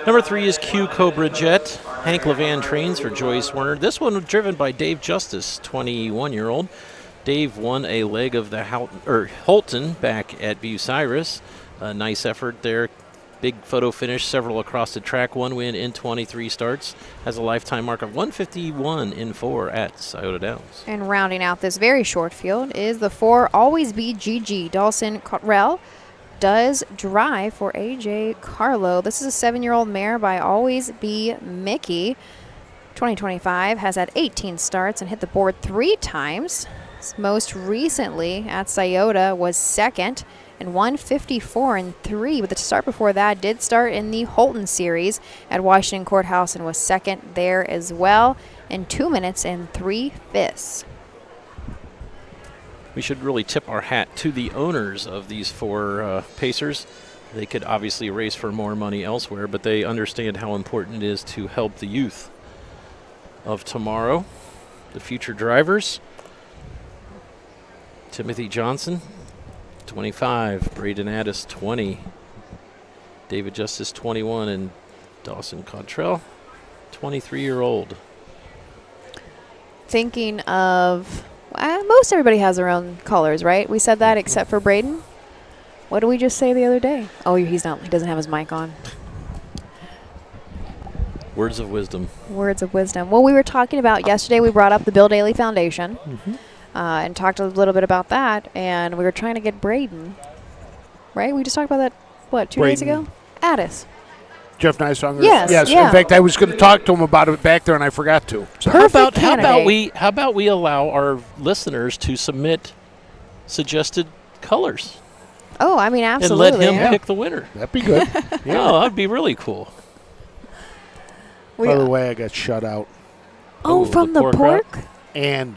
Number 3 is Q Cobra Jet. Hank Levan trains for Joyce Werner. This one was driven by Dave Justice, 21-year-old. Dave won a leg of the Holton back at Bucyrus. A nice effort there. Big photo finish, several across the track. 1 win in 23 starts. Has a lifetime mark of 151 in 4 at Scioto Downs. And rounding out this very short field is the 4 Always Be Gigi. Dawson Cottrell does drive for AJ Carlo. This is a 7-year-old mare by Always Be Mickey. 2025 has had 18 starts and hit the board 3 times. Most recently at Scioto was 2nd and 1:54.3, but the start before that did start in the Holton Series at Washington Courthouse and was 2nd there as well in 2 minutes and 3/5. We should really tip our hat to the owners of these 4 pacers. They could obviously race for more money elsewhere, but they understand how important it is to help the youth of tomorrow, the future drivers. Timothy Johnson, 25. Braden Addis, 20. David Justice, 21. And Dawson Cottrell, 23-year-old. Thinking of, most everybody has their own colors, right? We said that except for Braden. What did we just say the other day? Oh, he doesn't have his mic on. Words of wisdom. Words of wisdom. Well, we were talking about yesterday, we brought up the Bill Daly Foundation. And talked a little bit about that, and we were trying to get Braden, right? We just talked about that, 2 days ago? Addis. Jeff Nysonger. Yes. Yeah. In fact, I was going to talk to him about it back there, and I forgot to. So. How about we allow our listeners to submit suggested colors? Oh, I mean, absolutely. And let him pick the winner. That'd be good. Yeah, that'd be really cool. By the way, I got shut out. Oh, from the pork? And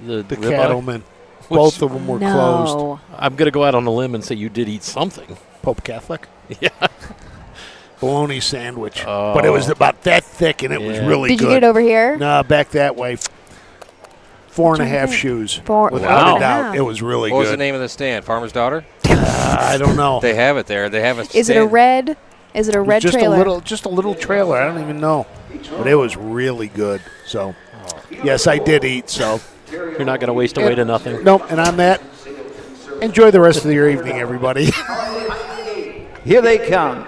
the cattlemen. Both of them were closed. I'm going to go out on a limb and say you did eat something. Pope Catholic? Yeah. Bologna sandwich. But it was about that thick, and it was really good. Did you get it over here? No, back that way. 4.5 shoes. Without a doubt. It was really good. What was the name of the stand? Farmer's Daughter? I don't know. They have it there. They have a. Is it a red? Is it a red just trailer? Just a little trailer. I don't even know. But it was really good. So, yes, I did eat. So You're not going to waste away to nothing. Nope. And on that, enjoy the rest of your evening, everybody. Here they come.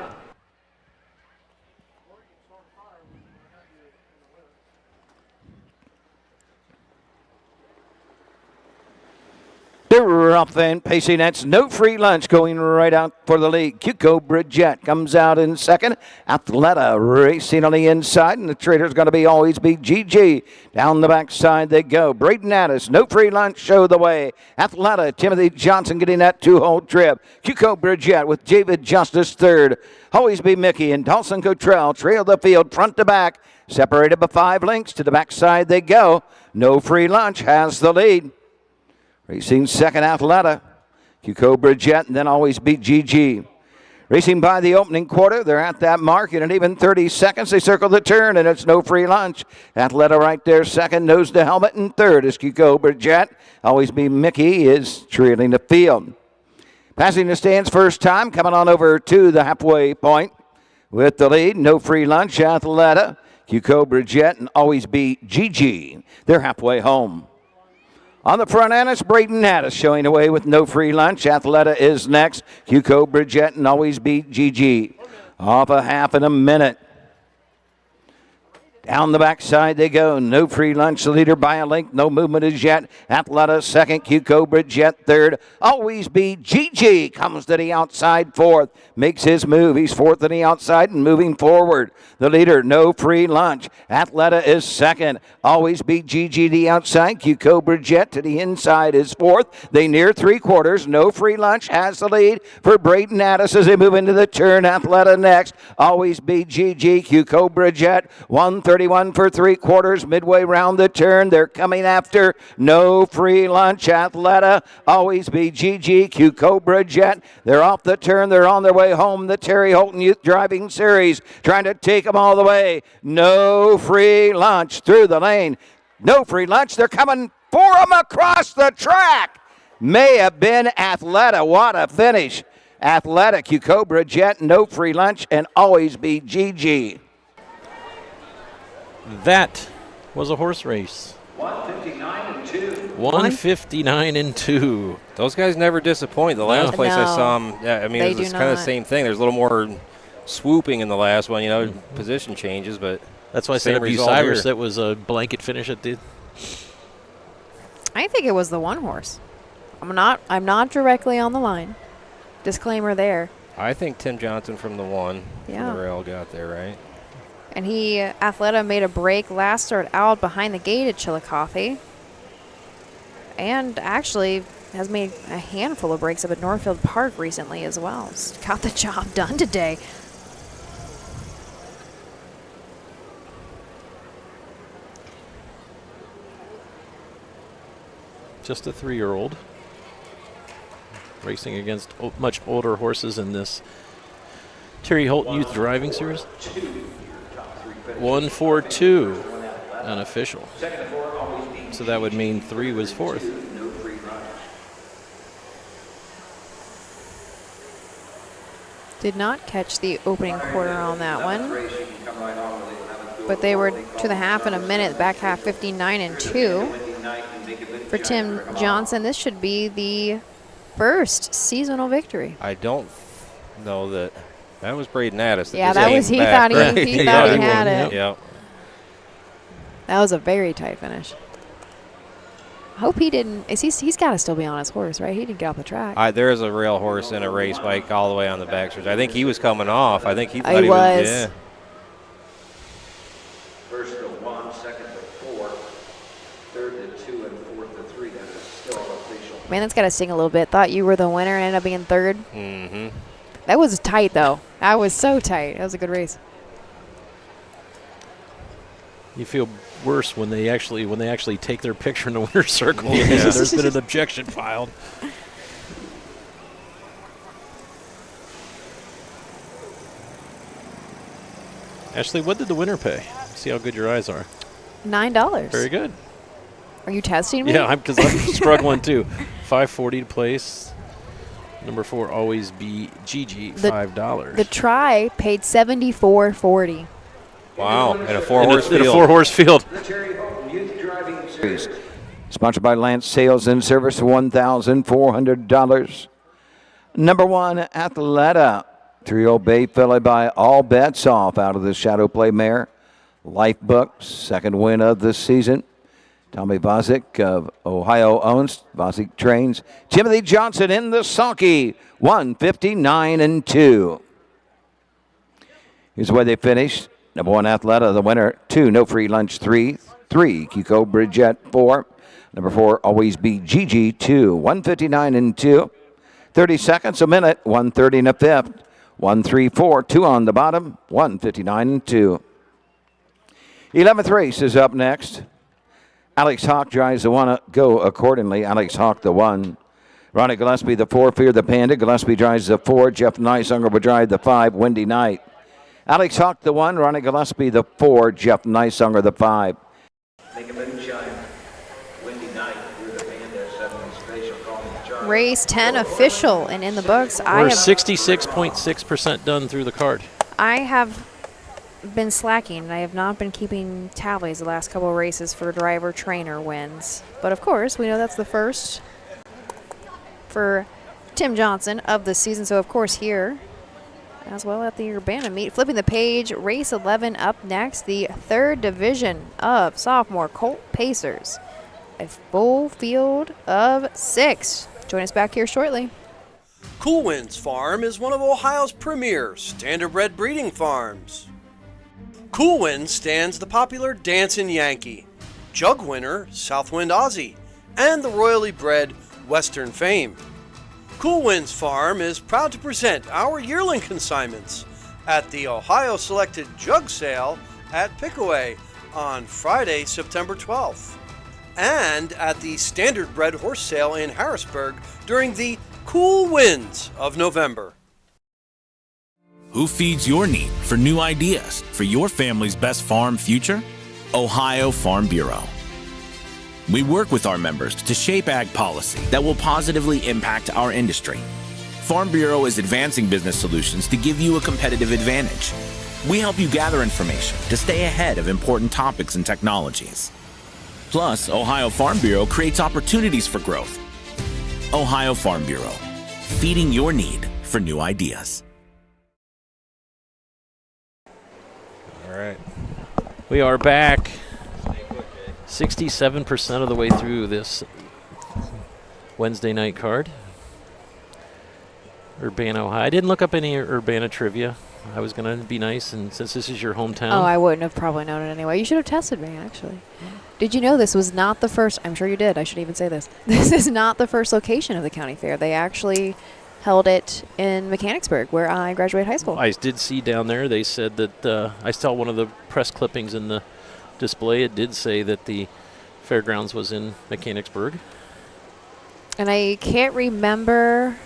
They're up and pacing. That's no free lunch going right out for the lead. Cuco Bridgette comes out in second. Athleta racing on the inside, and the trailer's going to be always be GG. Down the backside they go. Braden Addis, no free lunch, show the way. Athleta, Timothy Johnson getting that two-hole trip. Cuco Bridgette with David Justice third. Always be Mickey and Dawson Cottrell trail the field front to back. Separated by 5 lengths. To the backside they go. No free lunch has the lead. Racing second, Athleta. Cuco Bridgette, and then always beat GG. Racing by the opening quarter, they're at that mark in an even 30 seconds. They circle the turn, and it's no free lunch. Athleta right there, second, nose to helmet, and third is Cuco Bridgette. Always be Mickey is trailing the field. Passing the stands first time, coming on over to the halfway point with the lead. No free lunch, Athleta. Cuco Bridgette, and always be GG. They're halfway home. On the front end, it's Braden Addis showing away with no free lunch. Athleta is next. Cuco Bridgette and always beat GG. Off a half in a minute. Down the backside they go. No free lunch. The leader by a length. No movement as yet. Athleta second. Cuco Bridgette third. Always be GG. Comes to the outside fourth. Makes his move. He's fourth on the outside and moving forward. The leader, no free lunch. Athleta is second. Always be GG the outside. Cuco Bridgette to the inside is fourth. They near 3/4. No free lunch has the lead for Braden Addis as they move into the turn. Athleta next. Always be GG. Cuco Bridgette 131 for 3/4. Midway round the turn. They're coming after. No free lunch. Athleta. Always be GG. Cuco Bridgette. They're off the turn. They're on their way home. The Terry Holton Youth Driving Series trying to take them all the way. No free lunch through the lane. No free lunch. They're coming for them across the track. May have been Athleta. What a finish. Athleta, Cuco Bridgette, no free lunch, and always be GG. That was a horse race. 159-2. 159-2. Those guys never disappoint. The last place I No. saw them, yeah, I mean, They it was do kind of the not. same thing. There's a little more swooping in the last one, position changes, but That's why I same said result Cyrus, here. that was a blanket finish at the. I think it was the one horse. I'm not directly on the line. Disclaimer there. I think Tim Johnson from the one Yeah. from the rail got there, right? And Athleta made a break last start out behind the gate at Chillicothe. And actually has made a handful of breaks up at Northfield Park recently as well. Got the job done today. Just a 3-year-old. Racing against much older horses in this Terry Holton Youth Driving Series. 1-4-2 unofficial. So that would mean 3 was fourth. Did not catch the opening quarter on that one. But they were to the half in a minute, back half 59-2. For Tim Johnson, this should be the first seasonal victory. I don't know that was Braden Addis. Yeah, that was, he thought he had it. Yeah. That was a very tight finish. I hope he didn't. He's got to still be on his horse, right? He didn't get off the track. There is a rail horse in a race bike all the way on the backstretch. I think he was coming off. I think he thought He he was. Yeah. First to 1, second to 4, third to 2, and fourth to 3. That is still official. Man, that's got to sting a little bit. Thought you were the winner and ended up being third. Mm-hmm. That was tight, though. That was so tight. That was a good race. You feel worse when they actually take their picture in the winner's circle. Yeah. There's been an objection filed. Ashley, what did the winner pay? See how good your eyes are. $9. Very good. Are you testing me? Yeah, because I'm struggling too. $5.40 to place. Number 4, Always Be Gigi, $5. The try paid $74.40. Wow, and a four-horse field. In a four-horse field. Sponsored by Lance Sales and Service, $1,400. Number 1, Athleta. 3-0 Bay filly by All Bets Off out of the Shadow Play mare. Lifebook, second win of the season. Tommy Vozick of Ohio owns. Vozick trains. Timothy Johnson in the sulky, 159-2. Here's where they finished. Number 1, Athleta, the winner. 2, No Free Lunch, 3. 3, Kiko Bridgette, 4. Number 4, Always Be Gigi, 2. 159-2. 30 seconds a minute, 130 and a fifth. 1-3-4, 2 on the bottom, 159-2. 11th race is up next. Alex Hawk drives the 1, go accordingly. Alex Hawk the 1. Ronnie Gillespie the 4, Fear the Panda. Gillespie drives the 4. Jeff Neisunger will drive the 5, Windy Night. Alex Hawk the 1, Ronnie Gillespie the 4, Jeff Neisunger the 5. Make a big chime. Windy Night, Fear the Panda, 7 special call. Race 10 official and in the books. We're 66.6% done through the card. I have been slacking, and I have not been keeping tallies the last couple of races for driver trainer wins. But of course, we know that's the first for Tim Johnson of the season. So of course here, as well at the Urbana meet. Flipping the page, race 11 up next, the 3rd division of Sophomore Colt Pacers. A full field of 6. Join us back here shortly. Cool Winds Farm is one of Ohio's premier standardbred breeding farms. Cool Winds stands the popular Dancin' Yankee, Jug winner Southwind Aussie, and the royally bred Western Fame. Cool Winds Farm is proud to present our yearling consignments at the Ohio Selected Jug Sale at Pickaway on Friday, September 12th, and at the Standardbred Horse Sale in Harrisburg during the cool winds of November. Who feeds your need for new ideas for your family's best farm future? Ohio Farm Bureau. We work with our members to shape ag policy that will positively impact our industry. Farm Bureau is advancing business solutions to give you a competitive advantage. We help you gather information to stay ahead of important topics and technologies. Plus, Ohio Farm Bureau creates opportunities for growth. Ohio Farm Bureau, feeding your need for new ideas. All right. We are back 67% of the way through this Wednesday night card. Urbana, Ohio. I didn't look up any Urbana trivia. I was going to be nice, and since this is your hometown. Oh, I wouldn't have probably known it anyway. You should have tested me, actually. Did you know this was not the first? I'm sure you did. I should even say this. This is not the first location of the county fair. They actually held it in Mechanicsburg, where I graduated high school. I did see down there, they said that, I saw one of the press clippings in the display. It did say that the fairgrounds was in Mechanicsburg. And I can't remember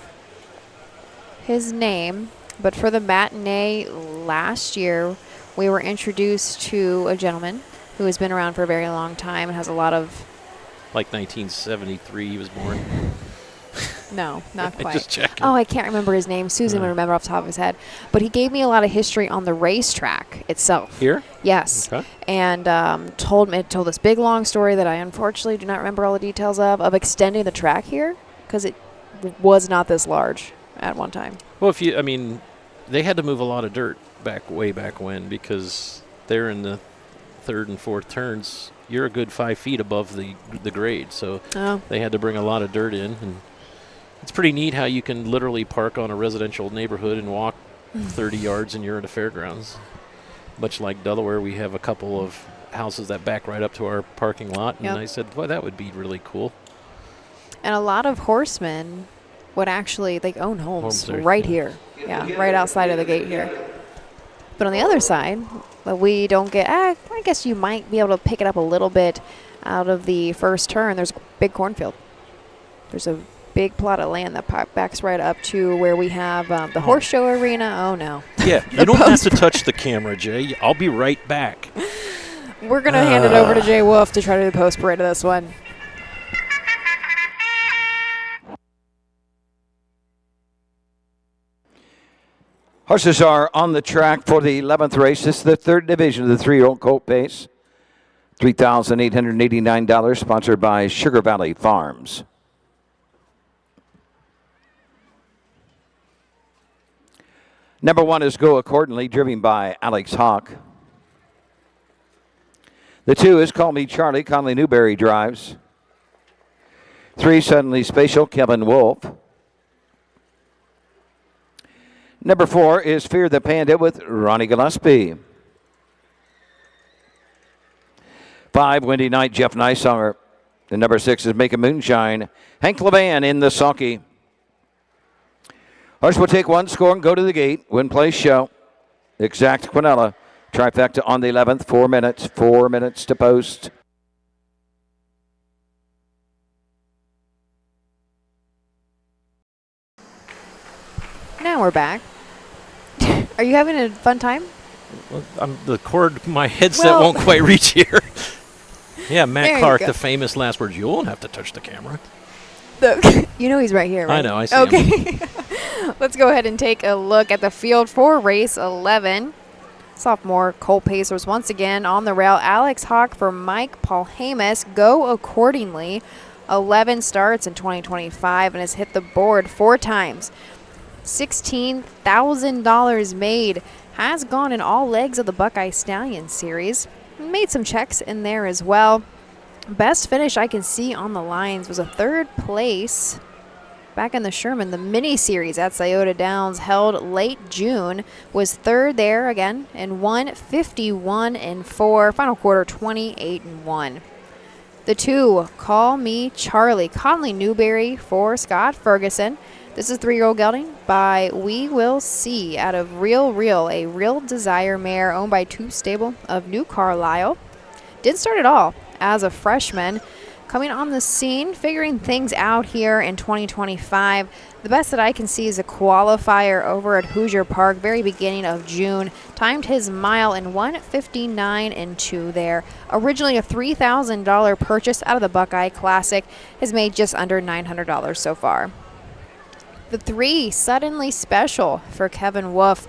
his name, but for the matinee last year, we were introduced to a gentleman who has been around for a very long time and has a lot of... Like 1973 he was born. No, not quite. Just checking. Oh, I can't remember his name. Susan would remember off the top of his head. But he gave me a lot of history on the racetrack itself. Here? Yes. Okay. And told this big, long story that I unfortunately do not remember all the details of extending the track here, because it was not this large at one time. Well, they had to move a lot of dirt way back when, because they're in the third and fourth turns. You're a good 5 feet above the grade, so they had to bring a lot of dirt in. And it's pretty neat how you can literally park on a residential neighborhood and walk 30 yards and you're at a fairgrounds. Much like Delaware, we have a couple of houses that back right up to our parking lot, and I said, boy, that would be really cool. And a lot of horsemen would actually, they own homes right here. Yeah, right outside of the gate here. But on the other side, we don't get, I guess you might be able to pick it up a little bit out of the first turn. There's a big cornfield. There's a big plot of land that backs right up to where we have the horse show arena. Oh, no. Yeah, you don't have to touch the camera, Jay. I'll be right back. We're going to hand it over to Jay Wolf to try to do the post parade of this one. Horses are on the track for the 11th race. This is the third division of the 3-year-old colt pace. $3,889, sponsored by Sugar Valley Farms. Number 1 is Go Accordingly, driven by Alex Hawk. The 2 is Call Me Charlie, Conley Newberry drives. 3, Suddenly Spatial, Kevin Wolf. Number 4 is Fear the Panda with Ronnie Gillespie. 5, Windy Night, Jeff Nysonger. The number 6 is Making Moonshine, Hank Levan in the sulky. Horse will take 1, score, and go to the gate. Win, place, show. Exact Quinella. Trifecta on the 11th. 4 minutes. 4 minutes to post. Now we're back. Are you having a fun time? Well, the cord, my headset won't quite reach here. Yeah, Matt Clark, the famous last words. You won't have to touch the camera. You know he's right here, right? I know, I see him. Let's go ahead and take a look at the field for race 11. Sophomore Colt Pacers once again on the rail. Alex Hawk for Mike Paulhamus. Go Accordingly. 11 starts in 2025 and has hit the board 4 times. $16,000 made. Has gone in all legs of the Buckeye Stallion series. Made some checks in there as well. Best finish I can see on the lines was a 3rd place back in the Sherman, the mini series at Scioto Downs, held late June. Was 3rd there again and won 51-4. Final quarter 28-1. The 2, Call Me Charlie, Conley Newberry for Scott Ferguson. This is 3-year-old gelding by We Will See out of Real, a Real Desire mare owned by Tube Stable of New Carlisle. Did start it all as a freshman, coming on the scene, figuring things out here in 2025. The best that I can see is a qualifier over at Hoosier Park, very beginning of June. Timed his mile in 1:59.2 there. Originally a $3,000 purchase out of the Buckeye Classic, has made just under $900 so far. The 3, Suddenly Special for Kevin Wolf.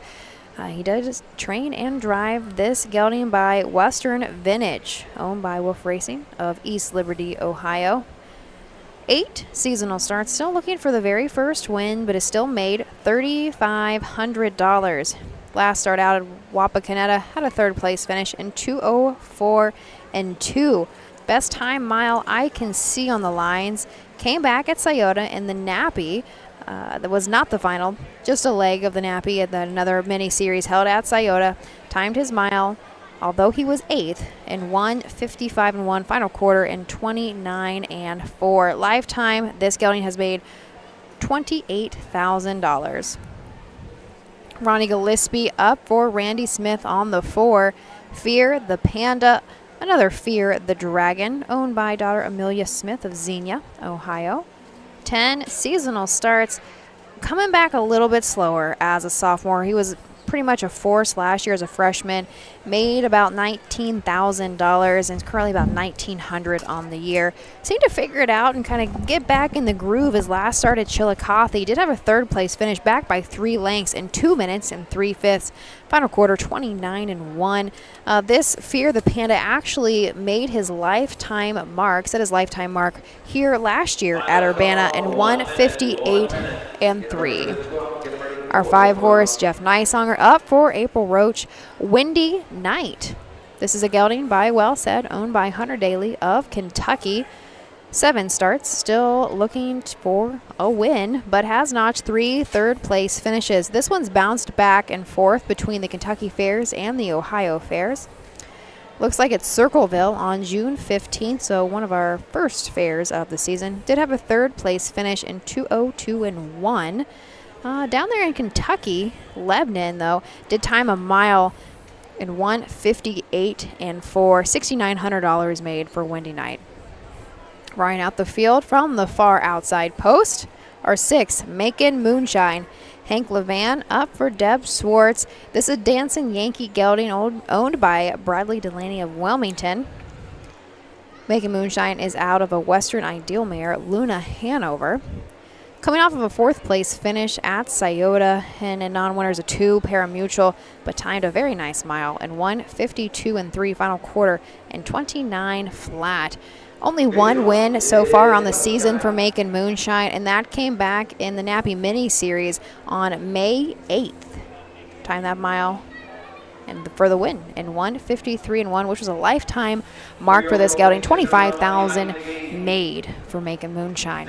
He does train and drive this gelding by Western Vintage, owned by Wolf Racing of East Liberty, Ohio. 8 seasonal starts, still looking for the very first win, but has still made $3,500. Last start out at Wapakoneta, had a 3rd place finish in 2:04.2. Best time mile I can see on the lines. Came back at Scioto in the Nappy. That was not the final, just a leg of the Nappy at another mini-series held at Scioto. Timed his mile, although he was 8th, and won 55-1. Final quarter in 29-4. Lifetime, this gelding has made $28,000. Ronnie Gillespie up for Randy Smith on the 4. Fear the Panda, another Fear the Dragon, owned by daughter Amelia Smith of Xenia, Ohio. 10 seasonal starts, coming back a little bit slower as a sophomore. He was pretty much a force last year as a freshman, made about $19,000 and currently about $1,900 on the year. Seemed to figure it out and kind of get back in the groove. His last start at Chillicothe, he did have a 3rd place finish, back by 3 lengths in 2 minutes and 3/5. Final quarter 29-1. This Fear the Panda actually made his lifetime mark, set his lifetime mark here last year at Urbana in 1:58.3. Our 5-horse, Jeff Nysonger, up for April Roach, Windy Night. This is a gelding by Well Said, owned by Hunter Daly of Kentucky. 7 starts, still looking for a win, but has notched 3 third-place finishes. This one's bounced back and forth between the Kentucky Fairs and the Ohio Fairs. Looks like it's Circleville on June 15th, so one of our first fairs of the season. Did have a 3rd-place finish in 2:02.1. Down there in Kentucky, Lebanon, though, did time a mile in 1:58.4. $6,900 made for Windy Night. Riding out the field from the far outside post are 6, Makin' Moonshine. Hank Levan up for Deb Swartz. This is Dancing Yankee gelding owned by Bradley Delaney of Wilmington. Makin' Moonshine is out of a Western Ideal mare, Luna Hanover. Coming off of a 4th place finish at Scioto and a non-winners of 2, Paramutual, but timed a very nice mile in 1:52 and 3 final quarter and 29 flat. Only one win so far on the season for Macon Moonshine, and that came back in the Nappy Mini Series on May 8th. Timed that mile and for the win in 1:53 and 1, which was a lifetime mark for this gelding. 25,000 made for Macon Moonshine.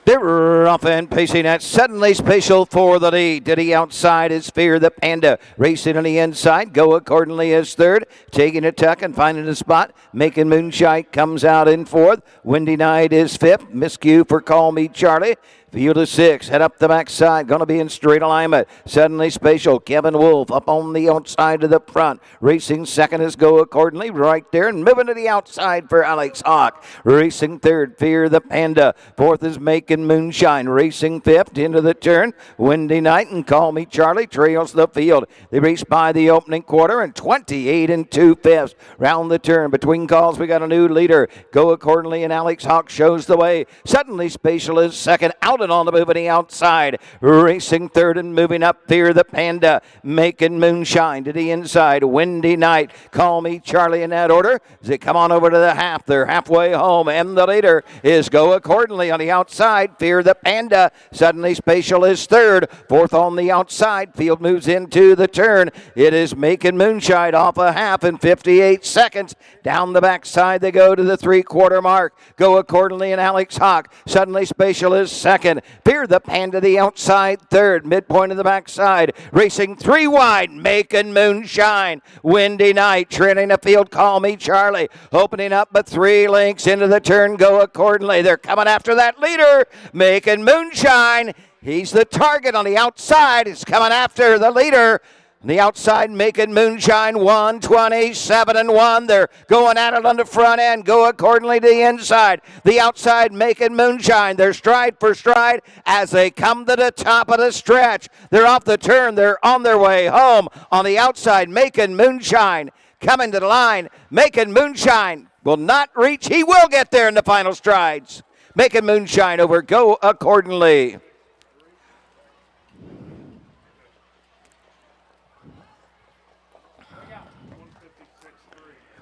They're off and pacing at Suddenly Special for the lead. Diddy outside is Fear the Panda. Racing on the inside. Go Accordingly is third. Taking a tuck and finding a spot. Making Moonshine comes out in fourth. Windy Night is fifth. Miscue for Call Me Charlie. Field of 6, head up the backside, going to be in straight alignment. Suddenly Spatial, Kevin Wolf up on the outside to the front. Racing second is Go Accordingly, right there, and moving to the outside for Alex Hawk. Racing third, Fear the Panda. Fourth is Macon Moonshine. Racing fifth, into the turn. Windy Night and Call Me Charlie trails the field. They race by the opening quarter and 28 and 2/5. Round the turn, between calls, we got a new leader. Go Accordingly and Alex Hawk shows the way. Suddenly Spatial is second, out and on the move on the outside. Racing third and moving up, Fear the Panda. Making Moonshine to the inside. Windy Night, Call Me Charlie in that order. As they come on over to the half, they're halfway home, and the leader is Go Accordingly on the outside. Fear the Panda. Suddenly Spatial is third. Fourth on the outside. Field moves into the turn. It is Making Moonshine off a half in 58 seconds. Down the backside they go to the 3/4 mark. Go Accordingly and Alex Hawk. Suddenly Spatial is second. Fear the Panda the outside third. Midpoint of the backside. Racing 3 wide. Making Moonshine. Windy Night trailing the field. Call Me Charlie. Opening up but 3 lengths into the turn. Go Accordingly. They're coming after that leader. Making Moonshine. He's the target on the outside. He's coming after the leader. The outside Making Moonshine 127 and 1. They're going at it on the front end. Go Accordingly to the inside. The outside Making Moonshine. They're stride for stride as they come to the top of the stretch. They're off the turn. They're on their way home. On the outside Making Moonshine coming to the line. Making Moonshine will not reach. He will get there in the final strides. Making Moonshine over Go Accordingly.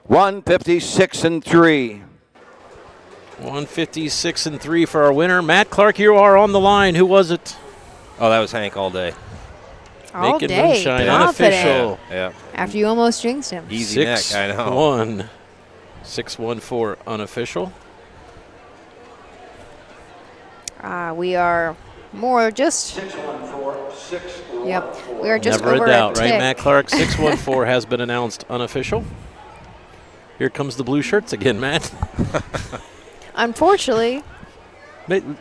156 and 3. 156 and 3 for our winner. Matt Clark, you are on the line. Who was it? Oh, that was Hank all day. All Making day. Moonshine Confident. unofficial. Yeah. After you almost jinxed him. Easy neck, I know. 6-1. 6-1 for unofficial. We are more just. 614. Yep. We are just Never over a doubt, a right, tick. Matt Clark? 614 has been announced unofficial. Here comes the blue shirts again, Matt. Unfortunately,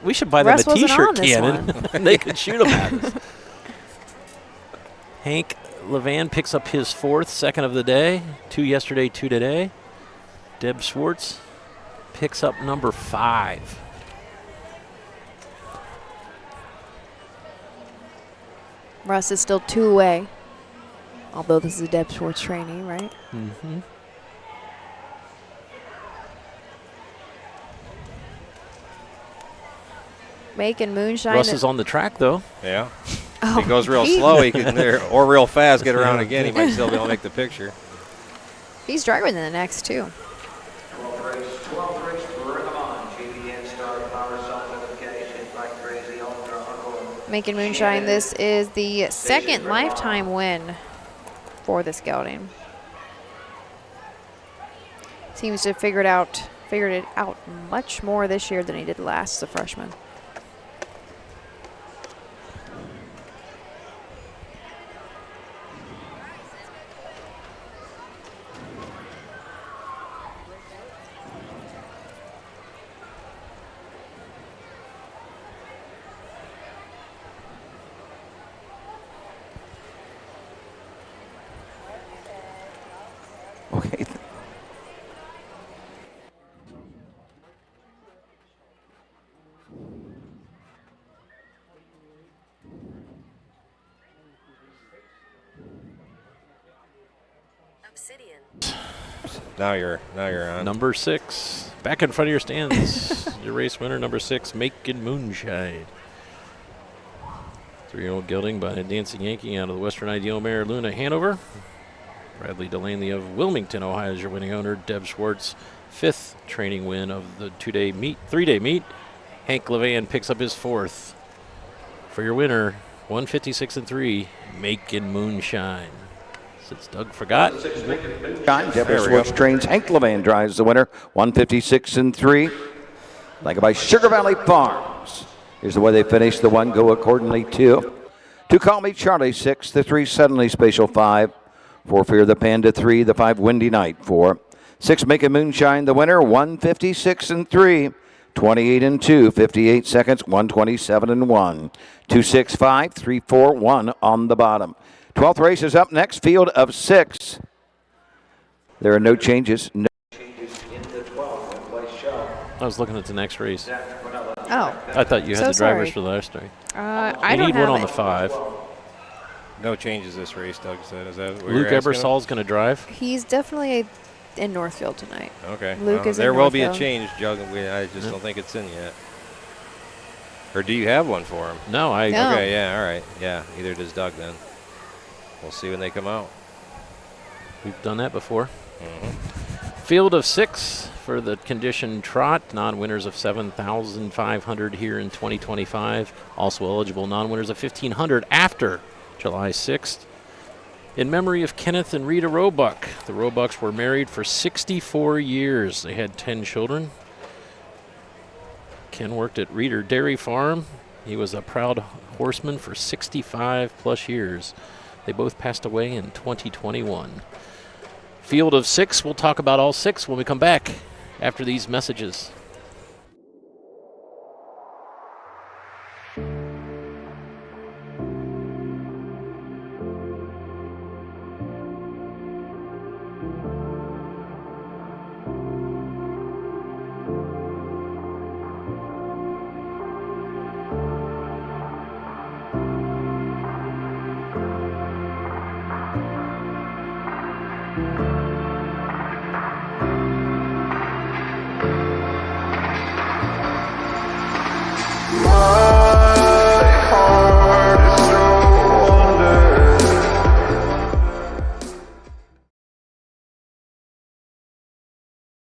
we should buy them Russ a wasn't on T-shirt this cannon. one. And they could shoot them at us. Hank Levan picks up his 4th, second of the day. 2 yesterday, 2 today. Deb Schwartz picks up number 5. Russ is still 2 away. Although this is a Deb Schwartz training, right? Mm-hmm. Making Moonshine. Russ is on the track, though. Yeah. Oh, If he goes real slow, he can or real fast, get around again. He might still be able to make the picture. He's driver than the next, too. 12 race, bring them on. GBN Star Power Solidification, like crazy, Ultra Uncle. Making Moonshine, this is the second lifetime win for this gelding. Seems to have figured it out much more this year than he did last as a freshman. Okay. Now you're on. Number 6, back in front of your stands. Your race winner, number 6, Makin' Moonshine. 3-year-old gelding by a Dancing Yankee out of the Western Ideal mare Luna Hanover. Bradley Delaney of Wilmington, Ohio is your winning owner. Deb Schwartz, 5th training win of the 3-day meet. Hank Levan picks up his 4th. For your winner, 156-3, Makin' Moonshine. Since Doug forgot. Deborah Schwartz trains. Hank Levan drives the winner, 156-3. Like by Sugar Valley Farms. Here's the way they finish. The 1 go accordingly 2. 2 Call Me Charlie 6. The 3 Suddenly Spatial 5. 4 Fear the Panda 3. The 5 Windy Night 4. 6 Makin' Moonshine the winner, 156-3. 28-2, 58 seconds, 127-1. 265, 341 on the bottom. 12th race is up next, field of 6. There are no changes. No changes in the 12th place show. I was looking at the next race. Oh. I thought you had the drivers for the last three. I need don't one have on the 5. No changes this race, Doug said. Is that what Luke you're asking? Ebersol's going to drive? He's definitely in Northfield tonight. Okay. Luke is in there will be a Northfield. change, Doug. I just don't think it's in yet. Or do you have one for him? No, I. No. Okay, yeah, all right. Yeah, either does Doug then. We'll see when they come out. We've done that before. Field of 6 for the condition trot. Non-winners of 7,500 here in 2025. Also eligible non-winners of 1,500 after July 6th. In memory of Kenneth and Rita Roebuck. The Roebucks were married for 64 years. They had 10 children. Ken worked at Reeder Dairy Farm. He was a proud horseman for 65 plus years. They both passed away in 2021. Field of 6, we'll talk about all 6 when we come back after these messages.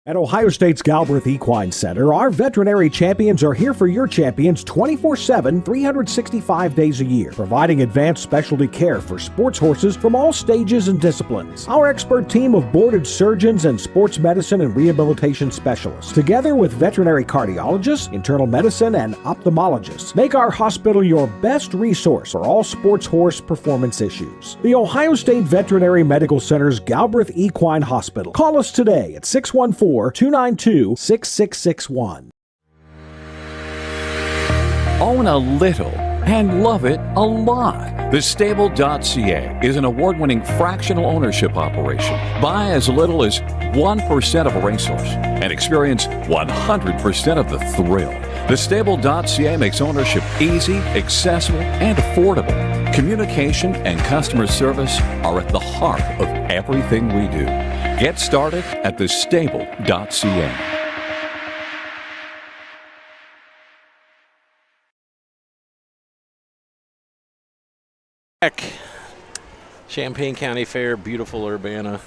At Ohio State's Galbraith Equine Center, our veterinary champions are here for your champions 24/7, 365 days a year, providing advanced specialty care for sports horses from all stages and disciplines. Our expert team of boarded surgeons and sports medicine and rehabilitation specialists, together with veterinary cardiologists, internal medicine, and ophthalmologists, make our hospital your best resource for all sports horse performance issues. The Ohio State Veterinary Medical Center's Galbraith Equine Hospital. Call us today at 614-292-6661. Own a little and love it a lot. TheStable.ca is an award-winning fractional ownership operation. Buy as little as 1% of a racehorse and experience 100% of the thrill. TheStable.ca makes ownership easy, accessible, and affordable. Communication and customer service are at the heart of everything we do. Get started at TheStable.ca. Back. Champaign County Fair, beautiful Urbana.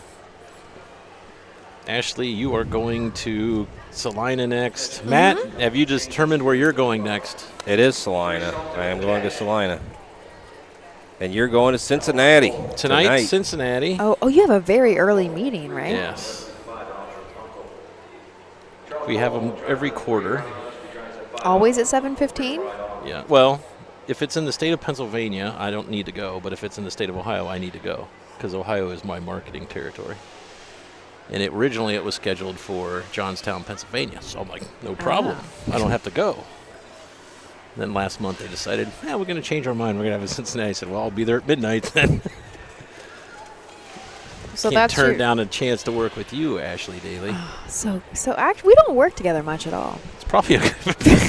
Ashley, you are going to Salina next. Matt, have you determined where you're going next? It is Salina. I am going to Salina. And you're going to Cincinnati. Tonight. Cincinnati. Oh, you have a very early meeting, right? Yes. We have them every quarter. Always at 7:15? Yeah. Well, if it's in the state of Pennsylvania, I don't need to go. But if it's in the state of Ohio, I need to go because Ohio is my marketing territory. And originally it was scheduled for Johnstown, Pennsylvania. So I'm like, no problem. I don't have to go. Then last month they decided, we're going to change our mind. We're going to have it in Cincinnati. I said, well, I'll be there at midnight then. So Can't that's turn down a chance to work with you, Ashley Daly. So actually, we don't work together much at all. It's probably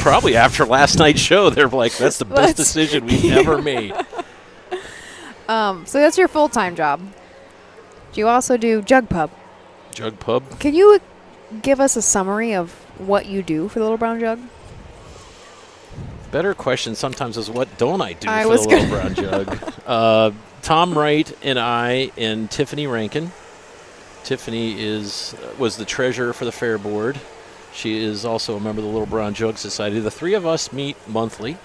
probably after last night's show, they're like, that's the best decision we've ever made. So that's your full-time job. Do you also do Jug Pub? Jug Pub. Can you give us a summary of what you do for the Little Brown Jug? Better question sometimes is what don't I do for the Little Brown Jug? Tom Wright and I and Tiffany Rankin. Tiffany was the treasurer for the fair board. She is also a member of the Little Brown Jug Society. The three of us meet monthly,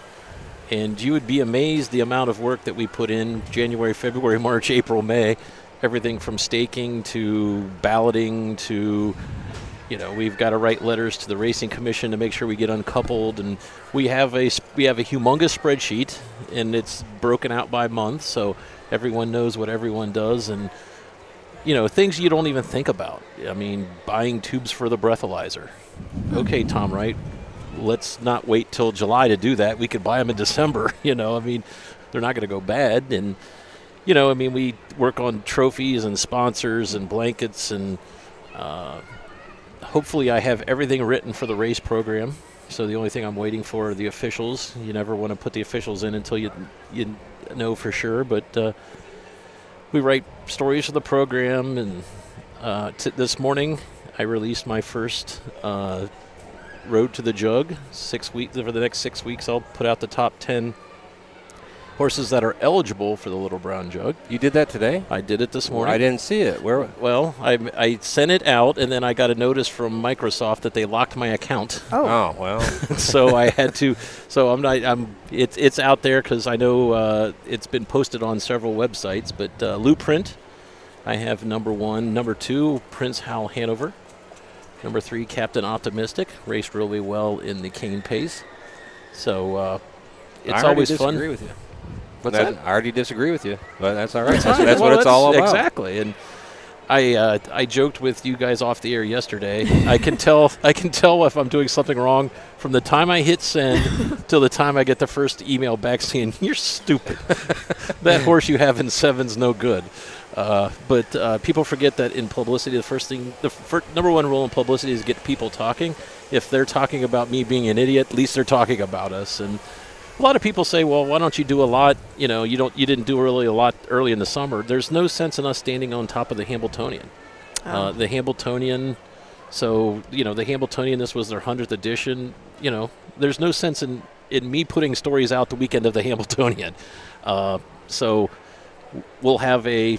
and you would be amazed the amount of work that we put in January, February, March, April, May. Everything from staking to balloting to, we've got to write letters to the Racing Commission to make sure we get uncoupled, and we have a humongous spreadsheet, and it's broken out by month, so everyone knows what everyone does, and things you don't even think about. I mean, buying tubes for the breathalyzer. Okay, Tom, right? Let's not wait till July to do that. We could buy them in December. They're not going to go bad, and we work on trophies and sponsors and blankets, and hopefully I have everything written for the race program. So the only thing I'm waiting for are the officials. You never want to put the officials in until you know for sure. But we write stories for the program. And this morning I released my first Road to the Jug. 6 weeks. For the next 6 weeks, I'll put out the top 10 horses that are eligible for the Little Brown Jug. You did that today? I did it this morning. I didn't see it. Where? Well, I sent it out, and then I got a notice from Microsoft that they locked my account. Oh well. So I had to. So it's out there because I know it's been posted on several websites. But Lou Print, I have number 1, number 2, Prince Hal Hanover, number 3, Captain Optimistic, raced really well in the cane pace. So it's always fun. I disagree with you. What's that? I already disagree with you, but that's all right. That's what it's all about. Exactly. And I joked with you guys off the air yesterday. I can tell if I'm doing something wrong from the time I hit send till the time I get the first email back saying you're stupid. That horse you have in 7's no good. But people forget that in publicity, the number one rule in publicity is get people talking. If they're talking about me being an idiot, at least they're talking about us. And a lot of people say, well, why don't you do a lot? You didn't do really a lot early in the summer. There's no sense in us standing on top of the Hambletonian. The Hambletonian, the Hambletonian, this was their 100th edition. There's no sense in me putting stories out the weekend of the Hambletonian. So we'll have a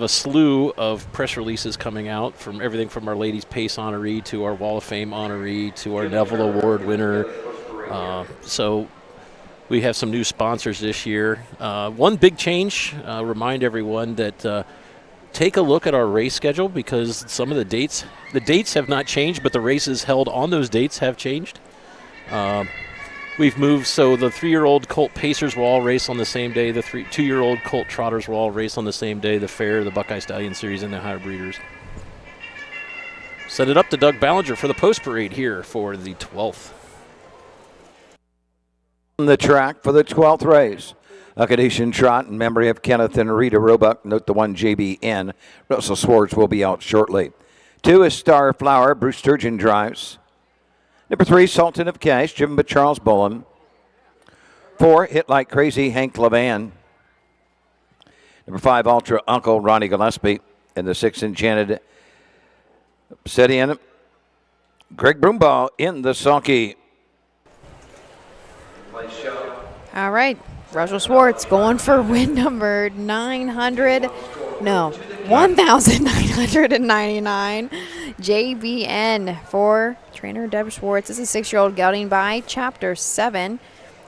slew of press releases coming out from everything from our Ladies Pace honoree to our Wall of Fame honoree to our Neville Award winner. So we have some new sponsors this year. One big change, remind everyone that take a look at our race schedule because some of the dates have not changed, but the races held on those dates have changed. We've moved, so the 3-year-old Colt Pacers will all race on the same day. The 2-year-old Colt Trotters will all race on the same day. The Fair, the Buckeye Stallion Series, and the Ohio Breeders. Set it up to Doug Ballinger for the post parade here for the 12th. On the track for the 12th race, a Canadian trot in memory of Kenneth and Rita Roebuck. Note the 1 JBN. Russell Swartz will be out shortly. 2 is Starflower. Bruce Sturgeon drives. Number 3, Sultan of Cash, driven by Charles Bullen. 4, Hit Like Crazy, Hank Levan. Number 5, Ultra Uncle, Ronnie Gillespie. And the 6, Enchanted Obsidian, Greg Brumbaugh in the sulky. All right, Russell Swartz going for win number 1,999. JBN for trainer Deb Schwartz. This is a 6-year-old gelding by Chapter 7.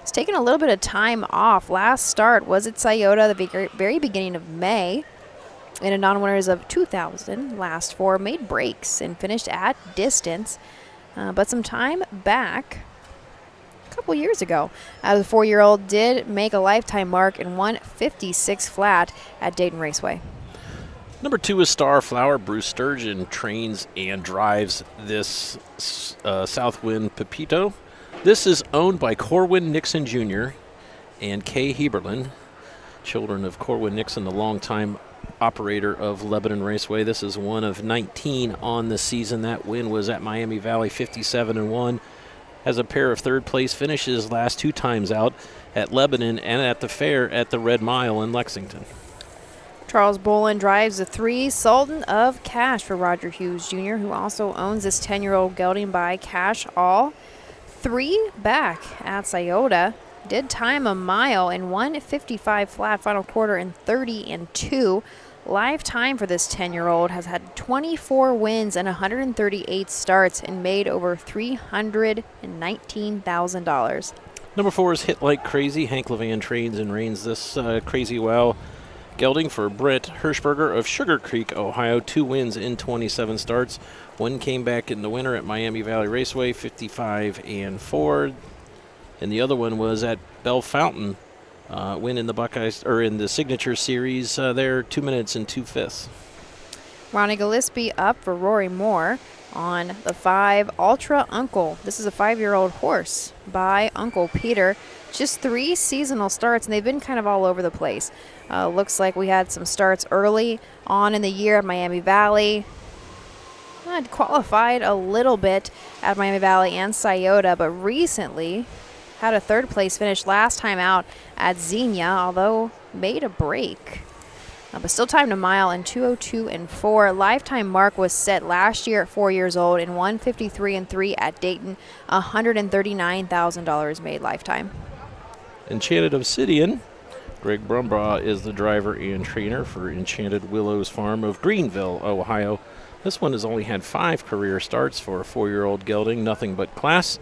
He's taken a little bit of time off. Last start was at Scioto the very beginning of May. In a non-winners of 2,000. Last 4 made breaks and finished at distance. But some time back, a couple years ago, the 4-year-old did make a lifetime mark and won 56 flat at Dayton Raceway. Number 2 is Starflower. Bruce Sturgeon trains and drives this Southwind Pepito. This is owned by Corwin Nixon Jr. and Kay Heberlin, children of Corwin Nixon, the longtime operator of Lebanon Raceway. This is one of 19 on the season. That win was at Miami Valley, 57-1. Has a pair of third-place finishes last 2 times out at Lebanon and at the fair at the Red Mile in Lexington. Charles Bolin drives the 3, Sultan of Cash for Roger Hughes Jr., who also owns this 10-year-old gelding by Cash All. 3 back at Scioto. Did time a mile in 1:55 flat final quarter in 30-2. Lifetime for this 10-year-old has had 24 wins and 138 starts and made over $319,000. Number 4 is Hit Like Crazy. Hank Levan trains and reigns this Crazy Wow gelding for Brent Hirschberger of Sugar Creek, Ohio. 2 wins in 27 starts. One came back in the winter at Miami Valley Raceway, 55-4. And the other one was at Bell Fountain, win in the Buckeyes, or in the Signature Series there, 2 minutes and 2/5. Ronnie Gillespie up for Rory Moore on the 5, Ultra Uncle. This is a 5-year-old horse by Uncle Peter. Just 3 seasonal starts, and they've been kind of all over the place. Looks like we had some starts early on in the year at Miami Valley. Had qualified a little bit at Miami Valley and Scioto, but recently had a 3rd place finish last time out at Xenia, although made a break. But still timed a mile in 2:02-4. Lifetime mark was set last year at 4 years old in 1:53-3 at Dayton. $139,000 made lifetime. Enchanted Obsidian. Greg Brumbaugh is the driver and trainer for Enchanted Willows Farm of Greenville, Ohio. This one has only had 5 career starts for a 4-year-old gelding, nothing but class.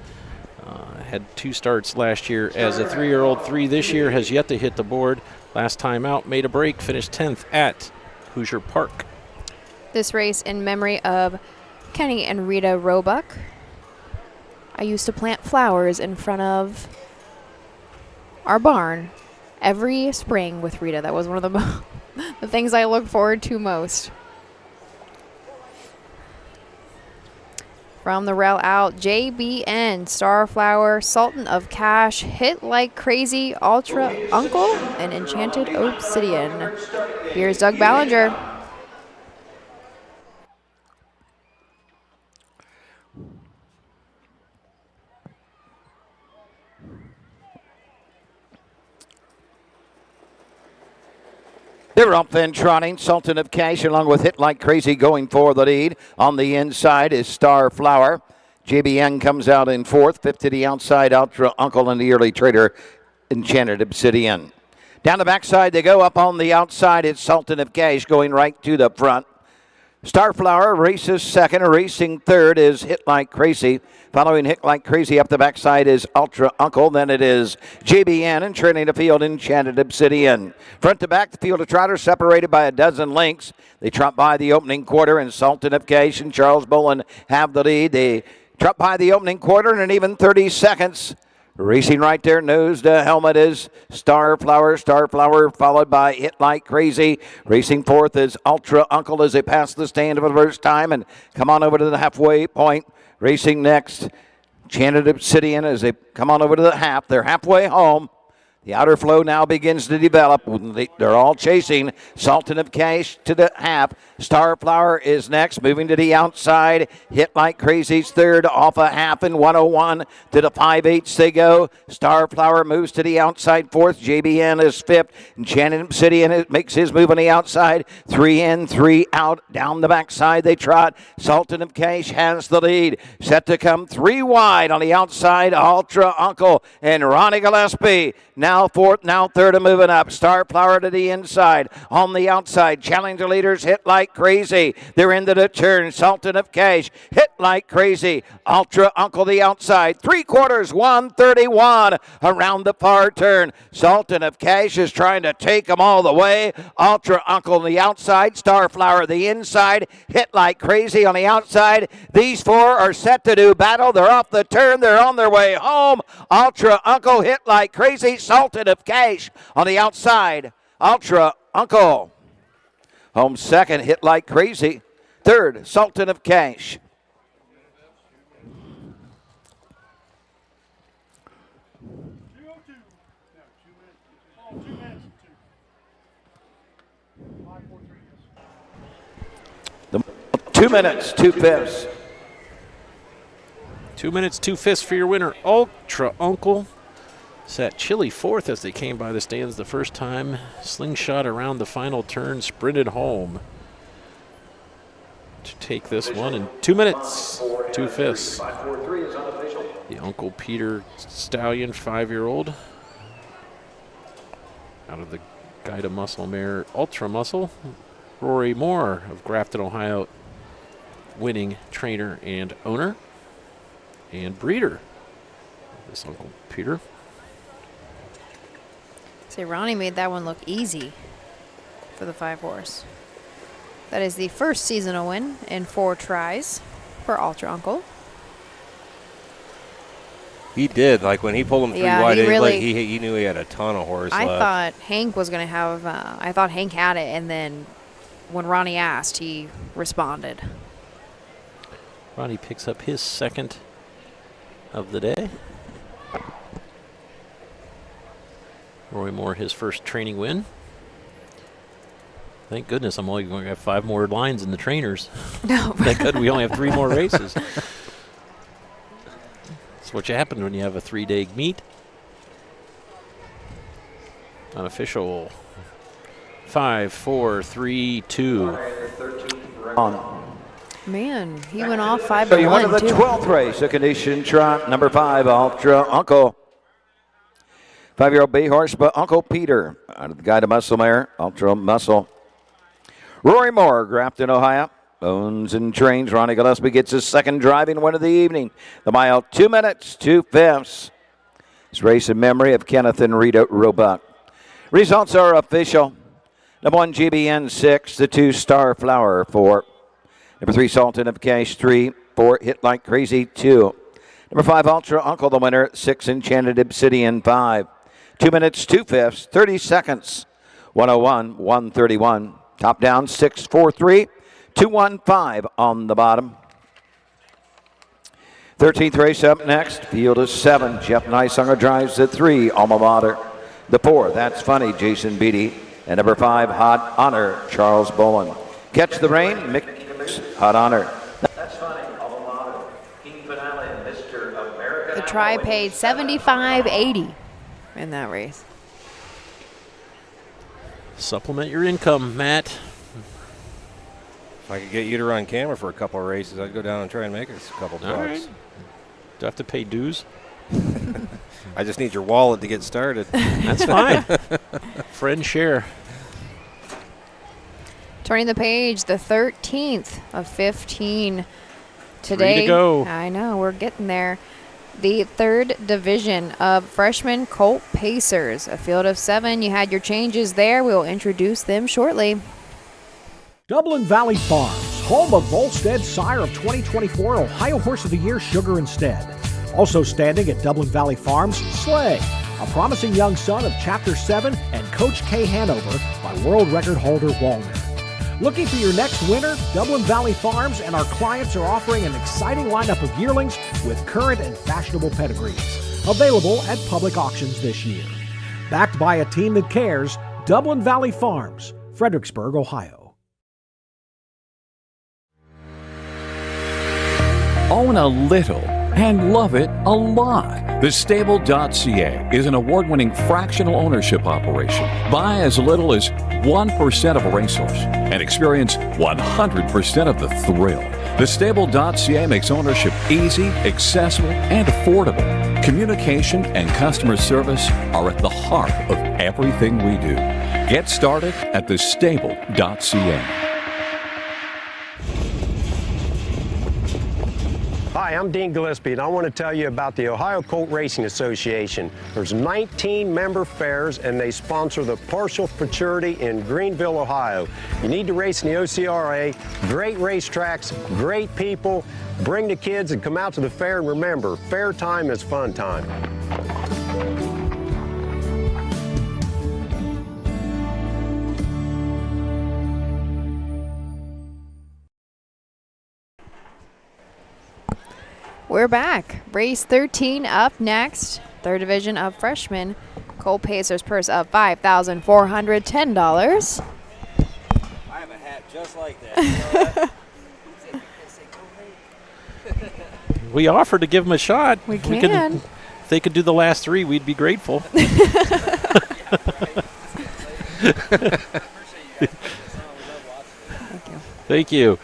Had 2 starts last year as a 3-year-old. 3 this year, has yet to hit the board. Last time out, made a break, finished 10th at Hoosier Park. This race in memory of Kenny and Rita Roebuck. I used to plant flowers in front of our barn every spring with Rita. That was one of the things I look forward to most. From the rail out, JBN, Starflower, Sultan of Cash, Hit Like Crazy, Ultra Uncle, and Enchanted Obsidian. Here's Doug Ballinger. They're up then trotting. Sultan of Cash along with Hit Like Crazy going for the lead. On the inside is Starflower. JBN comes out in 4th. 5th to the outside, Ultra Uncle and the early trader, Enchanted Obsidian. Down the backside they go. Up on the outside, it's Sultan of Cash going right to the front. Starflower races 2nd. Racing 3rd is Hit Like Crazy. Following Hit Like Crazy up the backside is Ultra Uncle. Then it is JBN and trailing the field, Enchanted Obsidian. Front to back, the field of Trotters separated by a dozen lengths. They trot by the opening quarter, and Sultan of Cash and Charles Bolin have the lead. They trot by the opening quarter in an even 30 seconds. Racing right there, nose to helmet is Starflower. Starflower followed by Hit Like Crazy. Racing 4th is Ultra Uncle as they pass the stand for the first time and come on over to the halfway point. Racing next, Enchanted Obsidian as they come on over to the half. They're halfway home. The outer flow now begins to develop. They're all chasing. Sultan of Cash to the half. Starflower is next, moving to the outside. Hit Like Crazy's 3rd, off a half in 1:01 to the 5/8 they go. Starflower moves to the outside 4th. JBN is 5th. Enchanted Obsidian makes his move on the outside. 3 in, 3 out. Down the backside they trot. Sultan of Cash has the lead. Set to come 3 wide on the outside. Ultra Uncle and Ronnie Gillespie. Now 4th, now 3rd, and moving up. Starflower to the inside. On the outside, challenger leaders Hit Like Crazy. They're into the turn. Sultan of Cash, Hit Like Crazy. Ultra Uncle the outside. 3/4, 131 around the far turn. Sultan of Cash is trying to take them all the way. Ultra Uncle on the outside. Starflower the inside. Hit Like Crazy on the outside. These 4 are set to do battle. They're off the turn. They're on their way home. Ultra Uncle, Hit Like Crazy. Sultan of Cash on the outside. Ultra Uncle. Home 2nd, Hit Like Crazy. 3rd, Sultan of Cash. The 2 minutes, 2/5. 2 minutes, 2/5 for your winner, Ultra Uncle. Sat chilly fourth as they came by the stands the first time. Slingshot around the final turn, sprinted home to take this one in 2 minutes, 2/5. The Uncle Peter Stallion, 5-year-old, out of the Guide a Muscle Mare Ultra Muscle. Rory Moore of Grafton, Ohio, winning trainer and owner and breeder. This Uncle Peter. See, Ronnie made that one look easy for the 5-horse. That is the first seasonal win in 4 tries for Ultra Uncle. He did. Like when he pulled him 3 wide, he knew he had a ton of horse I left. thought Hank was going to have, I thought Hank had it, and then when Ronnie asked, he responded. Ronnie picks up his second of the day. Roy Moore, his first training win. Thank goodness I'm only going to have 5 more lines in the trainers. No. Thank God we only have 3 more races. That's what happens when you have a 3-day meet. Unofficial. 5, 4, 3, 2. Man, he went off 5 So to you 1 went to the too. 12th race, a condition trot, number 5, Ultra Uncle. 5-year-old bay horse, but Uncle Peter, out of the Guide a Muscle Mare, Ultra Muscle. Rory Moore, Grafton, Ohio, owns and trains. Ronnie Gillespie gets his second driving win of the evening. The mile, 2 minutes, 2/5. This race in memory of Kenneth and Rita Roebuck. Results are official. Number 1, GBN 6, the 2, Star Flower 4. Number 3, Sultan of Cash 3, 4, Hit Like Crazy 2. Number 5, Ultra Uncle, the winner, 6, Enchanted Obsidian 5. 2 minutes, 2/5, 30 seconds, 101, 131. Top down, 643, 215 on the bottom. 13th race up next. Field is 7. Jeff Nysunger drives the 3, Alma Mater. The 4, That's Funny, Jason Beatty. And number 5, Hot Honor, Charles Bowen. Catch the Rain, Mick Hot Honor. That's Funny, Alma Mater. King Finale, Mr. America. The try paid $75.80 in that race. Supplement your income, Matt. If I could get you to run camera for a couple of races, I'd go down and try and make us a couple bucks. Right. Do I have to pay dues? I just need your wallet to get started. That's fine. Friend share. Turning the page, the 13th of 15 today. 3 to go. I know, we're getting there. The 3rd division of freshman Colt Pacers, a field of 7. You had your changes there. We'll introduce them shortly. Dublin Valley Farms, home of Volstead's sire of 2024 Ohio Horse of the Year, Sugar Instead. Also standing at Dublin Valley Farms, Slay, a promising young son of Chapter 7 and Coach K Hanover by world record holder Walner. Looking for your next winner? Dublin Valley Farms and our clients are offering an exciting lineup of yearlings with current and fashionable pedigrees. Available at public auctions this year. Backed by a team that cares, Dublin Valley Farms, Fredericksburg, Ohio. Own a little and love it a lot. TheStable.ca is an award-winning fractional ownership operation. Buy as little as 1% of a racehorse and experience 100% of the thrill. TheStable.ca makes ownership easy, accessible, and affordable. Communication and customer service are at the heart of everything we do. Get started at TheStable.ca. Hi, I'm Dean Gillespie, and I want to tell you about the Ohio Colt Racing Association. There's 19 member fairs, and they sponsor the partial futurity in Greenville, Ohio. You need to race in the OCRA. Great racetracks, great people. Bring the kids and come out to the fair, and remember, fair time is fun time. We're back. Race 13 up next. 3rd division of freshmen. Colt Pacers purse of $5,410. I have a hat just like that. We offered to give him a shot. We can. If they could do the last 3, we'd be grateful. Thank you.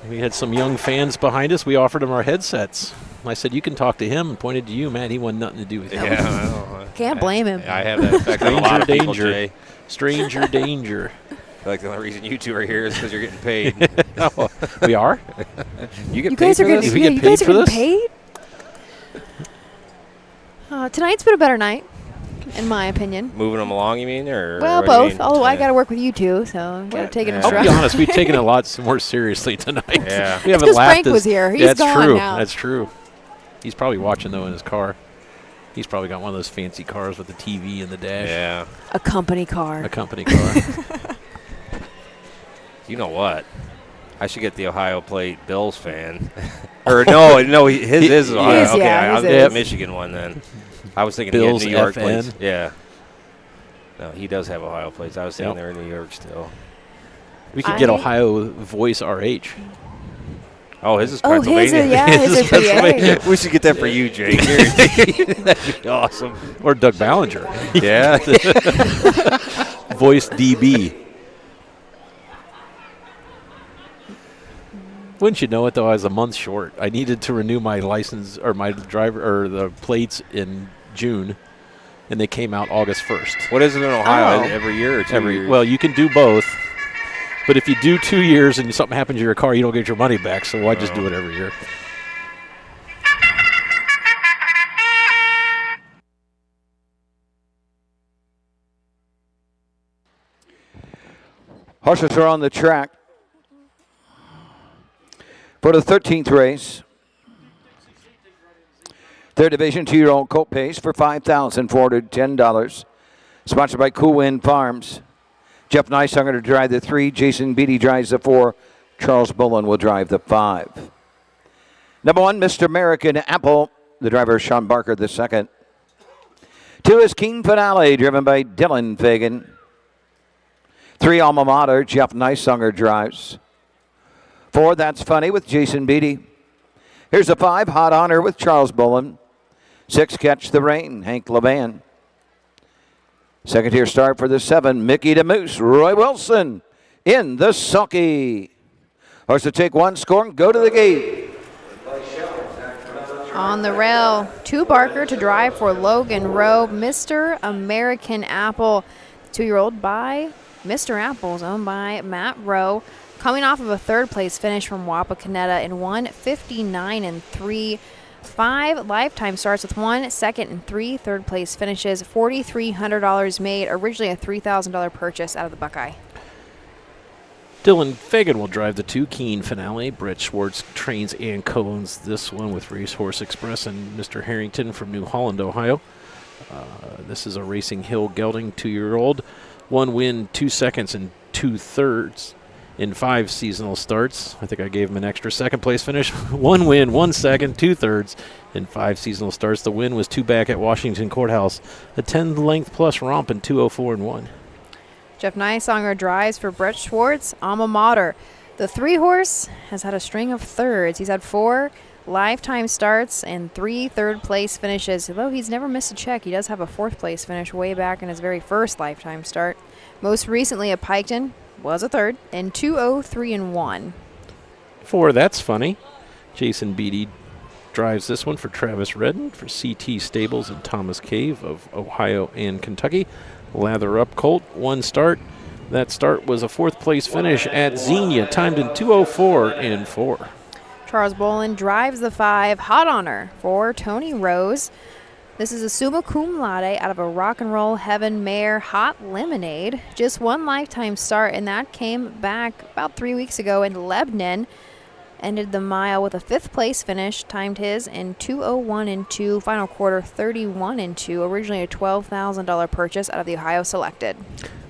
We had some young fans behind us. We offered them our headsets. I said, you can talk to him, and pointed to you, man. He wanted nothing to do with you. Yeah, Can't blame him. I have that effect on a lot of people, Jay. Stranger danger. Like the only reason you two are here is because you're getting paid. Oh, we are? You get You paid guys for are this? getting, We yeah, get you paid guys are for getting this? paid? Tonight's been a better night, in my opinion. Moving them along, you mean? Or Well, what do you both. mean? Although I Yeah. got to work with you two, so I've got to take it in I'll be stride. honest, we've taken it a lot more seriously tonight. Yeah. We haven't 'cause laughed Frank was here. He's yeah, that's gone true. now. That's true. He's probably watching, though, in his car. He's probably got one of those fancy cars with the TV in the dash. Yeah. A company car. A company car. You know what? I should get the Ohio Plate Bills fan. Or no, his is Ohio. His, Okay, yeah, I'll his get is. the Michigan one then. I was thinking Bills he had New York FN. plates. Yeah. No, he does have Ohio plates. I was thinking they're in New York still. We could get Ohio Voice RH. Oh, his is Oh, Pennsylvania. his is, yeah, his is PA. We should get that for you, Jake. That'd be awesome. Or Doug Ballinger. Yeah. Voice DB. Wouldn't you know it, though, I was a month short. I needed to renew my license or my driver or the plates in June, and they came out August 1st. What is it in Ohio? Oh. Every year or 2 years? Well, you can do both, but if you do 2 years and something happens to your car, you don't get your money back, so I just do it every year. Horses are on the track for the 13th race. Third division 2-year-old colt pace for $5,410. Sponsored by Cool Wind Farms. Jeff Nyshunger to drive the 3. Jason Beatty drives the 4. Charles Bullen will drive the 5. Number 1, Mr. American Apple. The driver is Sean Barker the 2nd. 2 is Keen Finale, driven by Dylan Fagan. 3, Alma Mater, Jeff Nyshunger drives. 4, That's Funny with Jason Beatty. Here's a 5, Hot Honor with Charles Bullen. 6, Catch the Rain, Hank Levan. Second tier start for the 7, Mickey DeMoose, Roy Wilson in the sulky. Horse to take 1, score and go to the gate. On the rail, 2 Barker to drive for Logan Rowe, Mr. American Apple. 2-year-old by Mr. Apple's owned by Matt Rowe. Coming off of a 3rd place finish from Wapakoneta in 1:59 3. 5 lifetime starts with 1 second and 3 third place finishes. $4,300 made, originally a $3,000 purchase out of the Buckeye. Dylan Fagan will drive the 2 Keen Finale. Brett Schwartz trains and co-owns this one with Racehorse Express and Mr. Harrington from New Holland, Ohio. This is a Racing Hill gelding 2-year-old. 1 win, 2 seconds, and 2 thirds in 5 seasonal starts. I think I gave him an extra 2nd place finish. 1 win, 1 second, 2 thirds in 5 seasonal starts. The win was 2 back at Washington Courthouse. A 10-length plus romp in 2:04.1. Jeff Nyshunger drives for Brett Schwartz, Alma Mater. The 3-horse has had a string of thirds. He's had 4 lifetime starts and 3 third place finishes. Although he's never missed a check, he does have a 4th place finish way back in his very first lifetime start. Most recently at Piketon was a 3rd in 2:03.1. 4, That's Funny. Jason Beatty drives this one for Travis Redden for CT Stables and Thomas Cave of Ohio and Kentucky. Lather Up Colt, 1 start. That start was a 4th place finish at Xenia, timed in 2:04.4. Charles Bolin drives the 5, Hot Honor for Tony Rose. This is a summa cum laude out of a Rock and Roll Heaven mare, Hot Lemonade. Just 1 lifetime start, and that came back about 3 weeks ago in Lebanon. Ended the mile with a 5th place finish, timed his in 2:01.2, final quarter 31.2, originally a $12,000 purchase out of the Ohio Selected.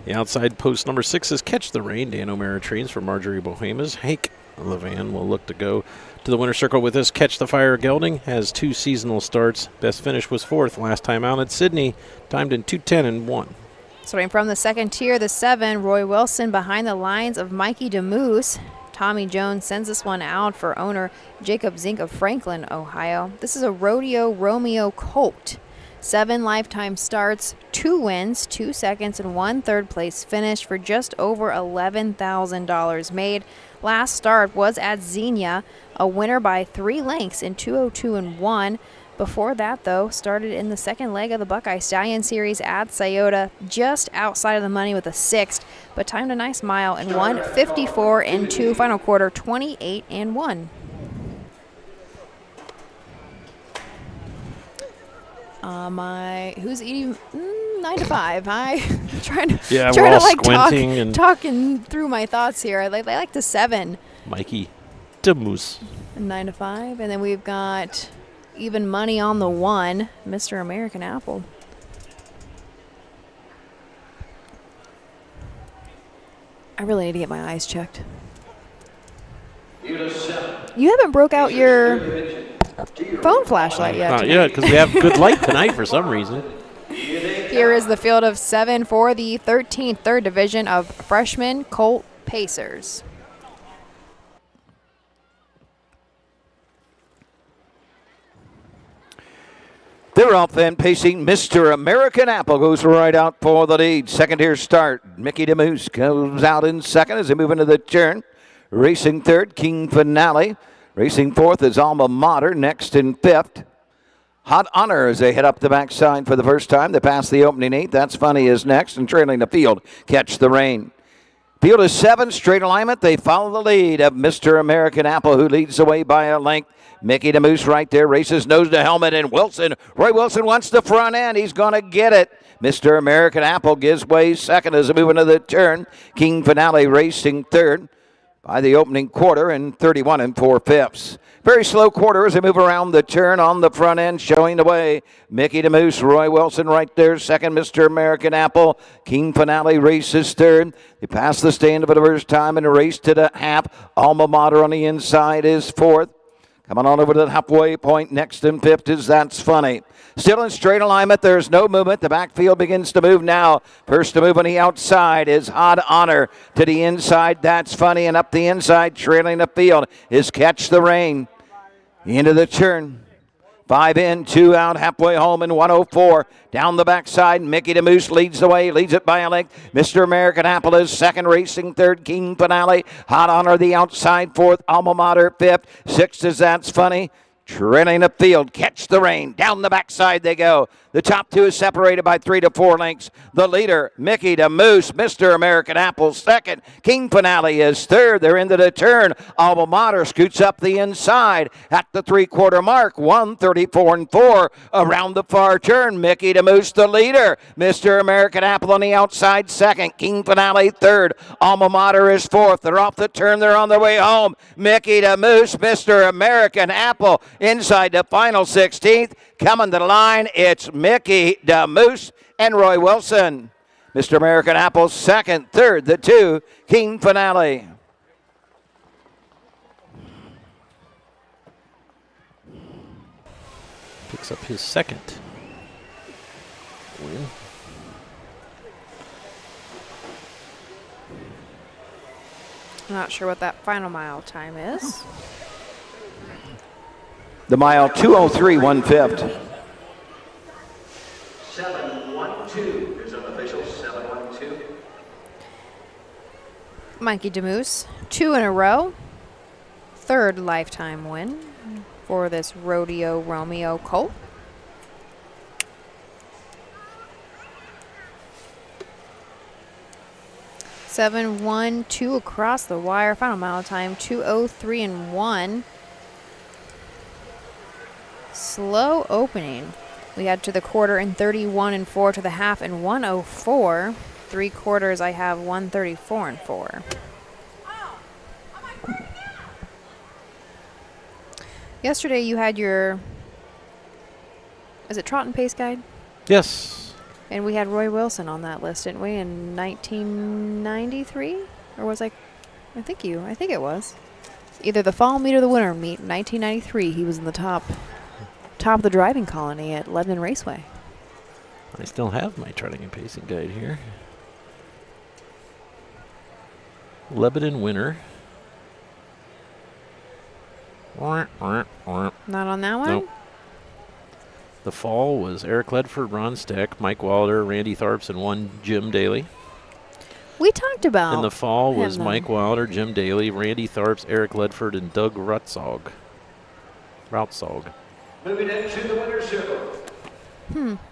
The outside post number 6 is Catch the Rain. Dan O'Mara trains for Marjorie Bohemas. Hank Levan will look to go to the winner's circle with this. Catch the Fire gelding has 2 seasonal starts. Best finish was 4th last time out at Sydney, timed in 2:10.1. Starting from the 2nd tier, the 7, Roy Wilson behind the lines of Mikey DeMoose. Tommy Jones sends this one out for owner Jacob Zink of Franklin, Ohio. This is a Rodeo Romeo colt. 7 lifetime starts, 2 wins, 2 seconds, and 1 third place finish for just over $11,000 made. Last start was at Xenia, a winner by 3 lengths in 2:02 and 1. Before that, though, started in the second leg of the Buckeye Stallion Series at Scioto, just outside of the money with a 6th, but timed a nice mile in 1:54 and 2. Final quarter, 28 and 1. Who's eating 9 to 5? Trying to like talking through my thoughts here. I like the 7. Mikey DeMoose. 9 to 5, and then we've got even money on the 1, Mr. American Apple. I really need to get my eyes checked. You haven't broke out your phone flashlight yet. Not yet, because we have good light tonight for some reason. Here is the field of 7 for the 13th, 3rd division of freshman Colt Pacers. They're off then, pacing. Mr. American Apple goes right out for the lead. Second here start. Mickey DeMoose goes out in second as they move into the turn. Racing third, King Finale. Racing fourth is Alma Mater. Next in fifth, Hot Honor as they head up the backside for the first time. They pass the opening 8. That's Funny is next. And trailing the field, Catch the Rain. Field is 7, straight alignment. They follow the lead of Mr. American Apple, who leads the way by a length. Mickey DeMoose right there, races nose to helmet, and Wilson. Roy Wilson wants the front end. He's going to get it. Mr. American Apple gives way second as they move into the turn. King Finale racing third by the opening quarter in 31 4/5. Very slow quarter as they move around the turn on the front end, showing the way. Mickey DeMoose, Roy Wilson right there, second. Mr. American Apple, King Finale races third. They pass the stand for the first time and race to the half. Alma Mater on the inside is fourth. Coming on over to the halfway point, next in fifth is That's Funny. Still in straight alignment, there's no movement. The backfield begins to move now. First to move on the outside is Hot Honor. To the inside, That's Funny, and up the inside, trailing the field, is Catch the Rain. Into the turn. 5 in, 2 out, halfway home in 1:04. Down the backside, Mickey DeMoose leads the way, leads it by a length. Mr. American Apple is second, racing third, King Finale. Hot Honor the outside, fourth, Alma Mater fifth. Sixth is That's Funny. Trailing the field, Catch the Rain. Down the backside they go. The top 2 is separated by 3 to 4 lengths. The leader, Mickey DeMoose. Mr. American Apple second. King Finale is third. They're into the turn. Alma Mater scoots up the inside at the 3/4 mark. 1:34 4 around the far turn. Mickey DeMoose the leader. Mr. American Apple on the outside second. King Finale third. Alma Mater is fourth. They're off the turn. They're on their way home. Mickey DeMoose, Mr. American Apple inside the final 16th. Coming to the line, it's Mickey DeMoose and Roy Wilson. Mr. American Apple second, third, the 2, King Finale. Picks up his second win. I'm not sure what that final mile time is. The mile 2:03 1/5. 7:12. There's an official 7:12. Mikey DeMoose, 2 in a row. 3rd lifetime win for this Rodeo Romeo colt. (7:12) across the wire. Final mile time 2:03 and 1. Slow opening. We had to the quarter in 31 and 4, to the half in 1:04. 3/4 I have 1:34 and 4. Yesterday you had your, is it Trot and Pace guide? Yes. And we had Roy Wilson on that list, didn't we, in 1993? Or was I think it was. Either the fall meet or the winter meet. 1993, he was in the top of the driving colony at Lebanon Raceway. I still have my trotting and pacing guide here. Lebanon winner Not on that one? Nope. The fall was Eric Ledford, Ron Steck, Mike Wilder, Randy Tharps, and one Jim Daly. We talked about In the fall was him, Mike Wilder, Jim Daly, Randy Tharps, Eric Ledford, and Doug Rutzog. Moving into the winner's circle.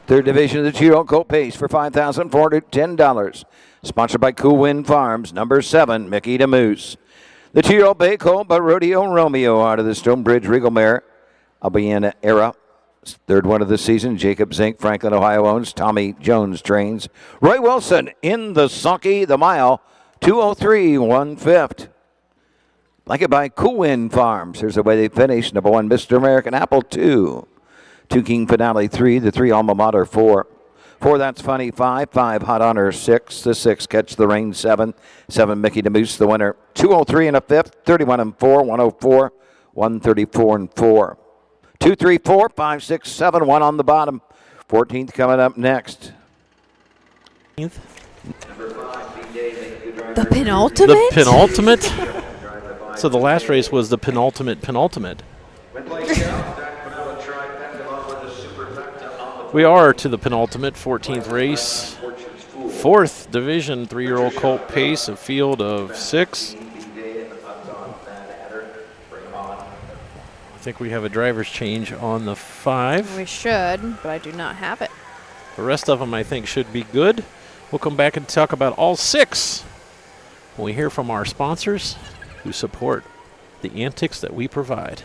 Third division of the 2-year-old colt pace for $5,410. Sponsored by Cool Wind Farms, number 7, Mickey DeMoose. The 2-year-old bay colt by Rodeo Romeo out of the Stonebridge Regal Mare. Albina Era. Third one of the season. Jacob Zink, Franklin, Ohio owns. Tommy Jones trains. Roy Wilson in the sulky, the mile, 2:03 1/5. Blanket by Cool Wind Farms. Here's the way they finished. Number 1, Mr. American Apple 2. 2 King Finale 3. The 3 Alma Mater 4. 4 That's Funny 5. 5 Hot Honor 6. The 6 Catch the Rain 7. 7 Mickey DeMoose the winner. 2:03 1/5. 31 4. 104. 134 4. 2, 3, 4, 5, 6, 7. 1 on the bottom. 14th coming up next. The penultimate? The penultimate? So the last race was the penultimate. We are to the penultimate, 14th race. 4th division, 3-year-old colt pace, a field of 6. I think we have a driver's change on the 5. We should, but I do not have it. The rest of them, I think, should be good. We'll come back and talk about all 6 when we hear from our sponsors who support the antics that we provide.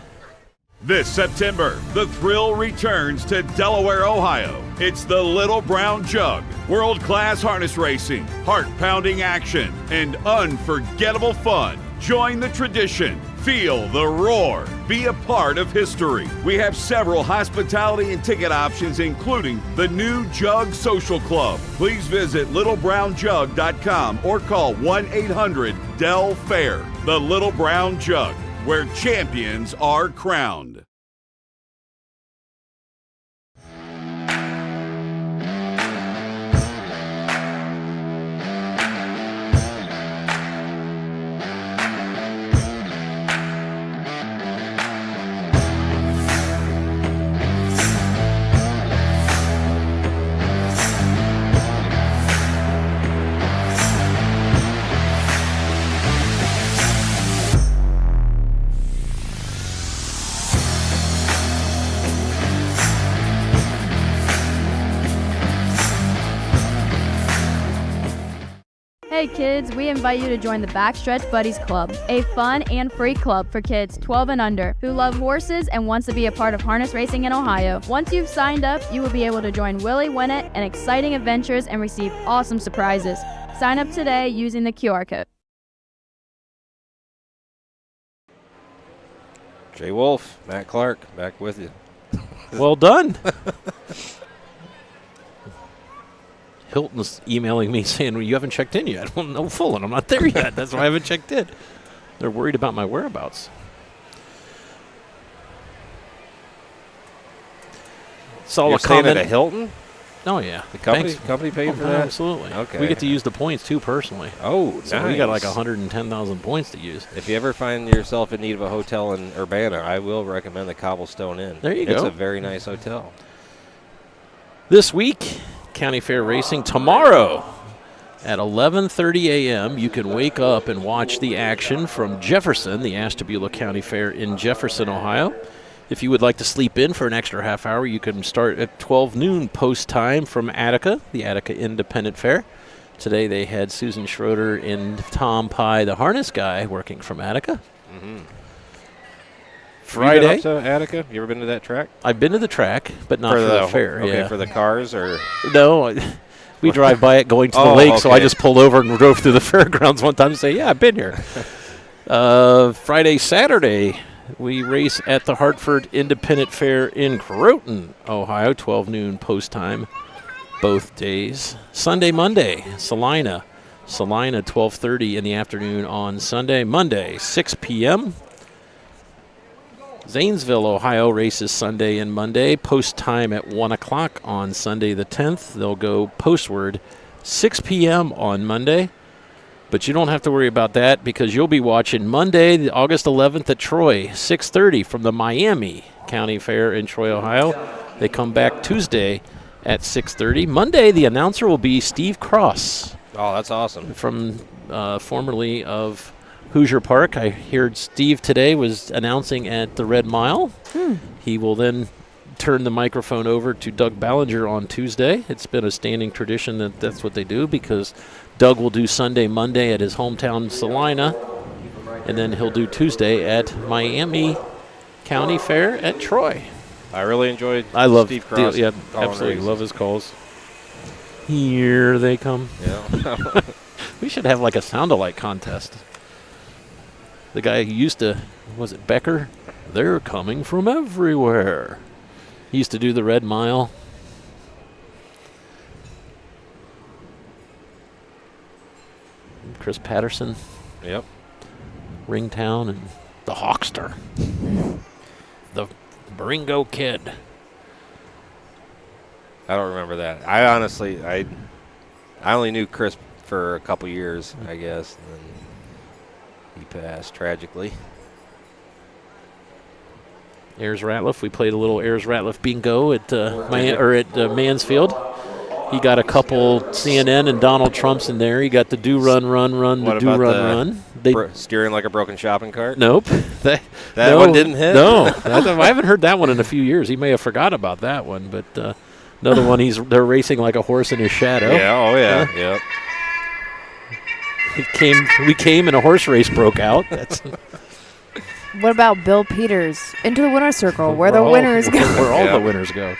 This September, the thrill returns to Delaware, Ohio. It's the Little Brown Jug. World-class harness racing, heart-pounding action, and unforgettable fun. Join the tradition. Feel the roar. Be a part of history. We have several hospitality and ticket options, including the new Jug Social Club. Please visit littlebrownjug.com or call 1-800-DEL-FAIR. The Little Brown Jug, where champions are crowned. Hey kids, we invite you to join the Backstretch Buddies Club, a fun and free club for kids 12 and under who love horses and wants to be a part of harness racing in Ohio. Once you've signed up, you will be able to join Willie Winnett and exciting adventures and receive awesome surprises. Sign up today using the QR code. Jay Wolf, Matt Clark, back with you. Well done. Hilton's emailing me saying, well, you haven't checked in yet. Well, no, Fulton, I'm not there yet. That's why I haven't checked in. They're worried about my whereabouts. Saw You're a comment staying at a Hilton? Oh, yeah. The company paid for that? Absolutely. Okay. We get to use the points, too, personally. Oh, so nice. we got like 110,000 points to use. If you ever find yourself in need of a hotel in Urbana, I will recommend the Cobblestone Inn. There you go. It's a very nice hotel. This week, County Fair Racing. Tomorrow at 11:30 a.m., you can wake up and watch the action from Jefferson, the Ashtabula County Fair in Jefferson, Ohio. If you would like to sleep in for an extra half hour, you can start at 12 noon post time from Attica, the Attica Independent Fair. Today they had Susan Schroeder and Tom Pye, the harness guy, working from Attica. Mm-hmm. Friday. Have you been up to Attica? You ever been to that track? I've been to the track, but not for the fair. Okay, yeah. for the cars or? No, we drive by it going to the lake, so I just pulled over and drove through the fairgrounds one time and say, yeah, I've been here. Friday, Saturday, we race at the Hartford Independent Fair in Croton, Ohio, 12 noon post time, both days. Sunday, Monday, Salina, 12:30 in the afternoon on Sunday. Monday, 6 p.m., Zanesville, Ohio races Sunday and Monday. Post time at 1 o'clock on Sunday the 10th. They'll go postward 6 p.m. on Monday. But you don't have to worry about that because you'll be watching Monday, August 11th at Troy, 6:30 from the Miami County Fair in Troy, Ohio. They come back Tuesday at 6:30. Monday, the announcer will be Steve Cross. Oh, that's awesome. From formerly of Hoosier Park. I heard Steve today was announcing at the Red Mile. He will then turn the microphone over to Doug Ballinger on Tuesday. It's been a standing tradition that that's what they do because Doug will do Sunday, Monday at his hometown Salina, and then he'll do Tuesday at Miami County Fair at Troy. I really enjoyed Steve Cross. Yeah, absolutely. Love his calls. Here they come. Yeah. We should have like a sound-alike contest. The guy who used to, was it Becker? They're coming from everywhere. He used to do the Red Mile. Chris Patterson. Yep. Ringtown and the Hawkster. The Baringo Kid. I don't remember that. I honestly, I only knew Chris for a couple years, I guess. And then he passed tragically. Ayers Ratliff. We played a little Ayers Ratliff bingo at Mansfield. He got a couple CNN and Donald Trumps in there. He got the do run, What the do about run. Steering like a broken shopping cart? Nope. That one didn't hit? No. I haven't heard that one in a few years. He may have forgot about that one, but another one they're racing like a horse in his shadow. Yeah, oh yeah, yep. We came and a horse race broke out. That's What about Bill Peters? Into the winner's circle, where the winners go. Where all the winners go.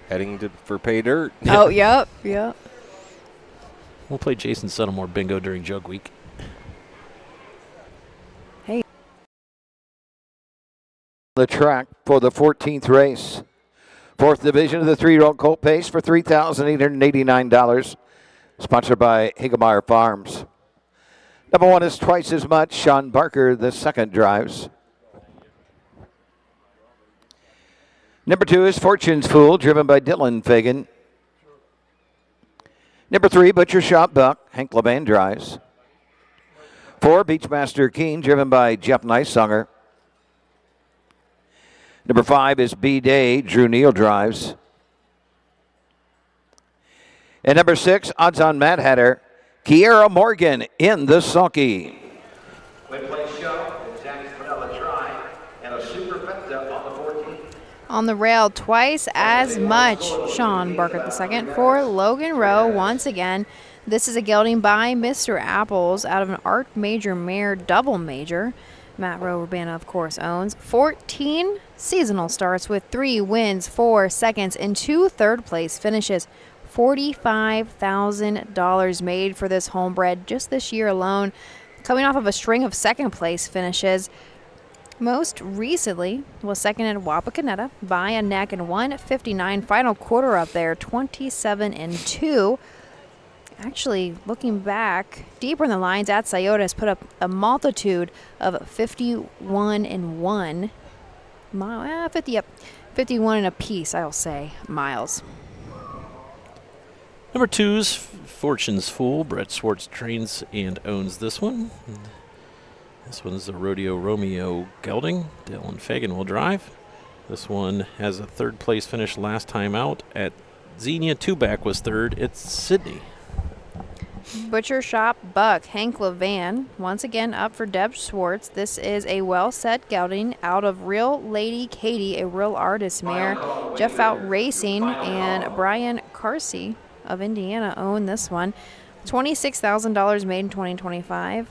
Heading for pay dirt. Oh, yep. We'll play Jason Settlemore bingo during Jug Week. Hey. The track for the 14th race. 4th division of the 3-year-old colt pace for $3,889. Sponsored by Higemeyer Farms. Number 1 is twice as much. Sean Barker, the second, drives. Number 2 is Fortune's Fool, driven by Dylan Fagan. Number 3, Butcher Shop Buck, Hank Levan drives. 4, Beachmaster Keen, driven by Jeff Nicesonger. Number 5 is B-Day, Drew Neal drives. And number 6, Odds On Mad Hatter, Kiera Morgan in the sulky. Win place show, Zach Vanilla Try, and a Super Vecta on the 14th. On the rail twice as much. Sean Barker II for Logan Rowe once again. This is a gelding by Mr. Apples out of an Art Major Mare double major. Matt Rowe Urbana, of course, owns 14 seasonal starts with 3 wins, 4 seconds, and 2 third-place finishes. $45,000 made for this homebred just this year alone, coming off of a string of second-place finishes. Most recently was second at Wapakoneta by a neck and 159. Final quarter up there, 27-2. Actually, looking back deeper in the lines, at Scioto has put up a multitude of 51-1. 51 and a piece, I'll say, miles. Number 2's Fortune's Fool. Brett Swartz trains and owns this one. This one's a Rodeo Romeo gelding. Dylan Fagan will drive. This one has a third-place finish last time out at Xenia. Two-back was third. It's Sydney. Butcher Shop Buck, Hank Levan, once again up for Deb Schwartz. This is a well-set gelding out of Real Lady Katie, a Real Artist mare. Jeff Out Racing and Brian Carsey of Indiana own this one. $26,000 made in 2025.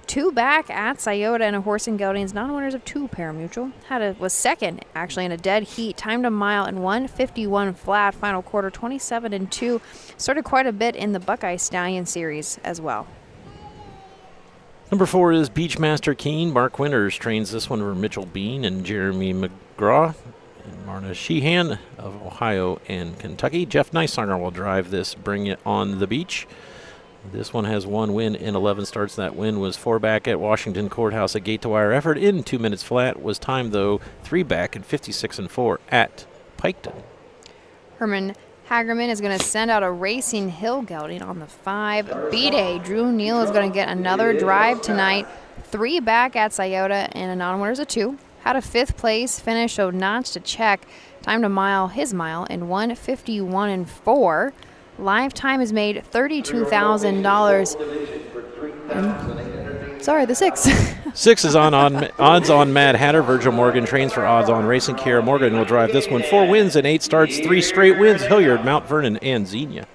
Two back at Scioto and a Horse and Geldings, non-winners of 2 parimutuel. Was second actually in a dead heat, timed a mile and 151 flat. Final quarter 27-2. Started quite a bit in the Buckeye Stallion series as well. Number 4 is Beachmaster Keen. Mark Winters trains this one for Mitchell Bean and Jeremy McGraw. And Marna Sheehan of Ohio and Kentucky. Jeff Nicesonger will drive this, Bring It On the Beach. This one has 1 win in 11 starts. That win was 4 back at Washington Courthouse. A gate-to-wire effort in 2 minutes flat. Was timed, though, 3 back and 56-4 at Piketon. Herman Hagerman is going to send out a racing hill gelding on the 5. B-Day. Drew Neal is going to get another drive tonight. 3 back at Scioto and a non-winner's a 2. Had a 5th place finish, so notch to check. Time to his mile in 1:51 and 4. Lifetime has made $32,000. Sorry, the 6. 6 is on odds on Mad Hatter. Virgil Morgan trains for odds on Racing. Kiera Morgan will drive this one. 4 wins and 8 starts, 3 straight wins. Hilliard, Mount Vernon, and Xenia.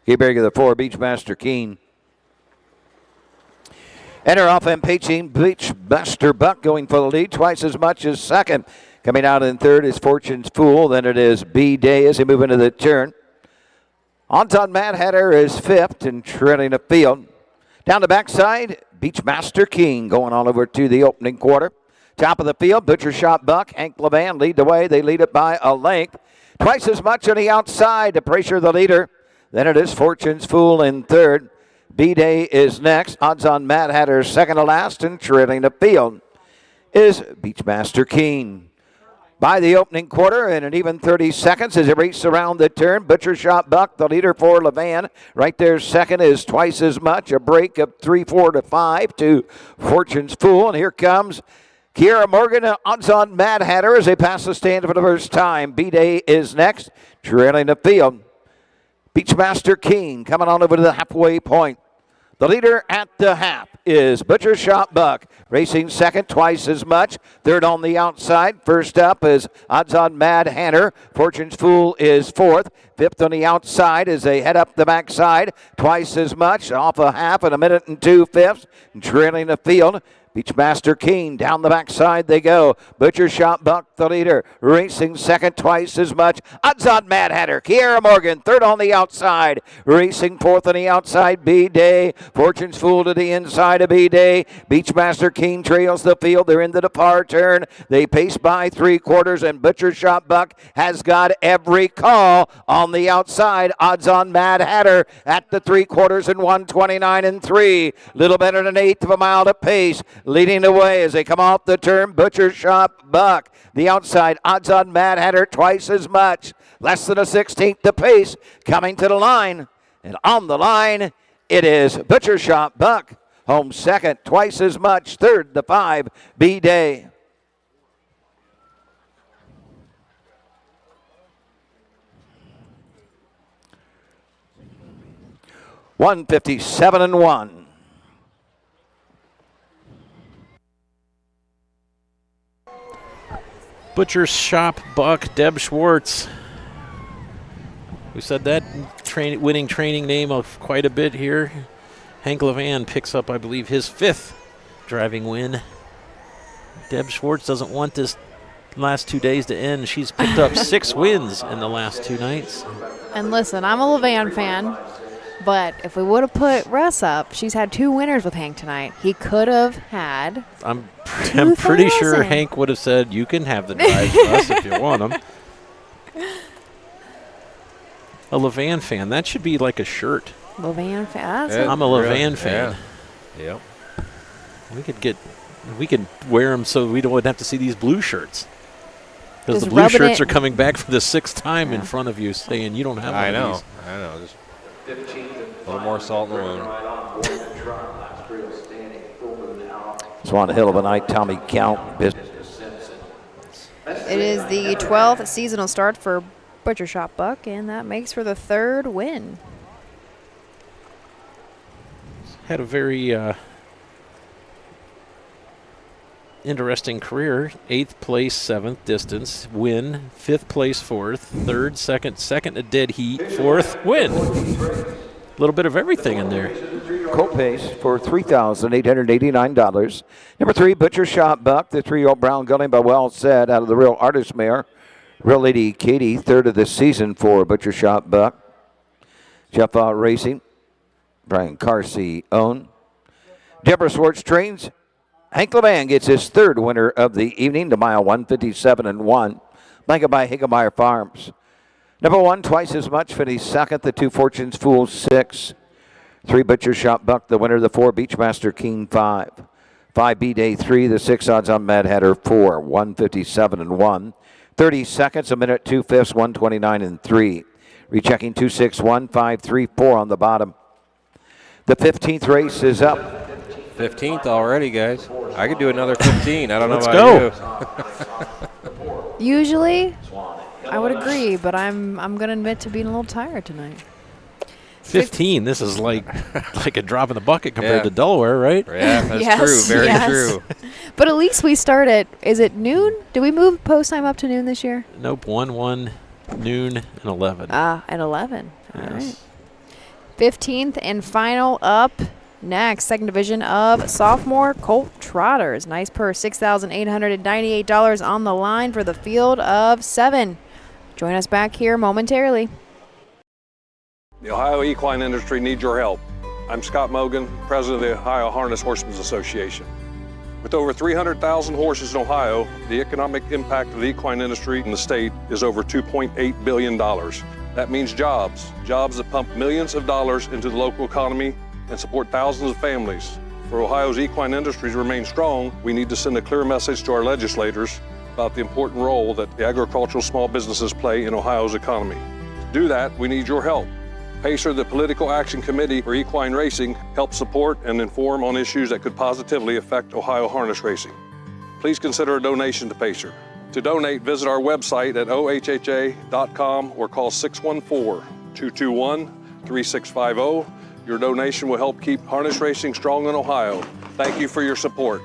Keeping the 4, Beachmaster Keen. Enter off and pacing Beachmaster Buck going for the lead, twice as much as second. Coming out in third is Fortune's Fool. Then it is B-Day as they move into the turn. Anton Mad Hatter is 5th and trailing the field. Down the backside, Beachmaster King going all over to the opening quarter. Top of the field, Butcher Shot Buck, Hank Levan lead the way. They lead it by a length. Twice as much on the outside to pressure the leader. Then it is Fortune's Fool in third. B-Day is next. Odds on Mad Hatter second to last, and trailing the field is Beachmaster King. By the opening quarter in an even 30 seconds as it races around the turn. Butcher Shot Buck, the leader for Levan. Right there second is twice as much. A break of 3-4 to 5 to Fortune's Fool. And here comes Kiera Morgan, odds on Mad Hatter as they pass the stand for the first time. B-Day is next, trailing the field. Beachmaster King coming on over to the halfway point. The leader at the half is Butcher Shot Buck, racing second, twice as much. Third on the outside. First up is odds on Mad Hatter. Fortune's Fool is 4th. 5th on the outside as they head up the backside. Twice as much, off a half and a minute and 2/5. Trailing the field. Beachmaster King down the backside they go. Butcher Shot Buck, the leader, racing second, twice as much. Odds on Mad Hatter. Kiera Morgan, third on the outside, racing 4th on the outside. B-Day, Fortune's Fool to the inside of B-Day. Beachmaster King trails the field. They're into the far turn. They pace by 3/4, and Butcher Shot Buck has got every call on the outside. Odds on Mad Hatter at the 3/4 in 1:29 and 3. Little better than 1/8 of a mile to pace. Leading the way as they come off the turn, Butcher Shot Buck. The outside, odds on Mad Hatter, twice as much. Less than a 16th to pace. Coming to the line. And on the line, it is Butcher Shot Buck. Home second, twice as much. Third, the 5, B-Day. $157-1. Butcher Shop Buck, Deb Schwartz. We said that winning training name of quite a bit here. Hank Levan picks up, I believe, his 5th driving win. Deb Schwartz doesn't want this last 2 days to end. She's picked up 6 wins in the last 2 nights. And listen, I'm a Levan fan, but if we would have put Russ up, she's had 2 winners with Hank tonight. He could have had. I'm pretty sure Hank would have said, you can have the drives, Russ, if you want them. A Levan fan. That should be like a shirt. Levan fan. I'm a Levan fan. Yeah. Yep. We could wear them so we don't have to see these blue shirts. Because Just the blue shirts it. are coming back for the 6th time in front of you, saying you don't have one of these. I know. Just a little more salt in the wound. It's one hell of a night, Tommy Count. It is the 12th seasonal start for Butcher Shop Buck, and that makes for the 3rd win. Had a very interesting career. 8th place, 7th distance, win. 5th place, 4th, 3rd, 2nd a dead heat, 4th win. A little bit of everything in there. Colt pace for $3,889. Number 3, Butcher Shot Buck, the 3-year-old brown gelding by Well Said out of the Real Artist Mare. Real Lady Katie, 3rd of the season for Butcher Shot Buck. Jeff Racing, Brian Carsey owned. Deborah Schwartz trains. Hank Levan gets his 3rd winner of the evening, to mile 157-1. Blanket by Higemeyer Farms. Number 1, twice as much, finished 2nd. The 2 Fortune's Fool, 6. 3 Butcher Shop Buck, the winner. The 4 Beachmaster King, 5. 5B Day 3, the 6 odds on Mad Hatter 4, 157 and 1. 30 seconds, a minute, 2/5, 129 and 3. Rechecking 261, 534 on the bottom. The 15th race is up. 15th already, guys. I could do another 15. I don't know Let's about go. you. Usually, I would agree, but I'm going to admit to being a little tired tonight. 15. This is like a drop in the bucket compared to Delaware, right? Yeah, that's Yes, true. Very yes. true. But at least we start at, is it noon? Did we move post time up to noon this year? Nope. 1, noon, and 11. At 11. All Yes. right. 15th and final up next. Second division of Sophomore Colt Trotters. Nice purse, $6,898 on the line for the field of 7. Join us back here momentarily. The Ohio equine industry needs your help. I'm Scott Mogan, president of the Ohio Harness Horsemen's Association. With over 300,000 horses in Ohio, the economic impact of the equine industry in the state is over $2.8 billion. That means jobs that pump millions of dollars into the local economy and support thousands of families. For Ohio's equine industry to remain strong, we need to send a clear message to our legislators about the important role that the agricultural small businesses play in Ohio's economy. To do that, we need your help. PACER, the Political Action Committee for Equine Racing, helps support and inform on issues that could positively affect Ohio harness racing. Please consider a donation to PACER. To donate, visit our website at ohha.com or call 614-221-3650. Your donation will help keep harness racing strong in Ohio. Thank you for your support.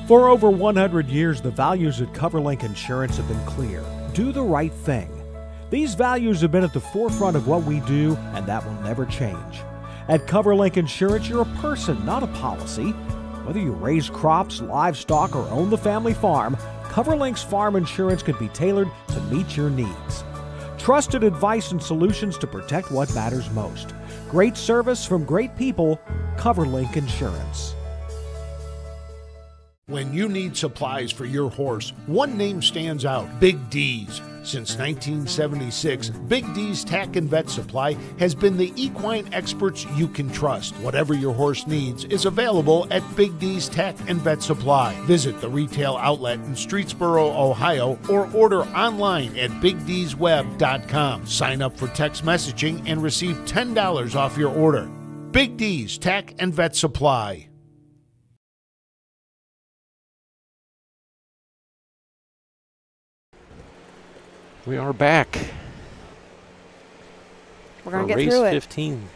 For over 100 years, the values at CoverLink Insurance have been clear. Do the right thing. These values have been at the forefront of what we do, and that will never change. At CoverLink Insurance, you're a person, not a policy. Whether you raise crops, livestock, or own the family farm, CoverLink's farm insurance can be tailored to meet your needs. Trusted advice and solutions to protect what matters most. Great service from great people, CoverLink Insurance. When you need supplies for your horse, one name stands out, Big D's. Since 1976, Big D's Tack and Vet Supply has been the equine experts you can trust. Whatever your horse needs is available at Big D's Tack and Vet Supply. Visit the retail outlet in Streetsboro, Ohio, or order online at BigD'sWeb.com. Sign up for text messaging and receive $10 off your order. Big D's Tack and Vet Supply. We are back. We're going to for get race through it. 15.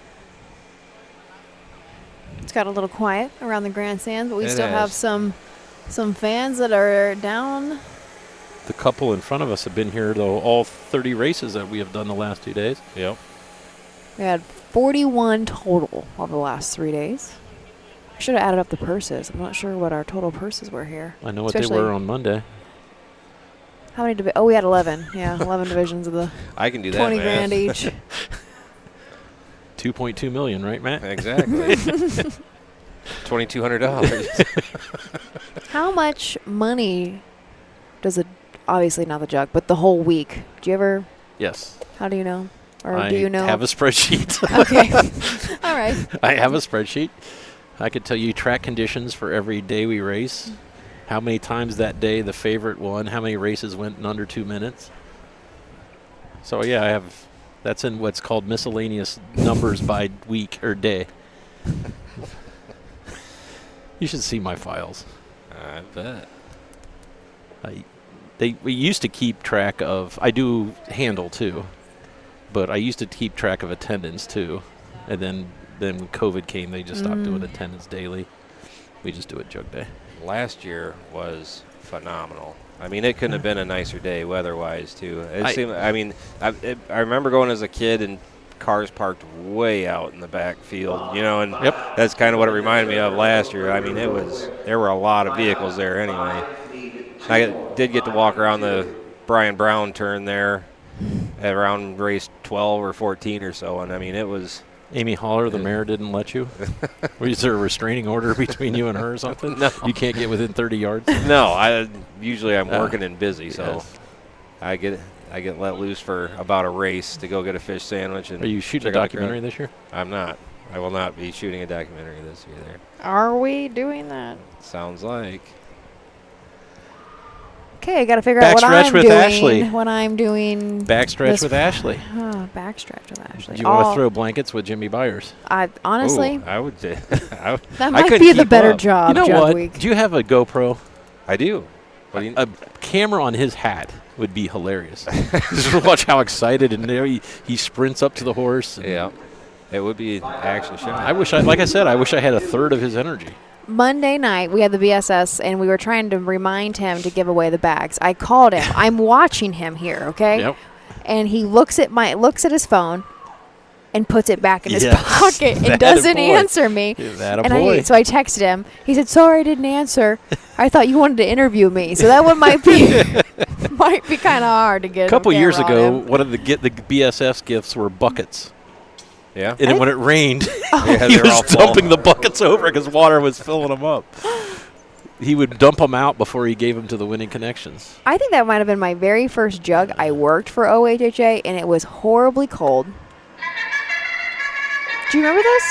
It's got a little quiet around the grandstands, but we It still have is. some fans that are down. The couple in front of us have been here, though, all 30 races that we have done the last 2 days. Yep. We had 41 total over the last 3 days. I should have added up the purses. I'm not sure what our total purses were here. I know what they were on Monday. How many? We had 11. Yeah, 11 divisions of the. I can do that. 20 math. grand each. 2.2 million, right, Matt? Exactly. $2,200. How much money does it? Obviously not the jug, but the whole week. Do you ever? Yes. How do you know? Or I do you know? have a spreadsheet. Okay. All right. I have a spreadsheet. I could tell you track conditions for every day we race, how many times that day the favorite won, how many races went in under 2 minutes. So, yeah, I have. That's in what's called miscellaneous numbers by week or day. You should see my files. I bet. We used to keep track of. I do handle too, but I used to keep track of attendance too, and then when COVID came, they just stopped doing attendance daily. We just do it jug day. Last year was phenomenal. I mean, it couldn't have been a nicer day weather-wise too. I remember going as a kid and cars parked way out in the backfield, and that's kind of what it reminded me of last year. I mean, there were a lot of vehicles there anyway. I did get to walk around the Brian Brown turn there at around race 12 or 14 or so, and I mean, it was. Amy Haller, the mayor, didn't let you? Was there a restraining order between you and her or something? No. You can't get within 30 yards? No, usually I'm working and busy, so I get let loose for about a race to go get a fish sandwich. And are you shooting a documentary this year? I'm not. I will not be shooting a documentary this year there. Are we doing that? Sounds like. Okay, I got to figure out what Backstretch I'm with doing Ashley. when I'm doing Backstretch with Ashley. Backstretch with Ashley. Do you want to throw blankets with Jimmy Byers? I honestly, Ooh, I would. that might be the better job. You know Jug what? Week. Do you have a GoPro? I do. A camera on his hat would be hilarious. Just watch how excited and there he sprints up to the horse. Yeah, it would be action shot. I wish I had a third of his energy. Monday night, we had the BSS, and we were trying to remind him to give away the bags. I called him. I'm watching him here, okay? Yep. And he looks at his phone and puts it back in his pocket and doesn't answer me. So I texted him. He said, "Sorry, I didn't answer. I thought you wanted to interview me." So that one might be kind of hard to get. A couple years ago, one of the BSS gifts were buckets. Yeah. And then when it rained, Yeah, he they were all was full. dumping the buckets over because water was filling them up. He would dump them out before he gave them to the winning connections. I think that might have been my very first jug. I worked for OHHA, and it was horribly cold. Do you remember this?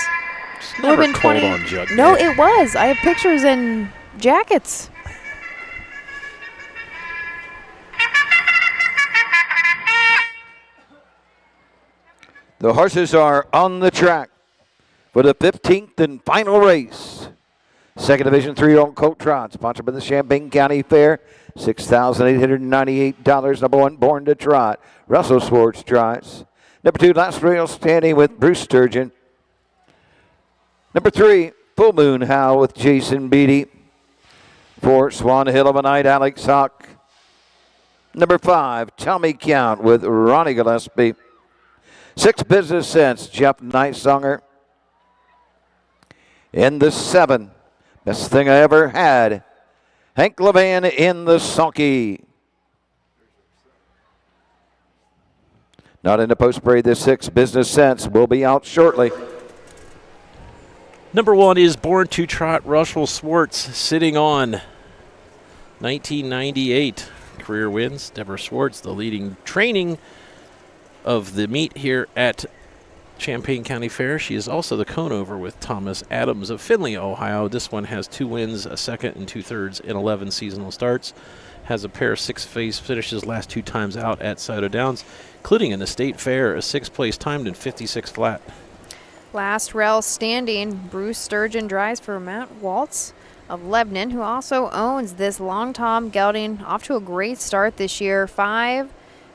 It's It would have never been cold 20 on Jug No, Day. it was. I have pictures and jackets. The horses are on the track for the 15th and final race. Second Division 3-year-old colt trot, sponsored by the Champaign County Fair. $6,898. Number 1, Born to Trot. Russell Swartz trots. Number 2, Last Rail Standing with Bruce Sturgeon. Number 3, Full Moon Howl with Jason Beatty. 4, Swan Hill of a Night, Alex Hawk. Number 5, Tommy Count with Ronnie Gillespie. 6, Business Sense, Jeff Nightsonger. In the 7, Best Thing I Ever Had, Hank Levan in the sulky. Not in the post parade, the 6, Business Sense, will be out shortly. Number 1 is Born to Trot. Russell Swartz sitting on 1998 career wins. Deborah Swartz, the leading training of the meet here at Champaign County Fair. She is also the cone-over with Thomas Adams of Findlay, Ohio. This one has 2 wins, a second and 2/3 in 11 seasonal starts. Has a pair of 6th-place finishes last 2 times out at Scioto Downs, including in the state fair, a 6th place timed in 56 flat. Last Rail Standing, Bruce Sturgeon drives for Matt Waltz of Lebanon, who also owns this Long Tom gelding. Off to a great start this year. 5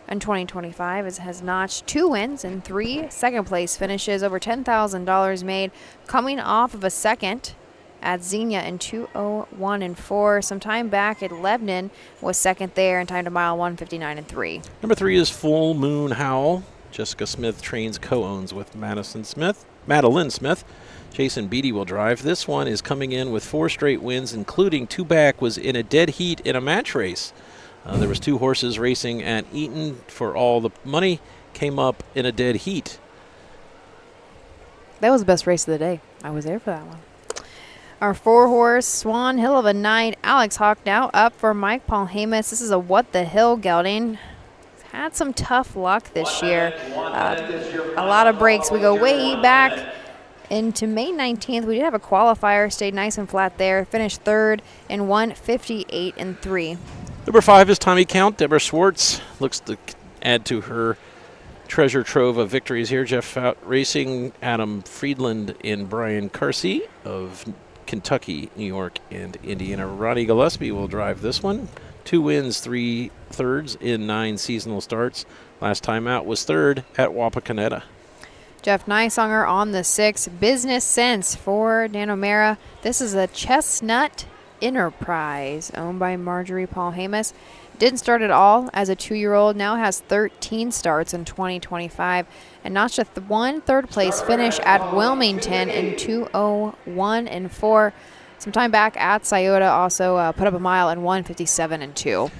in 2025 has notched 2 wins and 3 second-place finishes, over $10,000 made, coming off of a second at Xenia in 2:01 and 4. Some time back at Lebanon was second there and timed a mile 1:59 and 3. Number 3 is Full Moon Howl. Jessica Smith trains co-owns with Madeline Smith. Jason Beatty will drive. This one is coming in with 4 straight wins, including 2 back, was in a dead heat in a match race. There was 2 horses racing at Eaton for all the money, came up in a dead heat. That was the best race of the day. I was there for that one. Our 4-horse Swan Hill of a Night, Alex Hawk now up for Mike Paul Hamas. This is a What the Hill gelding. Had some tough luck this year. A lot of breaks. We go way back into May 19th. We did have a qualifier, stayed nice and flat there, finished 3rd in 1:58 and 3. Number 5 is Tommy Count. Deborah Swartz looks to add to her treasure trove of victories here. Jeff Fout Racing, Adam Friedland, and Brian Carsey of Kentucky, New York, and Indiana. Ronnie Gillespie will drive this one. 2 wins, 3/3 in 9 seasonal starts. Last time out was 3rd at Wapakoneta. Jeff Neisonger on the 6, Business Sense for Dan O'Mara. This is a Chestnut Enterprise owned by Marjorie Paul Hamas. Didn't start at all as a 2-year-old, now has 13 starts in 2025 and notched a 1 third-place finish at Wilmington in 2:01 and 4. Some time back at Scioto, also put up a mile in 1:57 and 2.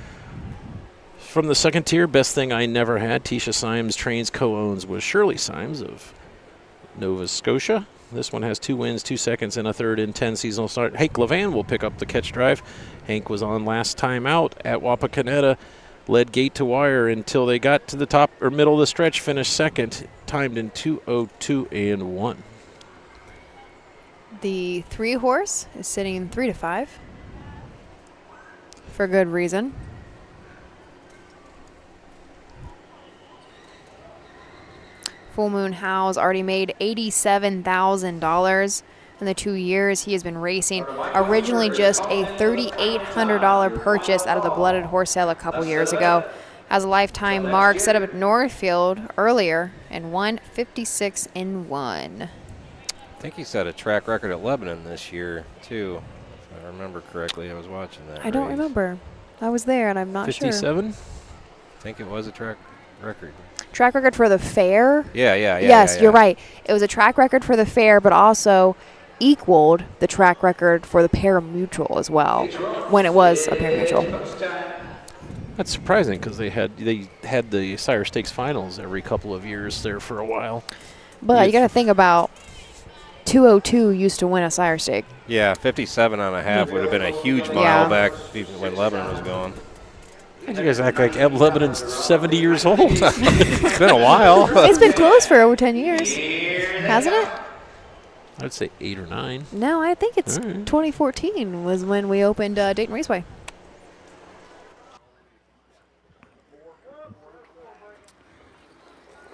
From the second tier, Best Thing I Never Had, Tisha Symes trains co-owns with Shirley Symes of Nova Scotia. This one has 2 wins, 2 seconds, and a 3rd in 10 seasonal start. Hank Levan will pick up the catch drive. Hank was on last time out at Wapakoneta, led gate to wire until they got to the top or middle of the stretch, finished 2nd, timed in 2:02 and 1. The 3 horse is sitting 3 to 5 for good reason. Full Moon How's already made $87,000 in the 2 years he has been racing. Originally just a $3,800 purchase out of the Blooded Horse sale a couple years ago. Has a lifetime mark set up at Northfield earlier and won 56-1. I think he set a track record at Lebanon this year, too. If I remember correctly, I was watching that. I don't remember. I was there, and I'm not 57? sure. I think it was a track record. Track record for the fair? Yeah. Yes, you're right. It was a track record for the fair, but also equaled the track record for the pari-mutuel as well, when it was a pari-mutuel. That's surprising because they had the Sire Stakes finals every couple of years there for a while. But you got to think about 202 used to win a Sire Stake. Yeah, 57.5 would have been a huge mile back even when Lebanon was going. You guys act like Lebanon's 70 years old. It's been a while. It's been closed for over 10 years, hasn't it? I'd say 8 or 9. No, I think it's 2014 was when we opened Dayton Raceway.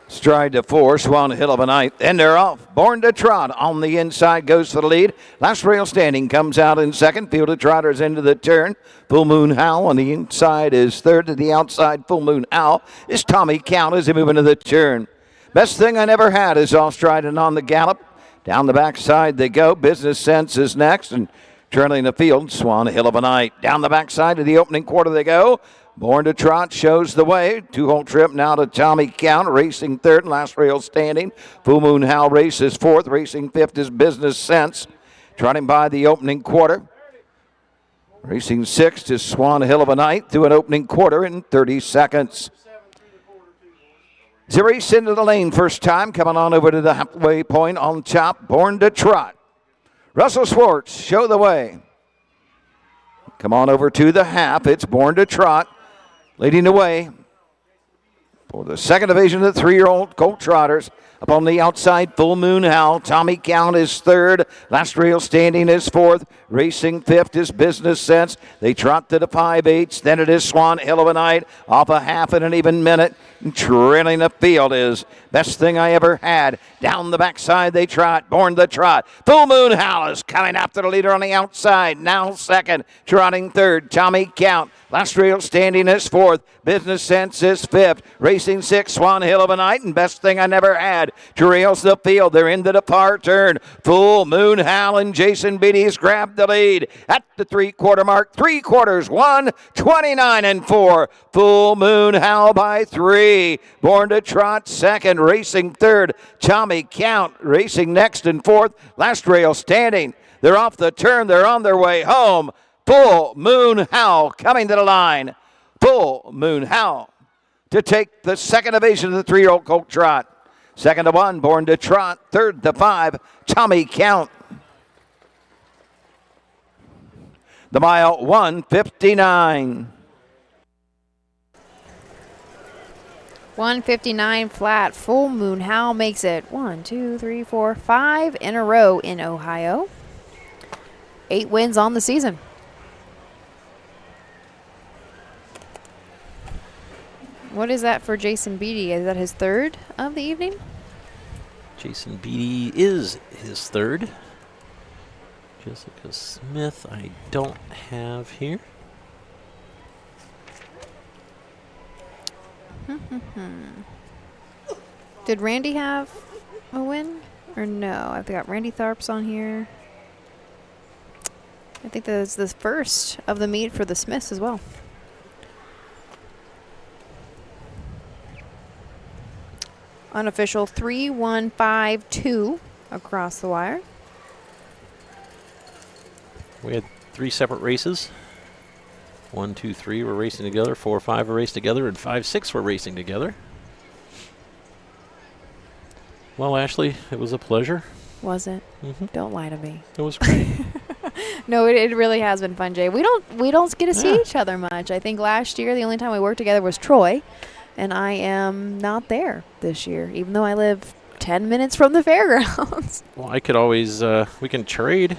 Stride to 4, Swan Hill of a Night. And they're off. Born to Trot on the inside goes for the lead. Last Rail Standing comes out in second. Field of Trotters into the turn. Full Moon Howl on the inside is third. To the outside, Full Moon Howl is Tommy Count as they move into the turn. Best Thing I Never Had is off stride and on the gallop. Down the backside they go. Business Sense is next. And turning the field, Swan Hill of a Night. Down the backside to the opening quarter they go. Born to Trot shows the way. 2-hole trip now to Tommy Count, racing third, Last Rail Standing. Full Moon Howl races fourth, racing fifth is Business Sense. Trotting by the opening quarter. Racing sixth is Swan Hill of a Night through an opening quarter in 30 seconds. As they race into the lane first time, coming on over to the halfway point on top, Born to Trot. Russell Swartz, show the way. Come on over to the half, it's Born to Trot. Leading the way for the second division of the 3-year-old Colt Trotters. Up on the outside, Full Moon Howl. Tommy Count is third. Last Rail Standing is fourth. Racing fifth is Business Sense. They trot to the 5/8. Then it is Swan Hill of a Night. Off a half and an even minute. And trailing the field is Best Thing I Ever Had. Down the backside they trot. Born to Trot. Full Moon Howl is coming after the leader on the outside. Now second. Trotting third. Tommy Count. Last Rail Standing is fourth. Business Sense is fifth. Racing sixth. Swan Hill of a Night. And Best Thing I Never Had trails the field. They're into the far turn. Full Moon Howl and Jason Beatty's grabbed the lead at the 3/4 mark. 3 quarters, 1:29.4. Full Moon Howl by 3. Born to Trot second. Racing third. Tommy Count racing next and fourth. Last Rail Standing. They're off the turn. They're on their way home. Full Moon Howl coming to the line. Full Moon Howl to take the second division of the 3-year-old Colt Trot. Second to 1, Born to Trot. Third to 5, Tommy Count. The mile, 1:59. 1:59 flat. Full Moon Howl makes it 1, 2, 3, 4, 5 in a row in Ohio. 8 wins on the season. What is that for Jason Beatty? Is that his third of the evening? Jason Beatty is his third. Jessica Smith, I don't have here. Did Randy have a win? Or no? I've got Randy Tharps on here. I think that's the first of the meet for the Smiths as well. Unofficial 3-1-5-2 across the wire. We had 3 separate races. 1, 2, 3 were racing together. 4, 5 were racing together, and 5, 6 were racing together. Well, Ashley, it was a pleasure. Was it? Don't lie to me. It was great. No, it really has been fun, Jay. We don't get to see each other much. I think last year the only time we worked together was Troy, and I am not there this year, even though I live 10 minutes from the fairgrounds. Well, I could always, we can trade.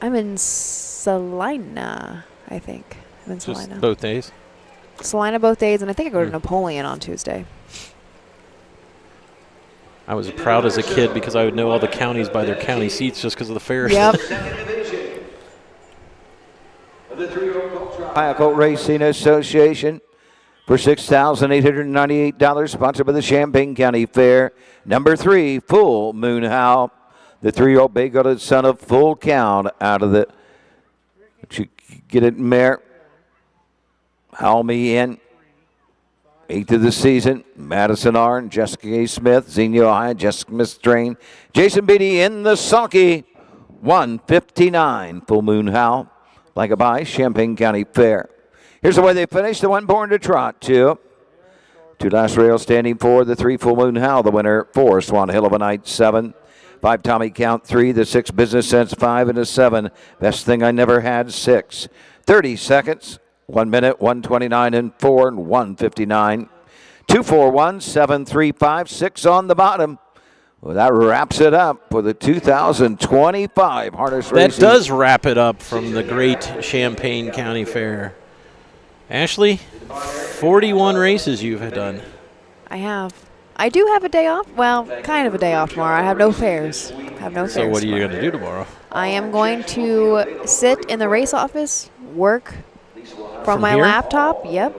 I'm in Salina, I think. I'm in Just Salina. both days. Salina both days, and I think I go to Napoleon on Tuesday. I was proud as a kid because I would know all the counties by their county seats just because of the fairs. Yep. Ohio Colt Racing Association for $6,898, sponsored by the Champaign County Fair. Number 3, Full Moon Howl, the 3-year-old bay-coated son of Full Count out of the. You get it, Mare. Howl Me In. 8th of the season. Madison Arn, Jessica A. Smith, Xenia Ohio, Jessica Smith Drain, Jason Beatty in the sulky. 159. Full Moon Howl. Like a bye, Champaign County Fair. Here's the way they finished. The one born to trot, 2. 2 last rails standing 4. The 3 Full Moon Howl, the winner. 4 Swan Hill of a Night, 7. 5 Tommy Count, 3. The 6 Business Sense, 5. And a 7 Best Thing I Never Had, 6. 30 seconds. 1 minute, 129 and 4 and 159. 241, 735, 6 on the bottom. Well, that wraps it up for the 2025 harness racing. That does wrap it up from the great Champaign County Fair. Ashley, 41 races you've done. I have. I do have a day off. Well, kind of a day off tomorrow. I have no fairs. So what are you going to do tomorrow? I am going to sit in the race office, work from my here? laptop. Yep.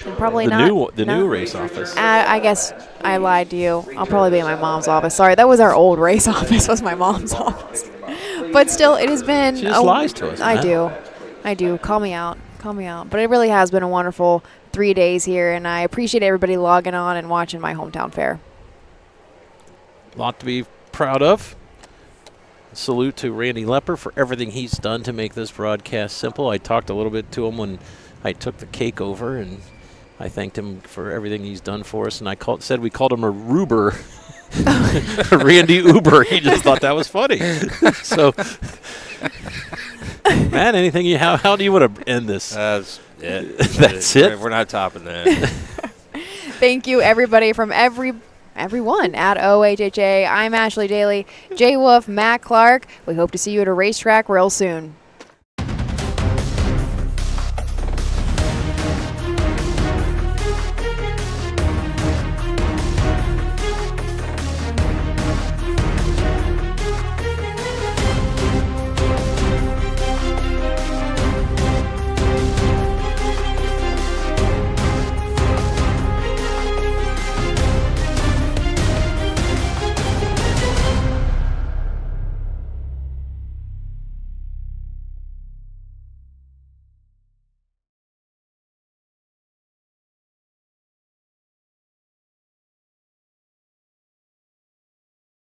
And probably the new race office. I guess I lied to you. I'll probably be in my mom's office. Sorry, that was our old race office. Was my mom's office. But still, it has been. She just lies to us. I do. Call me out. But it really has been a wonderful 3 days here, and I appreciate everybody logging on and watching my hometown fair. A lot to be proud of. Salute to Randy Lepper for everything he's done to make this broadcast simple. I talked a little bit to him when I took the cake over, and I thanked him for everything he's done for us, and I said we called him a Ruber. Randy Uber. He just thought that was funny. So, Matt, anything how do you want to end this? That's it. That's it? We're not topping that. Thank you, everybody from everyone at OHHA. I'm Ashley Daly, Jay Wolf, Matt Clark. We hope to see you at a racetrack real soon.